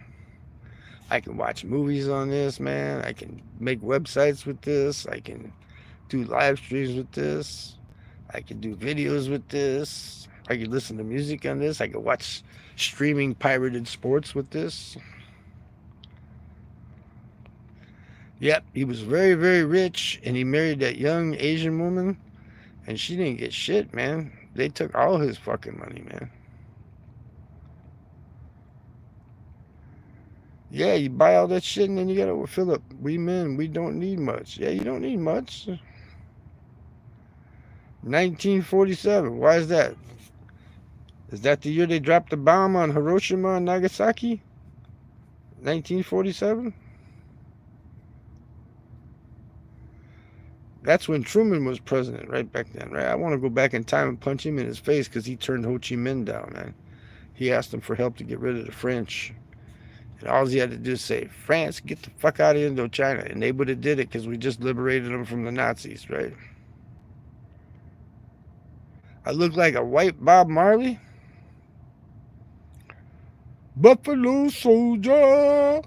I can watch movies on this, man. I can make websites with this. I can do live streams with this. I can do videos with this. I can listen to music on this. I can watch streaming pirated sports with this. Yep, he was very, very rich, and he married that young Asian woman, and she didn't get shit, man. They took all his fucking money, man. Yeah, you buy all that shit, and then you gotta, Philip, we men, we don't need much. Yeah, you don't need much. 1947, why is that? Is that the year they dropped the bomb on Hiroshima and Nagasaki? 1947? That's when Truman was president, right back then, right? I want to go back in time and punch him in his face because he turned Ho Chi Minh down, man. He asked him for help to get rid of the French. And all he had to do is say, France, get the fuck out of Indochina. And they would have did it because we just liberated them from the Nazis, right? I look like a white Bob Marley. Buffalo Soldier.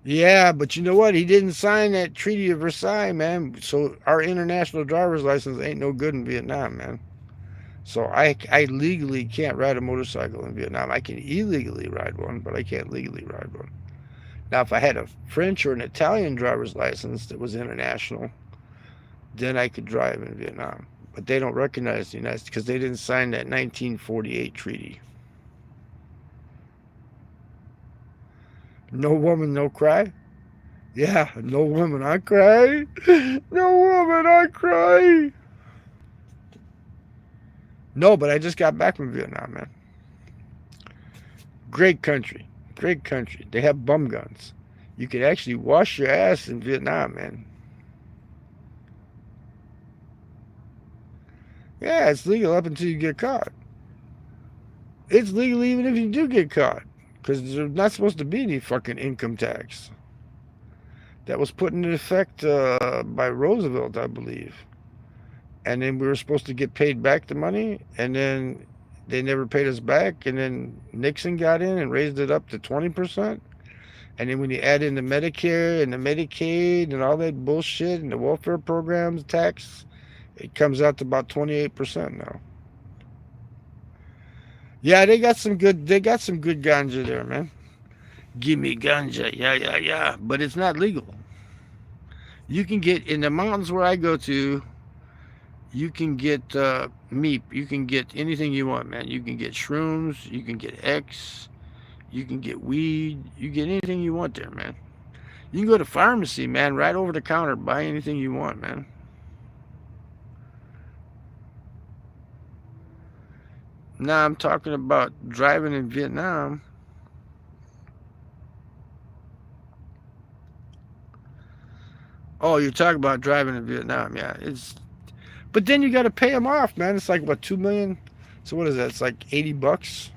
Yeah, but you know what? He didn't sign that Treaty of Versailles, man. So our international driver's license ain't no good in Vietnam, man. So I legally can't ride a motorcycle in Vietnam. I can illegally ride one, but I can't legally ride one. Now, if I had a French or an Italian driver's license that was international, then I could drive in Vietnam. But they don't recognize the United States because they didn't sign that 1948 treaty. No woman, no cry? Yeah, no woman, I cry. No woman, I cry. No, but I just got back from Vietnam, man. Great country. Great country. They have bum guns. You could actually wash your ass in Vietnam, man. Yeah, it's legal up until you get caught. It's legal even if you do get caught. Because there's not supposed to be any fucking income tax. That was put into effect by Roosevelt, I believe. And then we were supposed to get paid back the money, and then they never paid us back, and then Nixon got in and raised it up to 20%. And then when you add in the Medicare and the Medicaid and all that bullshit and the welfare programs tax, it comes out to about 28% now. Yeah, they got some good ganja there, man. Give me ganja, yeah. But it's not legal. You can get in the mountains where I go to. You can get meat. You can get anything you want, man. You can get shrooms. You can get X. You can get weed. You get anything you want there, man. You can go to pharmacy, man, right over the counter, buy anything you want, man. Now I'm talking about driving in Vietnam. Oh, you're talking about driving in Vietnam, yeah. It's but then you got to pay them off, man. It's like what 2 million. So what is that? It's like $80.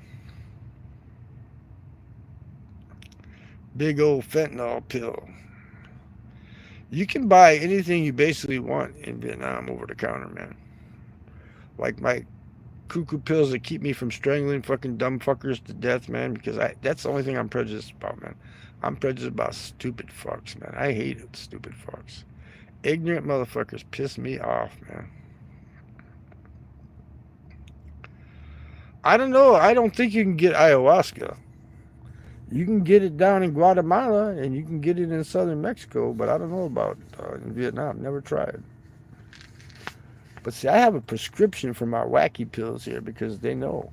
Big old fentanyl pill. You can buy anything you basically want in Vietnam over the counter, man. Like my cuckoo pills that keep me from strangling fucking dumb fuckers to death, man. Because that's the only thing I'm prejudiced about, man. I'm prejudiced about stupid fucks, man. I hate it, stupid fucks. Ignorant motherfuckers piss me off, man. I don't know. I don't think you can get ayahuasca. You can get it down in Guatemala and you can get it in southern Mexico, but I don't know about in Vietnam. Never tried. But see, I have a prescription for my wacky pills here because they know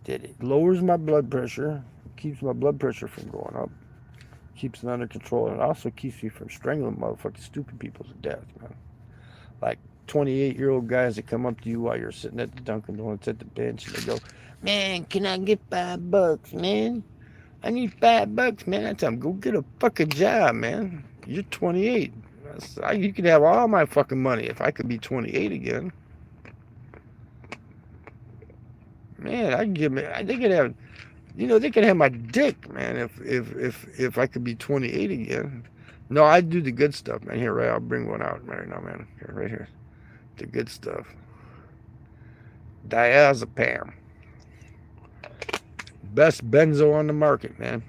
that it lowers my blood pressure, keeps my blood pressure from going up, keeps it under control, and it also keeps me from strangling motherfucking stupid people to death, man. Like 28-year-old guys that come up to you while you're sitting at the Dunkin' Donuts at the bench and they go, "Man, can I get $5, man? I need $5, man." I tell them, go get a fucking job, man. You're 28. You could have all my fucking money if I could be 28 again. Man, I can give me. They could have, they could have my dick, man. If I could be 28 again. No, I do the good stuff, man. Here, right? I'll bring one out right now, man. Here, right here, the good stuff. Diazepam, best benzo on the market, man.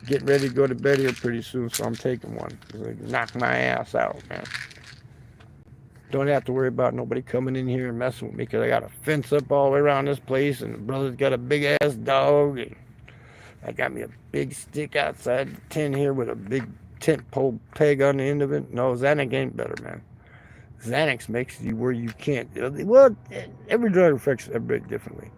Getting ready to go to bed here pretty soon, so I'm taking one. Like, knock my ass out, man. Don't have to worry about nobody coming in here and messing with me because I got a fence up all the way around this place, and the brother's got a big ass dog, and I got me a big stick outside the tent here with a big tent pole peg on the end of it. No, Xanax ain't better, man. Xanax makes you where you can't. Well, every drug affects everybody differently.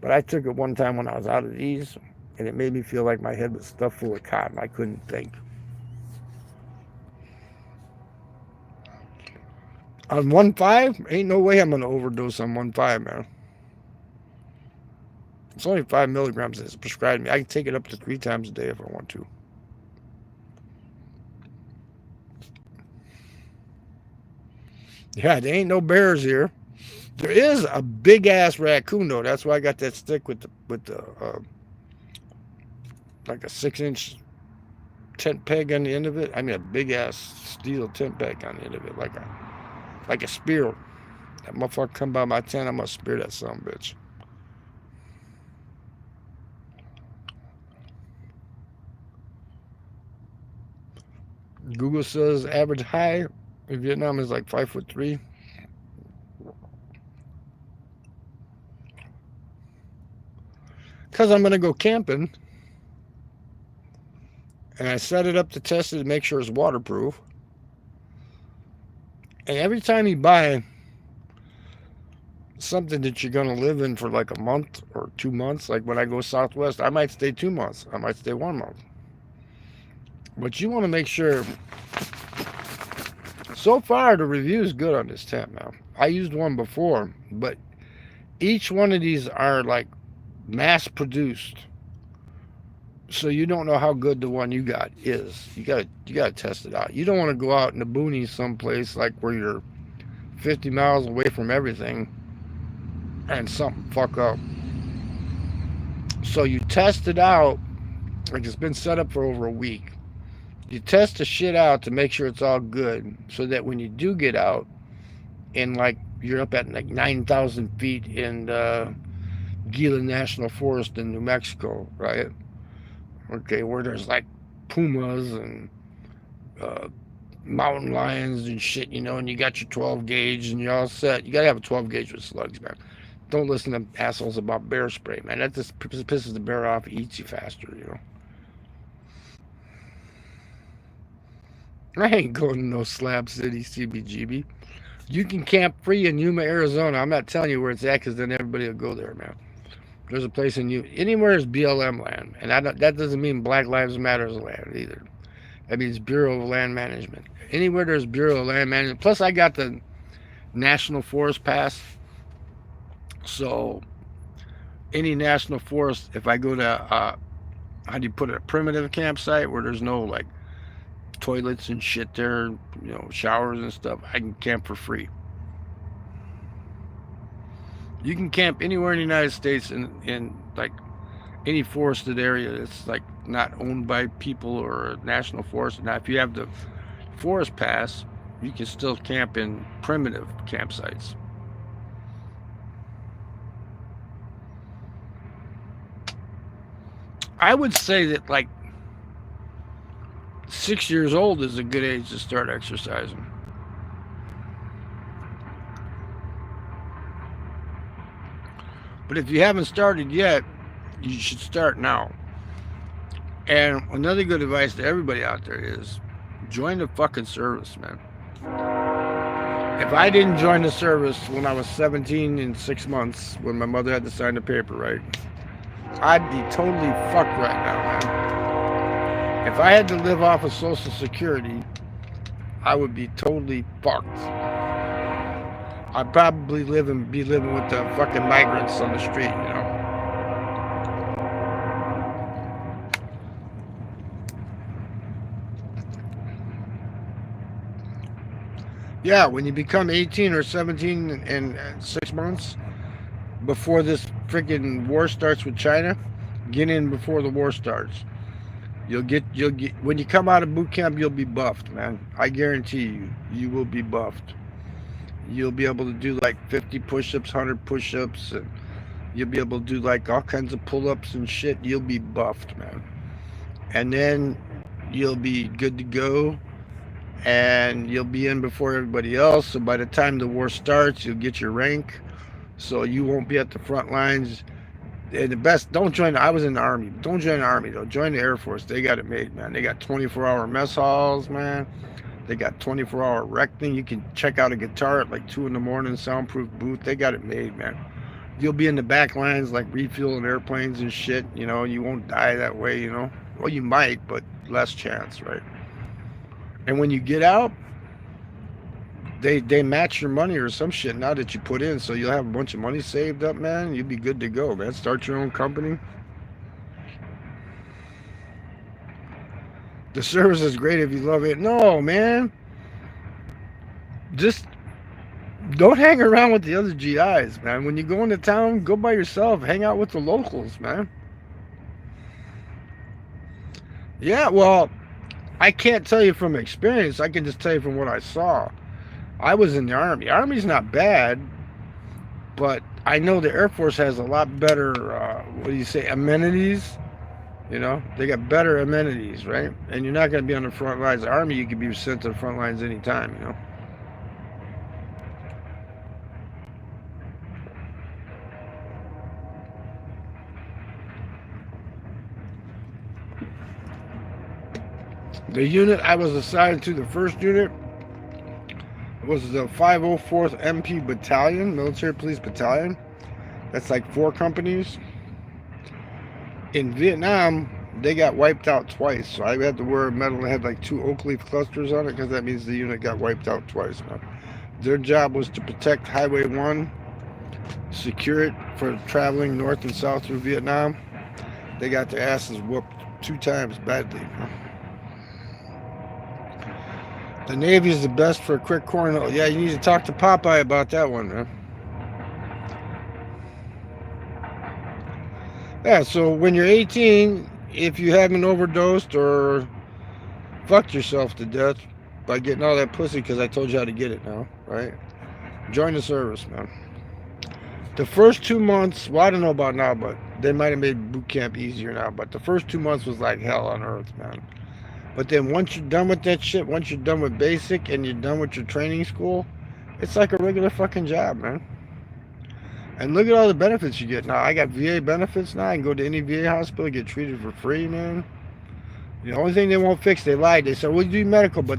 But I took it one time when I was out of these, and it made me feel like my head was stuffed full of cotton. I couldn't think. On 1.5, ain't no way I'm going to overdose on 1.5, man. It's only 5 milligrams that's prescribed me. I can take it up to 3 times a day if I want to. Yeah, there ain't no bears here. There is a big ass raccoon though. That's why I got that stick with the like a 6-inch tent peg on the end of it. I mean a big ass steel tent peg on the end of it, like a spear. That motherfucker come by my tent, I'm gonna spear that son of a bitch. Google says average height in Vietnam is like 5'3". Because I'm gonna go camping, and I set it up to test it to make sure it's waterproof. And every time you buy something that you're gonna live in for like a month or 2 months, like when I go Southwest, I might stay 2 months. I might stay 1 month. But you want to make sure. So far, the review is good on this tent now. I used one before, but each one of these are like mass produced, so you don't know how good the one you got is. You gotta test it out. You don't want to go out in the boonies someplace like where you're 50 miles away from everything and something fuck up. So you test it out. Like it's been set up for over a week. You test the shit out to make sure it's all good, so that when you do get out, and like you're up at like 9,000 feet in Gila National Forest in New Mexico, right? Okay, where there's like pumas and mountain lions and shit, and you got your 12 gauge and you're all set. You gotta have a 12 gauge with slugs, man. Don't listen to assholes about bear spray, man. That just pisses the bear off, eats you faster, you know. I ain't going to no Slab City CBGB. You can camp free in Yuma, Arizona. I'm not telling you where it's at because then everybody will go there, man. There's a place in Yuma. Anywhere is BLM land. And that doesn't mean Black Lives Matter's land either. That means Bureau of Land Management. Anywhere there's Bureau of Land Management. Plus, I got the National Forest Pass. So, any national forest, if I go to, how do you put it, a primitive campsite where there's no, like, toilets and shit there, you know, showers and stuff, I can camp for free. You can camp anywhere in the United States in like any forested area that's like not owned by people or a national forest. Now, if you have the forest pass, you can still camp in primitive campsites. I would say that like 6 years old is a good age to start exercising. But if you haven't started yet, you should start now. And another good advice to everybody out there is join the fucking service, man. If I didn't join the service when I was 17 and 6 months, when my mother had to sign the paper, right, I'd be totally fucked right now, man. If I had to live off of Social Security, I would be totally fucked. I'd probably be living with the fucking migrants on the street, you know. Yeah, when you become 18 or 17 in 6 months, before this freaking war starts with China, get in before the war starts. You'll get when you come out of boot camp, you'll be buffed, man. I guarantee you, you will be buffed. You'll be able to do like 50 push-ups, 100 push-ups, and you'll be able to do like all kinds of pull-ups and shit. You'll be buffed, man. And then you'll be good to go, and you'll be in before everybody else. So by the time the war starts, you'll get your rank. So you won't be at the front lines. And the best, don't join. I was in the Army. Don't join the Army though. Join the Air Force. They got it made, man. They got 24-hour mess halls, man. They got 24-hour rec thing. You can check out a guitar at like 2 in the morning, soundproof booth. They got it made, man. You'll be in the back lines like refueling airplanes and shit. You know, you won't die that way, you know. Well, you might, but less chance, right? And when you get out, they match your money or some shit now that you put in. So you'll have a bunch of money saved up, man. You'll be good to go, man. Start your own company. The service is great if you love it. No, man. Just don't hang around with the other GIs, man. When you go into town, go by yourself. Hang out with the locals, man. Yeah, well, I can't tell you from experience. I can just tell you from what I saw. I was in the Army. Army's not bad, but I know the Air Force has a lot better, what do you say, amenities. You know, they got better amenities, right? And you're not going to be on the front lines. The Army, you can be sent to the front lines anytime, you know. The unit I was assigned to, the first unit, was the 504th MP Battalion, Military Police Battalion. That's like 4 companies. In Vietnam, they got wiped out twice. So I had to wear a medal that had like 2 oak leaf clusters on it because that means the unit got wiped out twice. Man. Their job was to protect Highway 1, secure it for traveling north and south through Vietnam. They got their asses whooped 2 times badly. The Navy is the best for a quick corner. Yeah, you need to talk to Popeye about that one, man. Yeah, so when you're 18, if you haven't overdosed or fucked yourself to death by getting all that pussy, because I told you how to get it now, right? Join the service, man. The first 2 months, well, I don't know about now, but they might have made boot camp easier now, but the first 2 months was like hell on earth, man. But then once you're done with that shit, once you're done with basic and you're done with your training school, it's like a regular fucking job, man. And look at all the benefits you get now. I got VA benefits now. I can go to any VA hospital, get treated for free, man. The only thing they won't fix, they lied. They said we'll do medical, but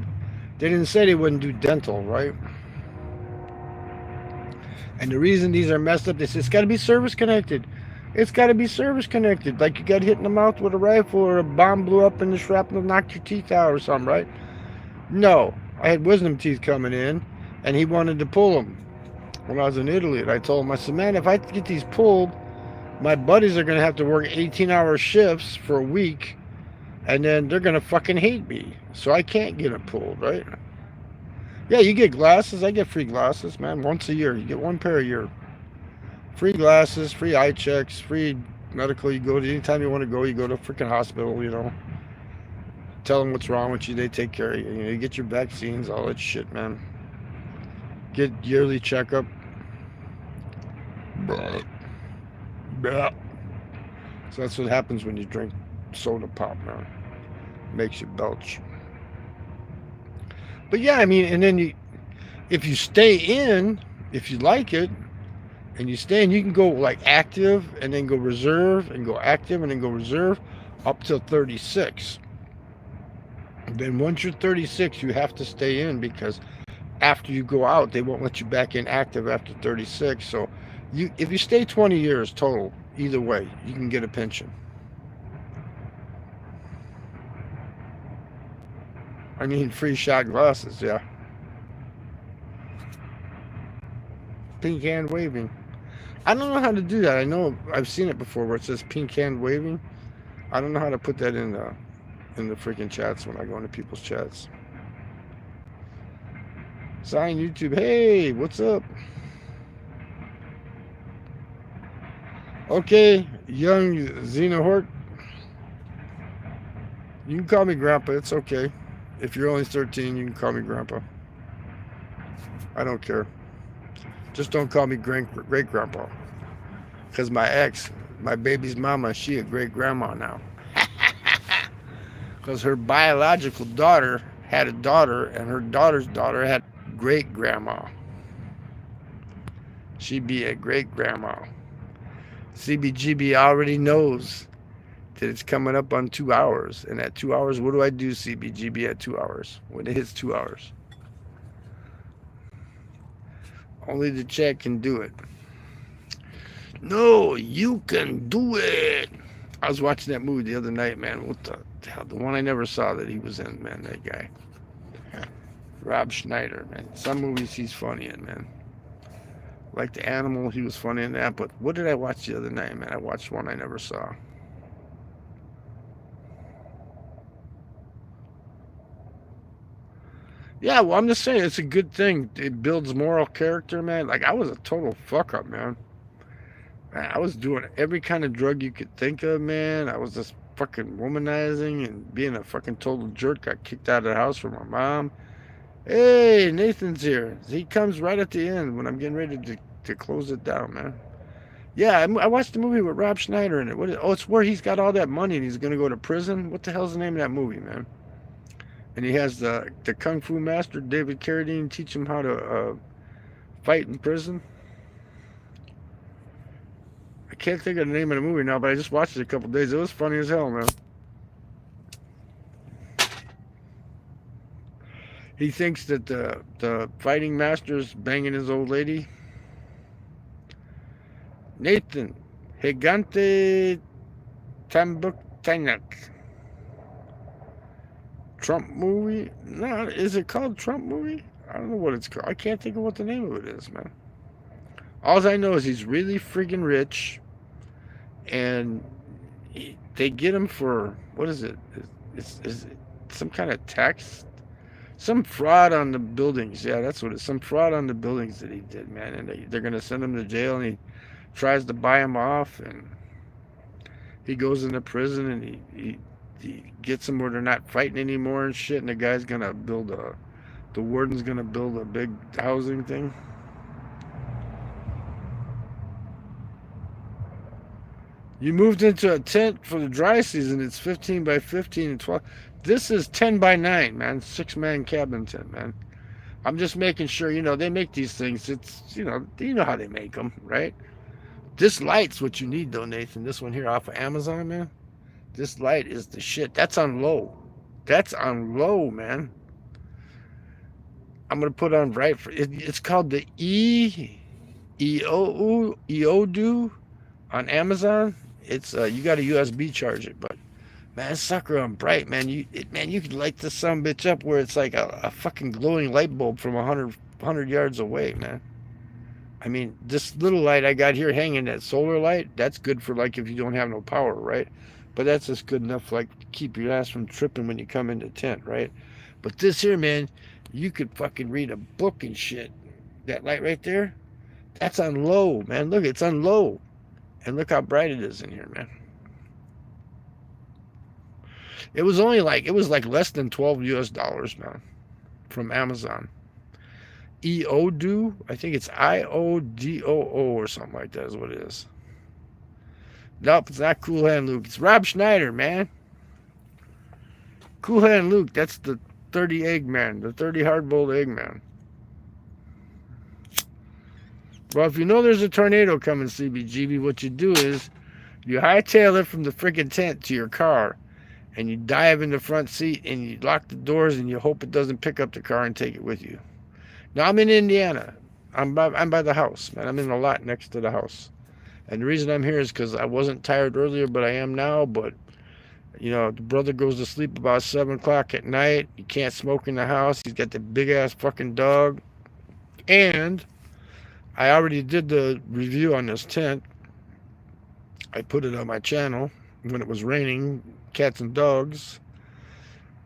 they didn't say they wouldn't do dental, right? And the reason these are messed up, they say it's got to be service connected. It's got to be service connected. Like you got hit in the mouth with a rifle or a bomb blew up and the shrapnel knocked your teeth out or something, right? No. I had wisdom teeth coming in, and he wanted to pull them when I was in Italy. And I told him, I said, man, if I get these pulled, my buddies are going to have to work 18-hour shifts for a week, and then they're going to fucking hate me. So I can't get it pulled, right? Yeah, you get glasses. I get free glasses, man, once a year. You get one pair a year. Free glasses, free eye checks, free medical. You go to anytime you want to go. You go to a freaking hospital, you know. Tell them what's wrong with you. They take care of you. You know, you get your vaccines, all that shit, man. Get yearly checkup. Blah. Blah. So that's what happens when you drink soda pop, man. Makes you belch. But yeah, I mean, and then if you stay in, if you like it, and you stay in, you can go like active and then go reserve and go active and then go reserve up till 36. Then once you're 36, you have to stay in because after you go out, they won't let you back in active after 36. So if you stay 20 years total, either way, you can get a pension. I mean, free shot glasses, yeah. Pink hand waving. I don't know how to do that. I know I've seen it before where it says pink hand waving. I don't know how to put that in the freaking chats when I go into people's chats. Sign YouTube. Hey, what's up? Okay, young Xenohort. You can call me Grandpa. It's okay. If you're only 13, you can call me Grandpa. I don't care. Just don't call me great grandpa. Because my ex, my baby's mama, she a great grandma now. Because her biological daughter had a daughter, and her daughter's daughter had great grandma. She'd be a great grandma. CBGB already knows that it's coming up on 2 hours. And at 2 hours, what do I do, CBGB, at 2 hours? When it hits 2 hours. Only the chat can do it. No, you can do it. I was watching that movie the other night, man. What the hell? The one I never saw that he was in, man, that guy. Rob Schneider, man. Some movies he's funny in, man. Like The Animal, he was funny in that. But what did I watch the other night, man? I watched one I never saw. Yeah, well, I'm just saying, it's a good thing. It builds moral character, man. Like, I was a total fuck up, man. I was doing every kind of drug you could think of, man. I was just fucking womanizing and being a fucking total jerk. Got kicked out of the house from my mom. Hey, Nathan's here. He comes right at the end when I'm getting ready to close it down, man. Yeah, I watched the movie with Rob Schneider in it. It's where he's got all that money and he's going to go to prison. What the hell's the name of that movie, man? And he has the Kung Fu master, David Carradine, teach him how to fight in prison. I can't think of the name of the movie now, but I just watched it a couple days. It was funny as hell, man. He thinks that the fighting master's banging his old lady. Nathan, Higante Tambuk Tanak. Trump movie? No, is it called Trump movie? I don't know what it's called. I can't think of what the name of it is, man. All I know is he's really freaking rich, and they get him for, what is it? Is it some kind of tax? Some fraud on the buildings. Yeah, that's what it is. Some fraud on the buildings that he did, man. And they're going to send him to jail, and he tries to buy him off, and he goes into prison, and he gets them where they're not fighting anymore and shit, and the guy's gonna the warden's gonna build a big housing thing. You moved into a tent for the dry season. It's 15 by 15 and 12. This is 10 by 9, man. 6-man cabin tent, man. I'm just making sure, they make these things. It's, you know how they make them, right? This light's what you need though, Nathan. This one here off of Amazon, man. This light is the shit. That's on low. That's on low, man. I'm gonna put on bright. It's called the EODU on Amazon. It's you got a USB charge it, but man, sucker on bright, man. Man, you can light this some bitch up where it's like a fucking glowing light bulb from 100 yards away, man. I mean, this little light I got here hanging, that solar light, that's good for like if you don't have no power, right? But that's just good enough like to keep your ass from tripping when you come into tent, right? But this here, man, you could fucking read a book and shit. That light right there, that's on low, man. Look, it's on low. And look how bright it is in here, man. It was like less than $12 US, man, from Amazon. EODO, I think it's IODOO or something like that is what it is. Nope, it's not Cool Hand Luke. It's Rob Schneider, man. Cool Hand Luke, that's the 30 egg man, the 30 hard-boiled egg man. Well, if you know there's a tornado coming, CBGB, what you do is you hightail it from the freaking tent to your car, and you dive in the front seat, and you lock the doors, and you hope it doesn't pick up the car and take it with you. Now, I'm in Indiana. I'm by the house, man. I'm in a lot next to the house. And the reason I'm here is because I wasn't tired earlier, but I am now. But, you know, the brother goes to sleep about 7 o'clock at night. He can't smoke in the house. He's got the big-ass fucking dog. And I already did the review on this tent. I put it on my channel when it was raining, cats and dogs.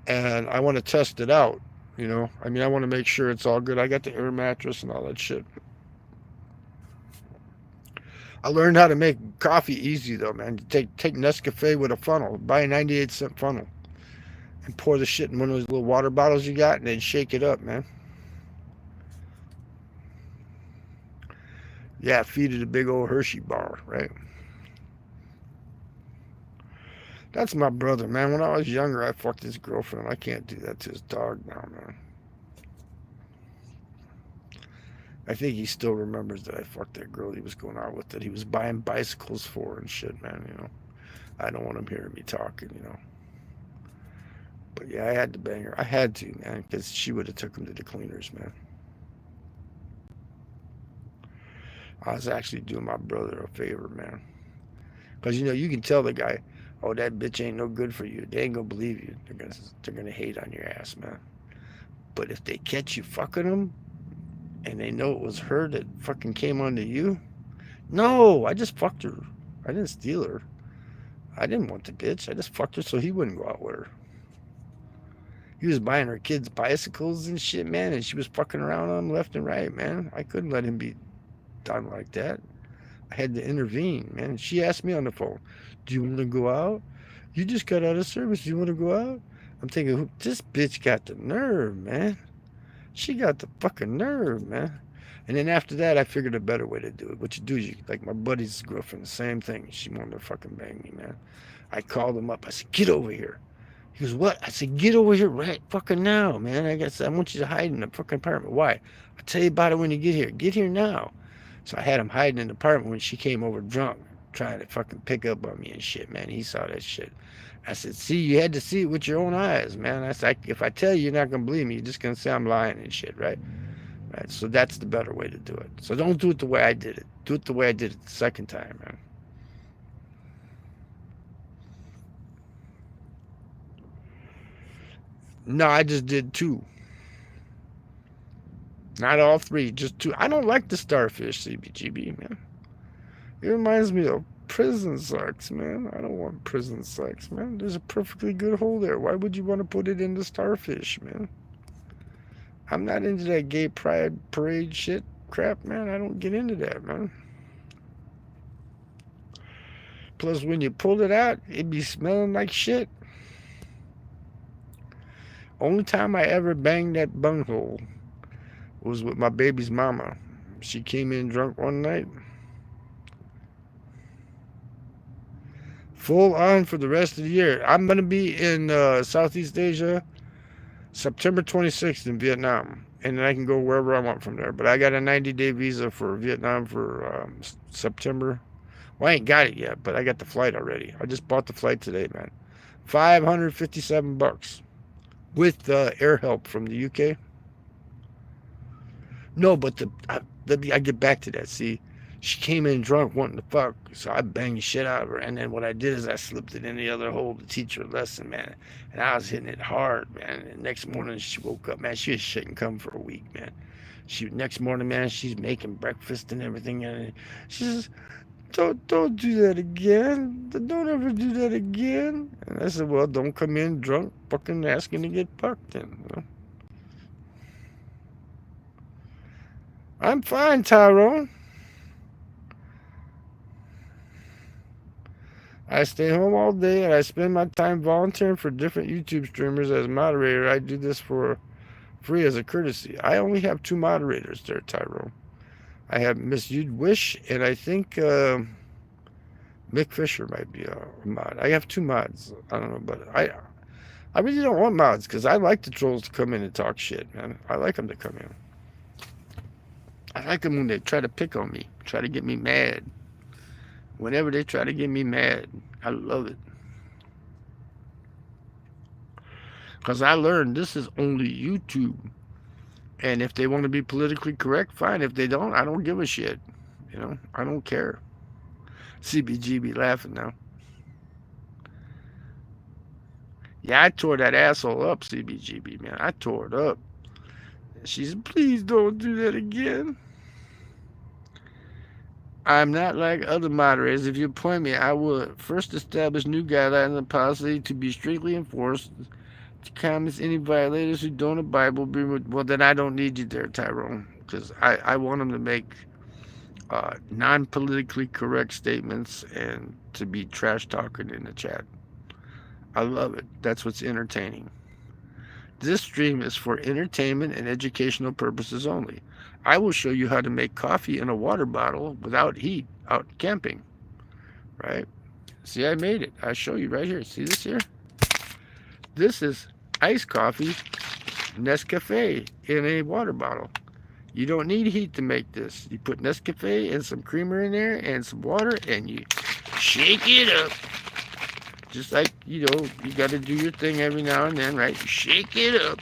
And I want to test it out. You know, I mean, I want to make sure it's all good. I got the air mattress and all that shit. I learned how to make coffee easy, though, man. Take Nescafe with a funnel. Buy a 98-cent funnel. And pour the shit in one of those little water bottles you got and then shake it up, man. Yeah, feed it a big old Hershey bar, right? That's my brother, man. When I was younger, I fucked his girlfriend. I can't do that to his dog now, man. I think he still remembers that I fucked that girl he was going out with, that he was buying bicycles for and shit, man, you know. I don't want him hearing me talking, you know. But yeah, I had to bang her. I had to, man, because she would have took him to the cleaners, man. I was actually doing my brother a favor, man. Because, you know, you can tell the guy, oh, that bitch ain't no good for you. They ain't gonna believe you. They're gonna hate on your ass, man. But if they catch you fucking them, and they know it was her that fucking came onto you, no, I just fucked her. I didn't steal her. I didn't want the bitch. I just fucked her so he wouldn't go out with her. He was buying her kids bicycles and shit, man, and she was fucking around on them left and right, man. I couldn't let him be done like that. I had to intervene, man. She asked me on the phone, do you want to go out? You just got out of service. Do you want to go out? I'm thinking, this bitch got the nerve, man. She got the fucking nerve, man. And then after that, I figured a better way to do it. What you do is, like my buddy's girlfriend, the same thing. She wanted to fucking bang me, man. I called him up. I said, get over here. He goes, what? I said, get over here right fucking now, man. I want you to hide in the fucking apartment. Why? I'll tell you about it when you get here. Get here now. So I had him hiding in the apartment when she came over drunk, trying to fucking pick up on me and shit, man. He saw that shit. I said, see, you had to see it with your own eyes, man. I said, if I tell you, you're not going to believe me. You're just going to say I'm lying and shit, right? Right? So that's the better way to do it. So don't do it the way I did it. Do it the way I did it the second time, man. No, I just did 2. Not all 3, just 2. I don't like the starfish, CBGB, man. It reminds me of prison sex, man. I don't want prison sex, man. There's a perfectly good hole there. Why would you want to put it in the starfish, man? I'm not into that gay pride parade shit crap, man. I don't get into that, man. Plus, when you pull it out, it be smelling like shit. Only time I ever banged that bunghole was with my baby's mama. She came in drunk one night. Full on for the rest of the year. I'm going to be in Southeast Asia September 26th in Vietnam. And then I can go wherever I want from there. But I got a 90-day visa for Vietnam for September. Well, I ain't got it yet, but I got the flight already. I just bought the flight today, man. $557 with air help from the UK. No, but I get back to that. See, she came in drunk wanting to fuck, so I banged the shit out of her. And then what I did is I slipped it in the other hole to teach her a lesson, man. And I was hitting it hard, man. And next morning she woke up, man. She was shit and come for a week, man. Next morning, man, she's making breakfast and everything, and she says, don't do that again. Don't ever do that again. And I said, well, don't come in drunk, fucking asking to get fucked. Then, you know? I'm fine, Tyrone. I stay home all day and I spend my time volunteering for different YouTube streamers as moderator. I do this for free as a courtesy. I only have two moderators there, Tyrone. I have Miss You'd Wish and I think Mick Fisher might be a mod. I have two mods. I don't know, but I really don't want mods because I like the trolls to come in and talk shit, man. I like them to come in. I like them when they try to pick on me, try to get me mad. Whenever they try to get me mad, I love it. Because I learned this is only YouTube. And if they want to be politically correct, fine. If they don't, I don't give a shit. You know, I don't care. CBG be laughing now. Yeah, I tore that asshole up, CBGB, man. I tore it up. She said, please don't do that again. I'm not like other moderators. If you appoint me, I will first establish new guidelines and policy to be strictly enforced. To comments any violators who don't abide will be well. Then I don't need you there, Tyrone, because I want them to make non-politically correct statements and to be trash talking in the chat. I love it. That's what's entertaining. This stream is for entertainment and educational purposes only. I will show you how to make coffee in a water bottle without heat out camping. Right? See, I made it. I'll show you right here. See this here? This is iced coffee, Nescafe, in a water bottle. You don't need heat to make this. You put Nescafe and some creamer in there and some water and you shake it up. Just like, you know, you got to do your thing every now and then, right? You shake it up.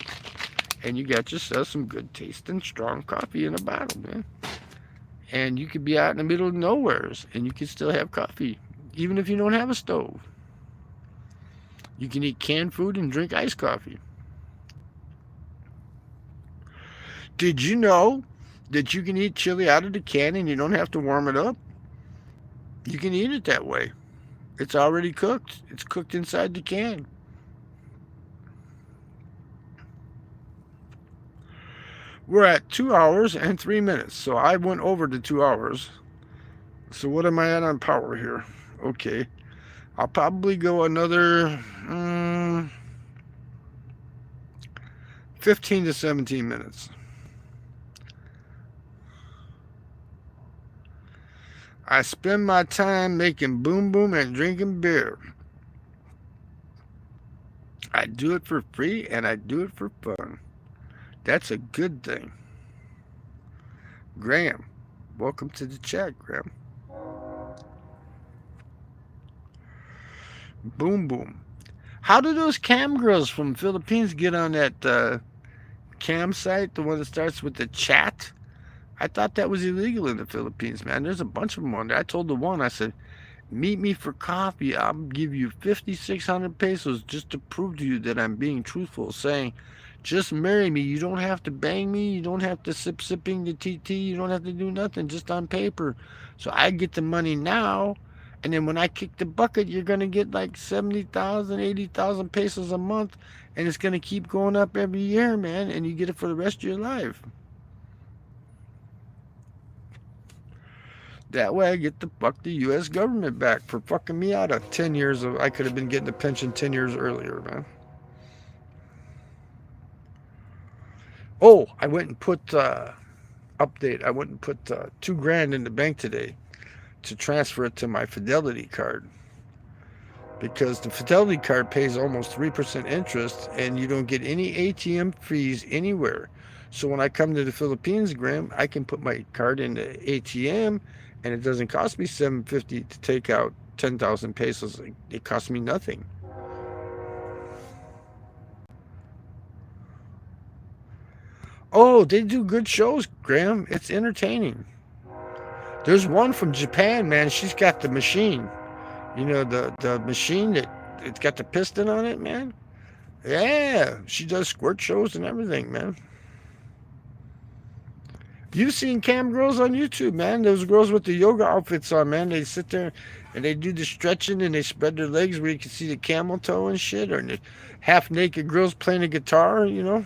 And you got yourself some good tasting strong coffee in a bottle, man. And you could be out in the middle of nowheres and you can still have coffee, even if you don't have a stove. You can eat canned food and drink iced coffee. Did you know that you can eat chili out of the can and you don't have to warm it up? You can eat it that way. It's already cooked. It's cooked inside the can. We're at 2 hours and 3 minutes. So I went over the 2 hours. So what am I at on power here? Okay. I'll probably go another 15 to 17 minutes. I spend my time making boom boom and drinking beer. I do it for free and I do it for fun. That's a good thing. Graham, welcome to the chat, Graham. Boom boom. How do those cam girls from Philippines get on that cam site, the one that starts with the chat? I thought that was illegal in the Philippines, man. There's a bunch of them on there. I told the one, I said, meet me for coffee. I'll give you 5,600 pesos just to prove to you that I'm being truthful, saying, just marry me. You don't have to bang me. You don't have to sipping the TT. You don't have to do nothing, just on paper. So I get the money now, and then when I kick the bucket, you're going to get like 70,000, 80,000 pesos a month, and it's going to keep going up every year, man, and you get it for the rest of your life. That way I get to fuck the U.S. government back for fucking me out of 10 years of, I could have been getting a pension 10 years earlier, man. Oh, I went and put, update, I went and put $2,000 in the bank today to transfer it to my Fidelity card. Because the Fidelity card pays almost 3% interest and you don't get any ATM fees anywhere. So when I come to the Philippines, Graham, I can put my card in the ATM and it doesn't cost me $750 to take out 10,000 pesos. It costs me nothing. Oh, they do good shows, Graham. It's entertaining. There's one from Japan, man. She's got the machine. You know, the machine that it's got the piston on it, man. Yeah, she does squirt shows and everything, man. You've seen cam girls on YouTube, man. Those girls with the yoga outfits on, man. They sit there and they do the stretching and they spread their legs where you can see the camel toe and shit, or the half naked girls playing a guitar, you know,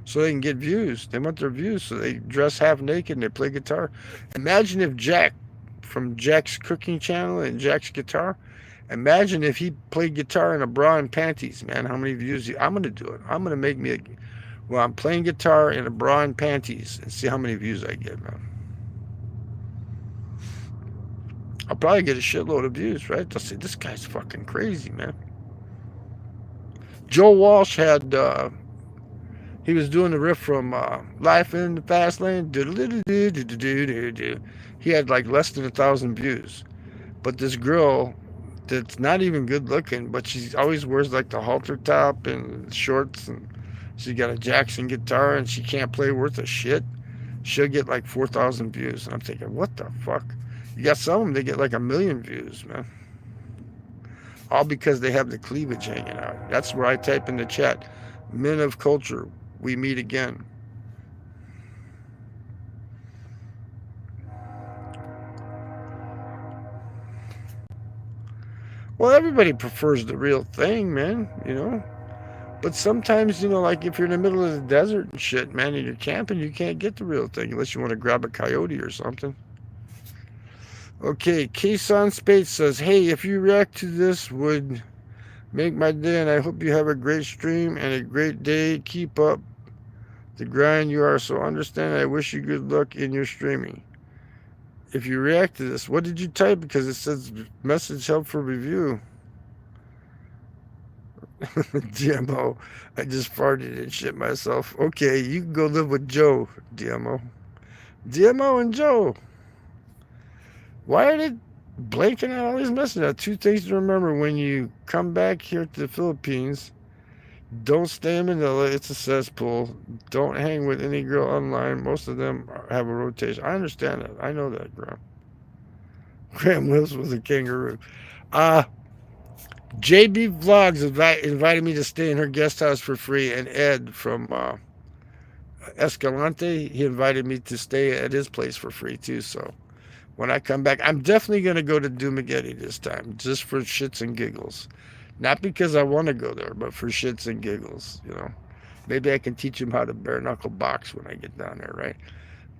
so they can get views. They want their views, so they dress half naked and they play guitar. Imagine if Jack from Jack's Cooking Channel and Jack's Guitar, imagine if he played guitar in a bra and panties, man. How many views? I'm gonna do it. I'm gonna make me a. Well, I'm playing guitar in a bra and panties and see how many views I get, man. I'll probably get a shitload of views, right? They'll say, this guy's fucking crazy, man. Joe Walsh had, he was doing the riff from Life in the Fast Lane. He had like less than 1,000 views. But this girl that's not even good looking, but she always wears like the halter top and shorts, and she got a Jackson guitar and she can't play worth a shit. She'll get like 4,000 views. And I'm thinking, what the fuck? You got some of them, they get like 1,000,000 views, man. All because they have the cleavage hanging out. That's where I type in the chat, men of culture, we meet again. Well, everybody prefers the real thing, man, you know. But sometimes, you know, like if you're in the middle of the desert and shit, man, and you're camping, you can't get the real thing unless you want to grab a coyote or something. Okay, Kason Spade says, hey, if you react to this, would make my day, and I hope you have a great stream and a great day. Keep up the grind you are so understanding. I wish you good luck in your streaming. If you react to this, what did you type? Because it says message help for review. DMO, I just farted and shit myself. Okay, you can go live with Joe, DMO. DMO and Joe. Why are they blanking out all these messages? Now, 2 things to remember when you come back here to the Philippines. Don't stay in Manila. It's a cesspool. Don't hang with any girl online. Most of them have a rotation. I understand that. I know that, Graham. Graham lives with a kangaroo. JB Vlogs invited me to stay in her guest house for free, and Ed from Escalante, he invited me to stay at his place for free too. So when I come back, I'm definitely going to go to Dumaguete this time, just for shits and giggles. Not because I want to go there, but for shits and giggles, you know. Maybe I can teach him how to bare knuckle box when I get down there, right?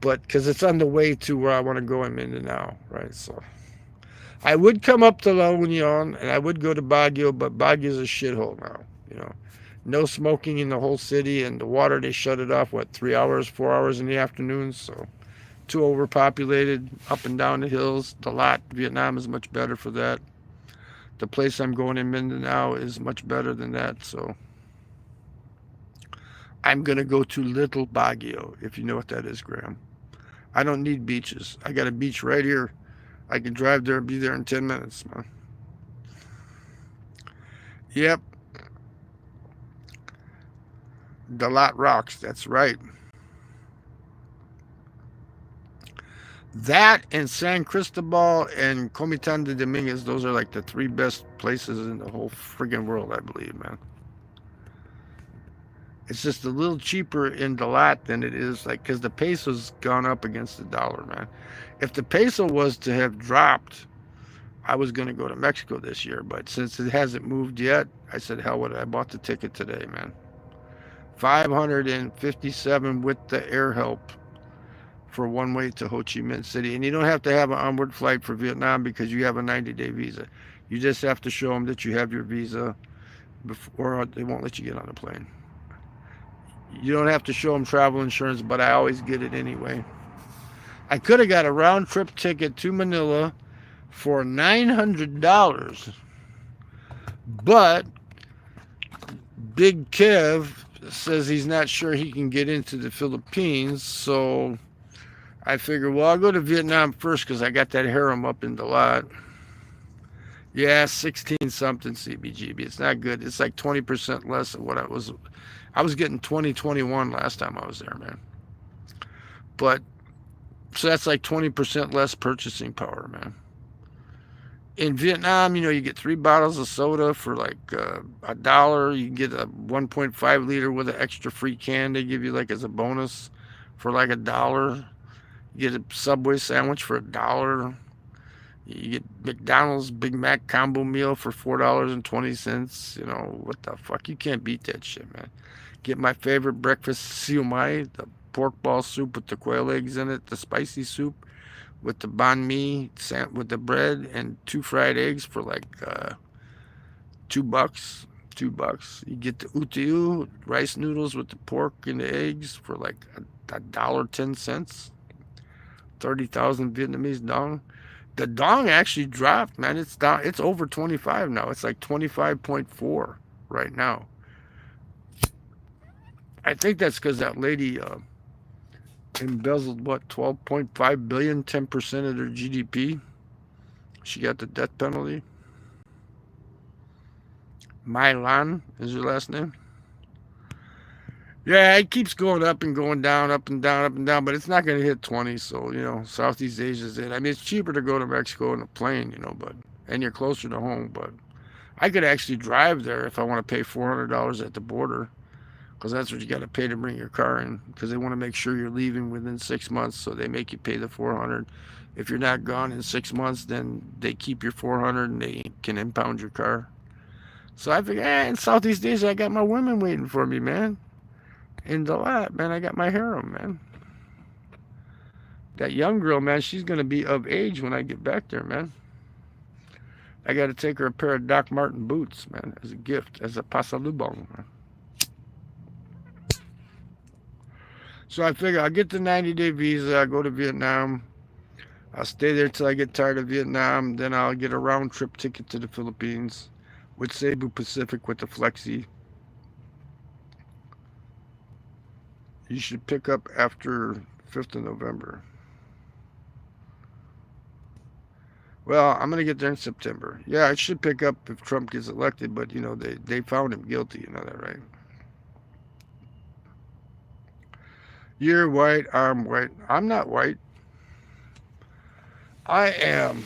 But because it's on the way to where I want to go in Mindanao, right? So I would come up to La Union and I would go to Baguio, but Baguio's a shithole now, you know. No smoking in the whole city, and the water, they shut it off, 3 hours, 4 hours in the afternoons, so too overpopulated, up and down the hills. The lot, Vietnam is much better for that. The place I'm going in Mindanao is much better than that, so I'm going to go to Little Baguio, if you know what that is, Graham. I don't need beaches. I got a beach right here. I can drive there and be there in 10 minutes, man. Yep. The lot rocks, that's right. That and San Cristobal and Comitan de Dominguez, those are like the 3 best places in the whole friggin' world, I believe, man. It's just a little cheaper in the lot than it is, like, because the peso's gone up against the dollar, man. If the peso was to have dropped, I was going to go to Mexico this year, but since it hasn't moved yet, I said, hell with it. I bought the ticket today, man. 557 with the air help for one way to Ho Chi Minh City. And you don't have to have an onward flight for Vietnam because you have a 90-day visa. You just have to show them that you have your visa before they won't let you get on the plane. You don't have to show them travel insurance, but I always get it anyway. I could have got a round trip ticket to Manila for $900, but Big Kev says he's not sure he can get into the Philippines, so I figured, well, I'll go to Vietnam first because I got that harem up in the lot. Yeah, 16 something CBGB. It's not good. It's like 20% less of what I was. I was getting 2021 last time I was there, man. But so that's like 20% less purchasing power, man. In Vietnam, you get 3 bottles of soda for like $1. You can get a 1.5 liter with an extra free can they give you like as a bonus for like $1. You get a Subway sandwich for $1. You get McDonald's Big Mac combo meal for $4.20. What the fuck? You can't beat that shit, man. Get my favorite breakfast siu mai, the pork ball soup with the quail eggs in it, the spicy soup with the banh mi with the bread and 2 fried eggs for like $2. $2. You get the utiu rice noodles with the pork and the eggs for like $1.10. 30,000 Vietnamese dong. The dong actually dropped, man. It's down. It's over 25 now. It's like 25.4 right now. I think that's because that lady embezzled what 12.5 billion, 10% of their GDP. She got the death penalty. Mai Lan is her last name. Yeah, it keeps going up and going down, up and down, up and down, but it's not going to hit 20. So, Southeast Asia's it. I mean, it's cheaper to go to Mexico in a plane, and you're closer to home. But I could actually drive there if I want to pay $400 at the border, because that's what you got to pay to bring your car in, because they want to make sure you're leaving within 6 months, so they make you pay the $400. If you're not gone in 6 months, then they keep your $400 and they can impound your car. So I figured, in Southeast Asia, I got my women waiting for me, man. In the lot, man, I got my harem, man. That young girl, man, she's going to be of age when I get back there, man. I got to take her a pair of Doc Marten boots, man, as a gift, as a pasalubong, man. So I figure I'll get the 90-day visa, I'll go to Vietnam. I'll stay there till I get tired of Vietnam. Then I'll get a round-trip ticket to the Philippines with Cebu Pacific with the Flexi. You should pick up after 5th of November. Well, I'm going to get there in September. Yeah, I should pick up if Trump gets elected, but, they found him guilty. You know that, right? You're white, I'm white. I'm not white. I am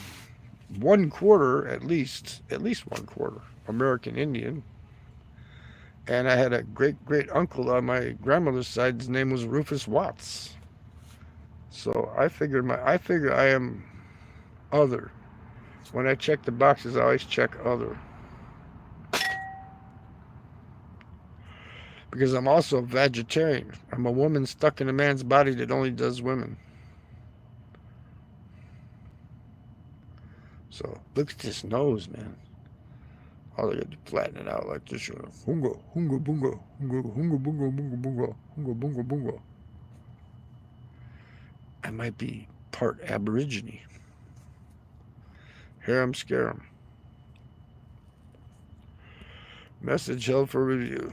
1/4, at least 1/4 American Indian. And I had a great uncle on my grandmother's side. His name was Rufus Watts. So I figure I am other. When I check the boxes, I always check other. Because I'm also a vegetarian. I'm a woman stuck in a man's body that only does women. So look at this nose, man. All I got to flatten it out like this. Hungo, hungo, bungo, hungo, hungo, bungo, bungo, bungo, hungo, bungo, bungo. I might be part Aborigine. Harem scarum. Message held for review.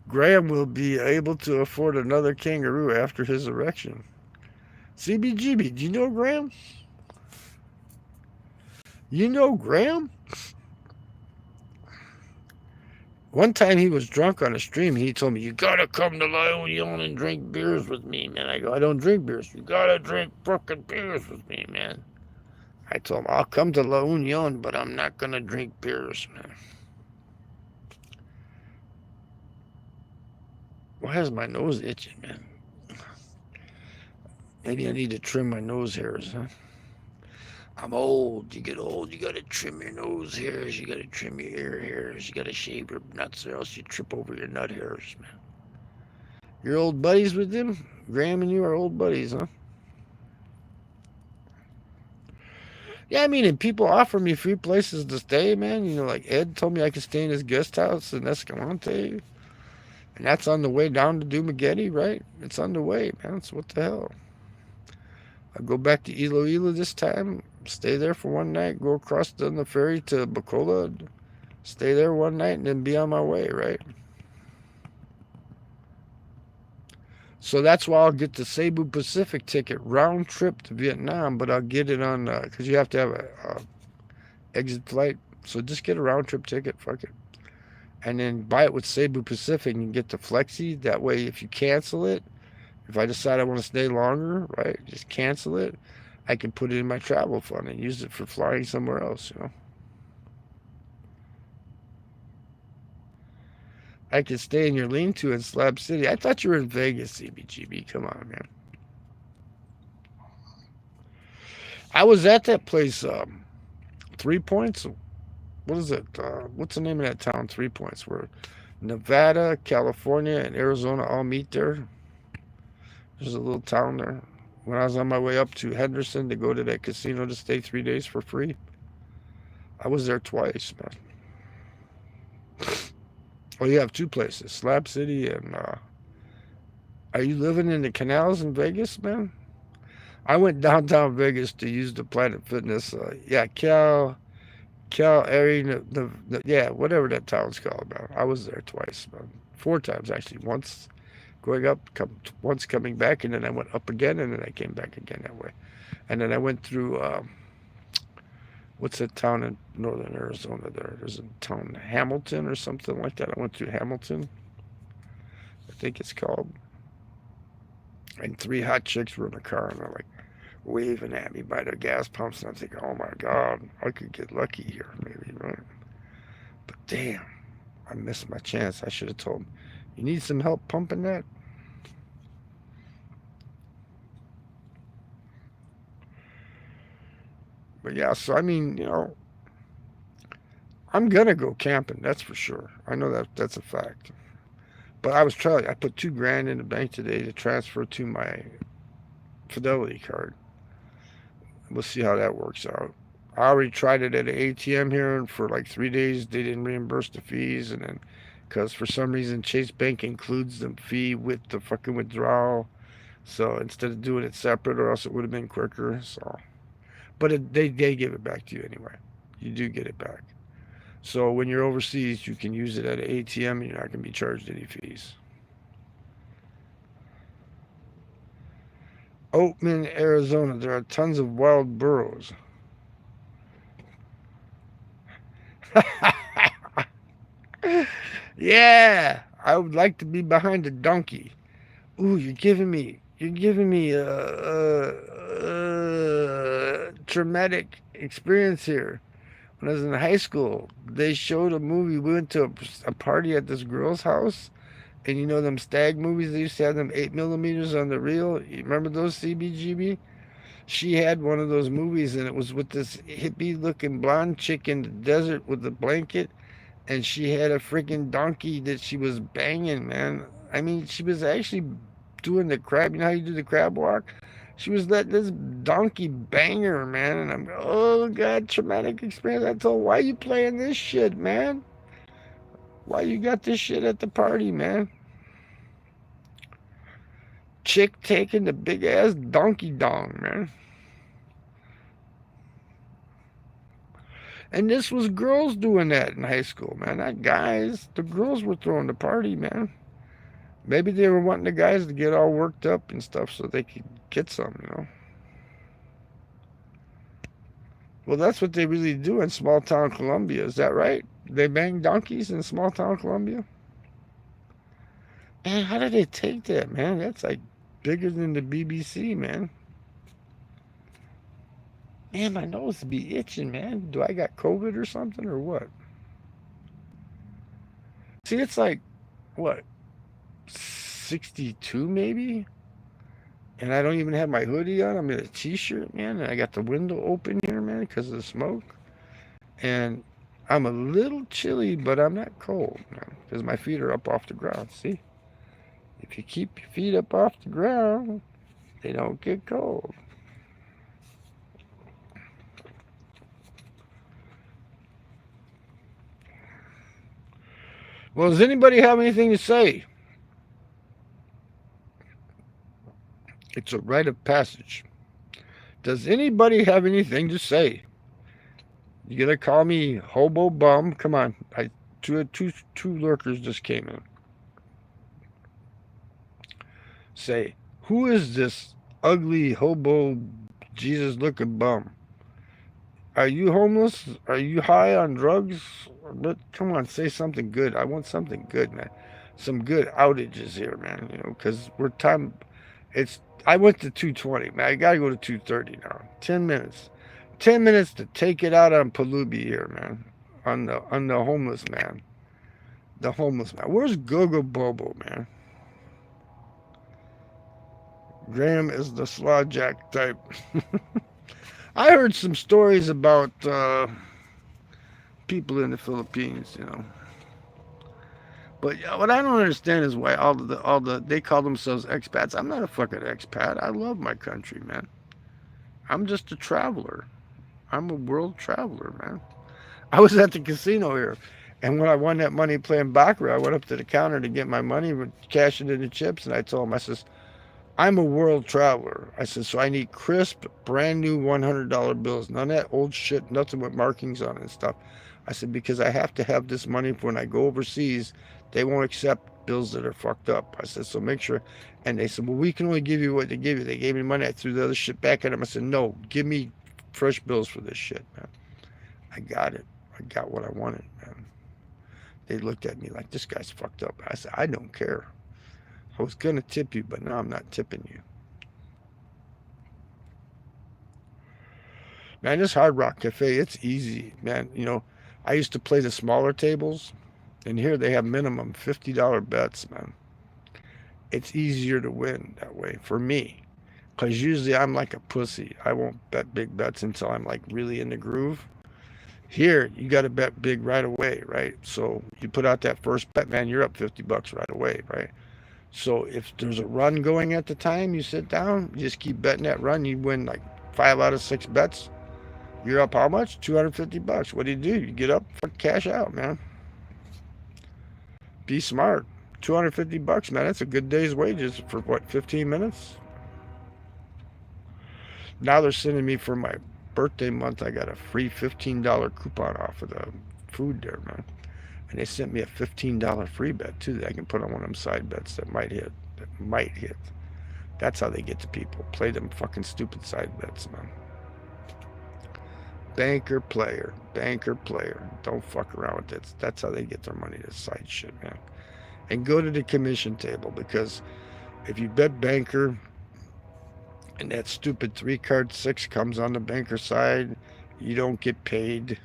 Graham will be able to afford another kangaroo after his erection. CBGB, do you know Graham? You know Graham? One time he was drunk on a stream. He told me, you gotta come to La Union and drink beers with me, man. I go, I don't drink beers. You gotta drink fucking beers with me, man. I told him, I'll come to La Union, but I'm not gonna drink beers, man. Why is my nose itching, man? Maybe I need to trim my nose hairs, huh? I'm old. You get old, you gotta trim your nose hairs, you gotta trim your ear hairs, you gotta shave your nuts or else you trip over your nut hairs, man. You're old buddies with them? Graham and you are old buddies, huh? Yeah, I mean, and people offer me free places to stay, man. Like Ed told me I could stay in his guest house in Escalante. And that's on the way down to Dumaguete, right? It's on the way, man. So what the hell? I'll go back to Iloilo this time, stay there for one night, go across on the ferry to Bacola, stay there one night, and then be on my way, right? So that's why I'll get the Cebu Pacific ticket round trip to Vietnam, but I'll get it on because you have to have a exit flight. So just get a round trip ticket, fuck it, and then buy it with Cebu Pacific and get the flexi. That way, if you cancel it, if I decide I want to stay longer, right, just cancel it. I can put it in my travel fund and use it for flying somewhere else. I could stay in your lean-to in Slab City. I thought you were in Vegas, CBGB. Come on, man. I was at that place, 3 Points. What is it? What's the name of that town? 3 Points, where Nevada, California, and Arizona all meet there. There's a little town there. When I was on my way up to Henderson to go to that casino to stay 3 days for free, I was there twice, man. Oh, you have two places, Slab City and. Are you living in the canals in Vegas, man? I went downtown Vegas to use the Planet Fitness. Yeah, Cal area, yeah, whatever that town's called, man. I was there twice, man. 4 times actually. Once going up, once coming back, and then I went up again, and then I came back again that way. And then I went through what's that town in northern Arizona there? There's a town, Hamilton or something like that. I went through Hamilton, I think it's called. And three hot chicks were in the car, and they're like waving at me by the gas pumps, and I'm thinking, oh my God, I could get lucky here, maybe, right? But damn, I missed my chance. I should have told them, you need some help pumping that? But yeah, so I mean, I'm gonna go camping. That's for sure. I know that's a fact. But I was trying. I put 2 grand in the bank today to transfer to my Fidelity card. We'll see how that works out. I already tried it at an ATM here, and for like 3 days they didn't reimburse the fees, and then because for some reason Chase Bank includes the fee with the fucking withdrawal. So instead of doing it separate, or else it would have been quicker. So, but they give it back to you anyway. You do get it back. So when you're overseas, you can use it at an ATM, and you're not going to be charged any fees. Oatman, Arizona. There are tons of wild burros. Yeah, I would like to be behind a donkey. Ooh, you're giving me a traumatic experience here. When I was in high school, they showed a movie. We went to a party at this girl's house, and you know them stag movies. They used to have them 8 millimeters on the reel. You remember those, CBGB? She had one of those movies, and it was with this hippie-looking blonde chick in the desert with a blanket, and she had a freaking donkey that she was banging, man. I mean, she was actually doing the crab. You know how you do the crab walk? She was letting this donkey bang her, man. And I'm, oh, God, traumatic experience. I told her, why you playing this shit, man? Why you got this shit at the party, man? Chick taking the big ass donkey dong, man. And this was girls doing that in high school, man. Not guys. The girls were throwing the party, man. Maybe they were wanting the guys to get all worked up and stuff so they could get some. Well, that's what they really do in small town Colombia. Is that right? They bang donkeys in small town Colombia? Man, how did they take that, man? That's like bigger than the BBC, man. Man, my nose be itching, man. Do I got COVID or something or what? See, it's like, what, 62 maybe? And I don't even have my hoodie on. I'm in a t-shirt, man. And I got the window open here, man, because of the smoke. And I'm a little chilly, but I'm not cold, man, because my feet are up off the ground. See? If you keep your feet up off the ground, they don't get cold. Well, does anybody have anything to say? It's a rite of passage. Does anybody have anything to say? You gonna call me hobo bum? Come on, two lurkers just came in. say, who is this ugly hobo Jesus looking bum? Are you homeless? Are you high on drugs? Come on, say something good. I want something good, man. Some good outages here, man. You know, because we're time. It's. I went to 220, man. I gotta go to 230 now. 10 minutes. 10 minutes to take it out on Palubi here, man. On the homeless man. The homeless man. Where's Gogo Bobo, man? Graham is the slaw jack type. I heard some stories about people in the Philippines, you know. But what I don't understand is why all the they call themselves expats. I'm not a fucking expat. I love my country, man. I'm just a traveler. I'm a world traveler, man. I was at the casino here, and when I won that money playing baccarat, I went up to the counter to get my money, cash it into chips, and I told him, I says, I'm a world traveler. I said, so I need crisp, brand new $100 bills. None of that old shit, nothing with markings on it and stuff. I said, because I have to have this money for when I go overseas. They won't accept bills that are fucked up. I said, so make sure. And they said, well, we can only give you what they give you. They gave me money. I threw the other shit back at them. I said, no, give me fresh bills for this shit, man. I got it. I got what I wanted, man. They looked at me like, this guy's fucked up. I said, I don't care. I was going to tip you, but now I'm not tipping you. Man, this Hard Rock Cafe, it's easy, man. You know, I used to play the smaller tables, and here they have minimum $50 bets, man. It's easier to win that way for me. Because usually I'm like a pussy. I won't bet big bets until I'm like really in the groove. Here, you got to bet big right away, right? So you put out that first bet, man, you're up $50 right away, right? So if there's a run going at the time, you sit down, you just keep betting that run. You win like 5 out of 6 bets. You're up how much? $250. What do? You get up, for cash out, man. Be smart. $250, man. That's a good day's wages for what? 15 minutes. Now they're sending me for my birthday month. I got a free $15 coupon off of the food there, man. And they sent me a $15 free bet too that I can put on one of them side bets that might hit. That might hit. That's how they get to people. Play them fucking stupid side bets, man. Banker player, banker player. Don't fuck around with it. That's how they get their money. This side shit, man. And go to the commission table because if you bet banker and that stupid 3 card 6 comes on the banker side, you don't get paid.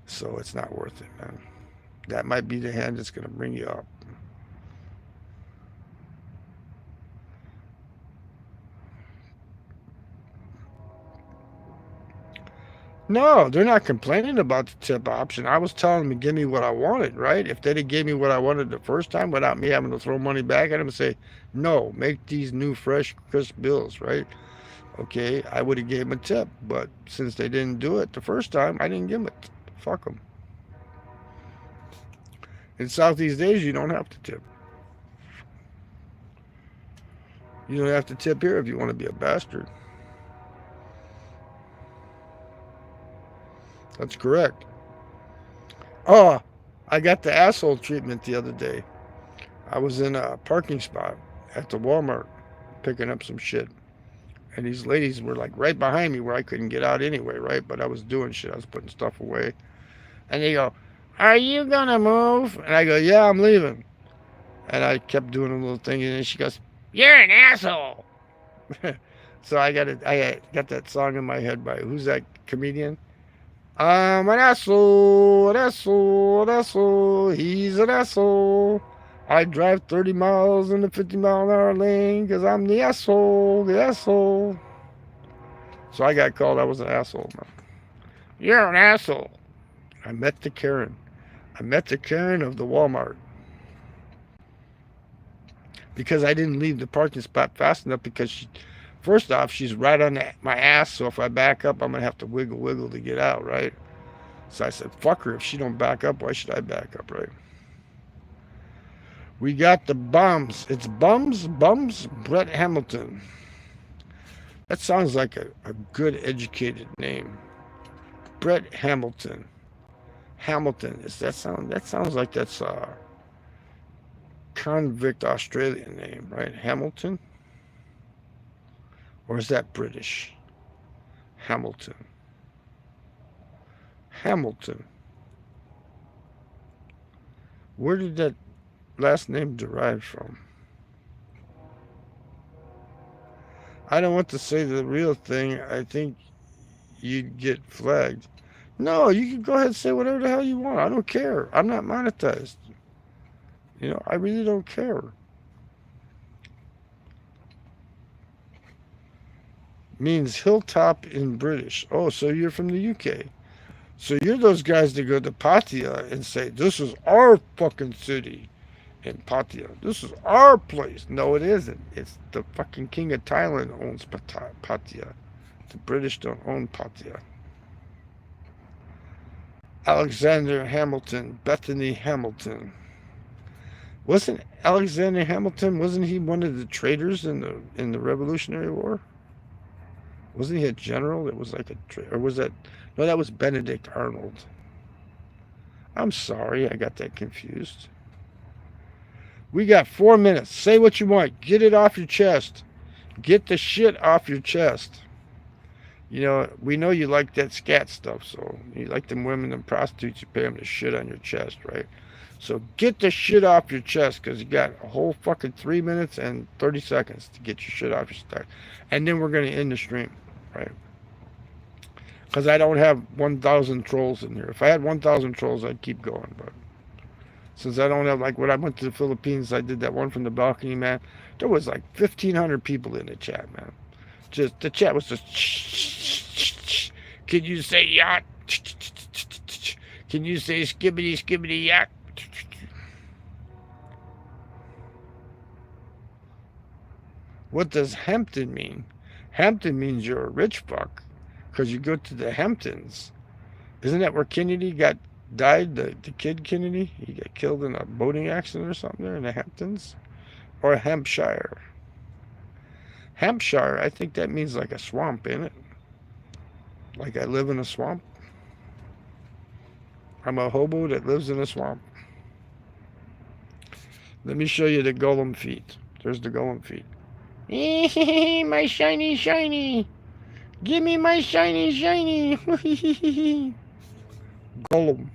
So it's not worth it, man. That might be the hand that's going to bring you up. No, they're not complaining about the tip option. I was telling them to give me what I wanted, right? If they'd have gave me what I wanted the first time without me having to throw money back at them and say, no, make these new, fresh, crisp bills, right? Okay, I would have gave them a tip. But since they didn't do it the first time, I didn't give them it. Fuck them. In Southeast Asia, you don't have to tip. You don't have to tip here if you want to be a bastard. That's correct. Oh, I got the asshole treatment the other day. I was in a parking spot at the Walmart picking up some shit. And these ladies were like right behind me where I couldn't get out anyway, right? But I was doing shit. I was putting stuff away. And they go, are you gonna move? And I go, yeah, I'm leaving. And I kept doing a little thing. And then she goes, you're an asshole. So I got that song in my head by who's that comedian? I'm an asshole, an asshole, an asshole. He's an asshole. I drive 30 miles in the 50-mile-an-hour lane because I'm the asshole, the asshole. So I got called, I was an asshole. Man. You're an asshole. I met the Karen. I met the Karen of the Walmart. Because I didn't leave the parking spot fast enough because first off, she's right on my ass. So if I back up, I'm going to have to wiggle to get out, right? So I said, fuck her. If she don't back up, why should I back up, right? We got the bums. It's Bums, Brett Hamilton. That sounds like a good educated name. Brett Hamilton. Hamilton. That sounds like that's convict Australian name, right? Hamilton? Or is that British? Hamilton. Hamilton. Where did that last name derive from? I don't want to say the real thing. I think you'd get flagged. No, you can go ahead and say whatever the hell you want. I don't care. I'm not monetized. I really don't care. Means hilltop in British. Oh, so you're from the UK. So you're those guys that go to Pattaya and say, this is our fucking city in Pattaya. This is our place. No, it isn't. It's the fucking king of Thailand owns Pattaya. The British don't own Pattaya. Alexander Hamilton, Bethany Hamilton. Wasn't Alexander Hamilton, wasn't he one of the traitors in the Revolutionary War? Wasn't he a general that was like a traitor? Or was that, no, that was Benedict Arnold. I'm sorry, I got that confused. We got 4 minutes. Say what you want. Get it off your chest. Get the shit off your chest. We know you like that scat stuff, so you like them women and prostitutes, you pay them to shit on your chest, right? So get the shit off your chest, because you got a whole fucking 3 minutes and 30 seconds to get your shit off your chest. And then we're going to end the stream, right? Because I don't have 1,000 trolls in here. If I had 1,000 trolls, I'd keep going, but since I don't have, like when I went to the Philippines, I did that one from the balcony, man. There was like 1,500 people in the chat, man. Just the chat was just. Can you say yacht? Can you say skibbity yacht? What does Hampton mean? Hampton means you're a rich fuck, because you go to the Hamptons. Isn't that where Kennedy died? The kid Kennedy, he got killed in a boating accident or something there in the Hamptons, or Hampshire. Hampshire, I think that means like a swamp, ain't it? Like I live in a swamp. I'm a hobo that lives in a swamp. Let me show you the golem feet. There's the golem feet. My shiny, shiny. Give me my shiny, shiny. Golem.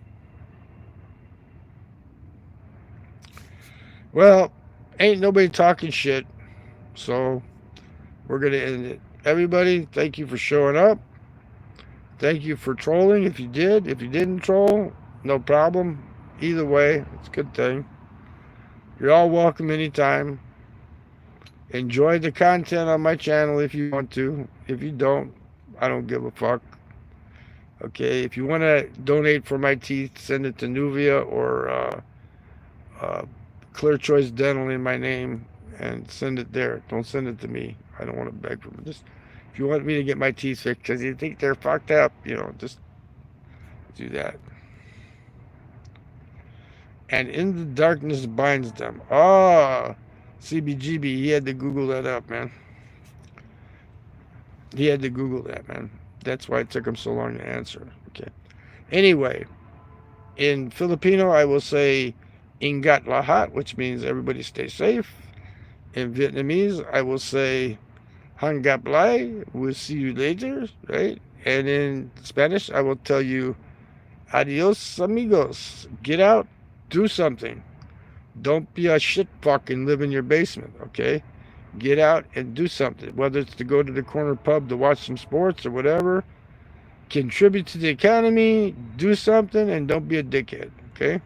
Well, ain't nobody talking shit, so we're going to end it. Everybody, thank you for showing up. Thank you for trolling if you did. If you didn't troll, no problem. Either way, it's a good thing. You're all welcome anytime. Enjoy the content on my channel if you want to. If you don't, I don't give a fuck. Okay, if you want to donate for my teeth, send it to Nuvia or Clear Choice Dental in my name and send it there. Don't send it to me. I don't want to beg for it. Just if you want me to get my teeth fixed because you think they're fucked up, just do that. And in the darkness binds them. CBGB, he had to Google that up, man. He had to Google that, man. That's why it took him so long to answer. Okay. Anyway, in Filipino, I will say Ingat lahat, which means everybody stay safe. In Vietnamese, I will say Hangap lai, we'll see you later, right? And in Spanish, I will tell you adios amigos. Get out, do something. Don't be a shit fuck and live in your basement, okay? Get out and do something, whether it's to go to the corner pub to watch some sports or whatever. Contribute to the economy, do something, and don't be a dickhead, okay?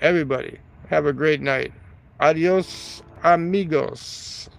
Everybody, have a great night. Adios, amigos.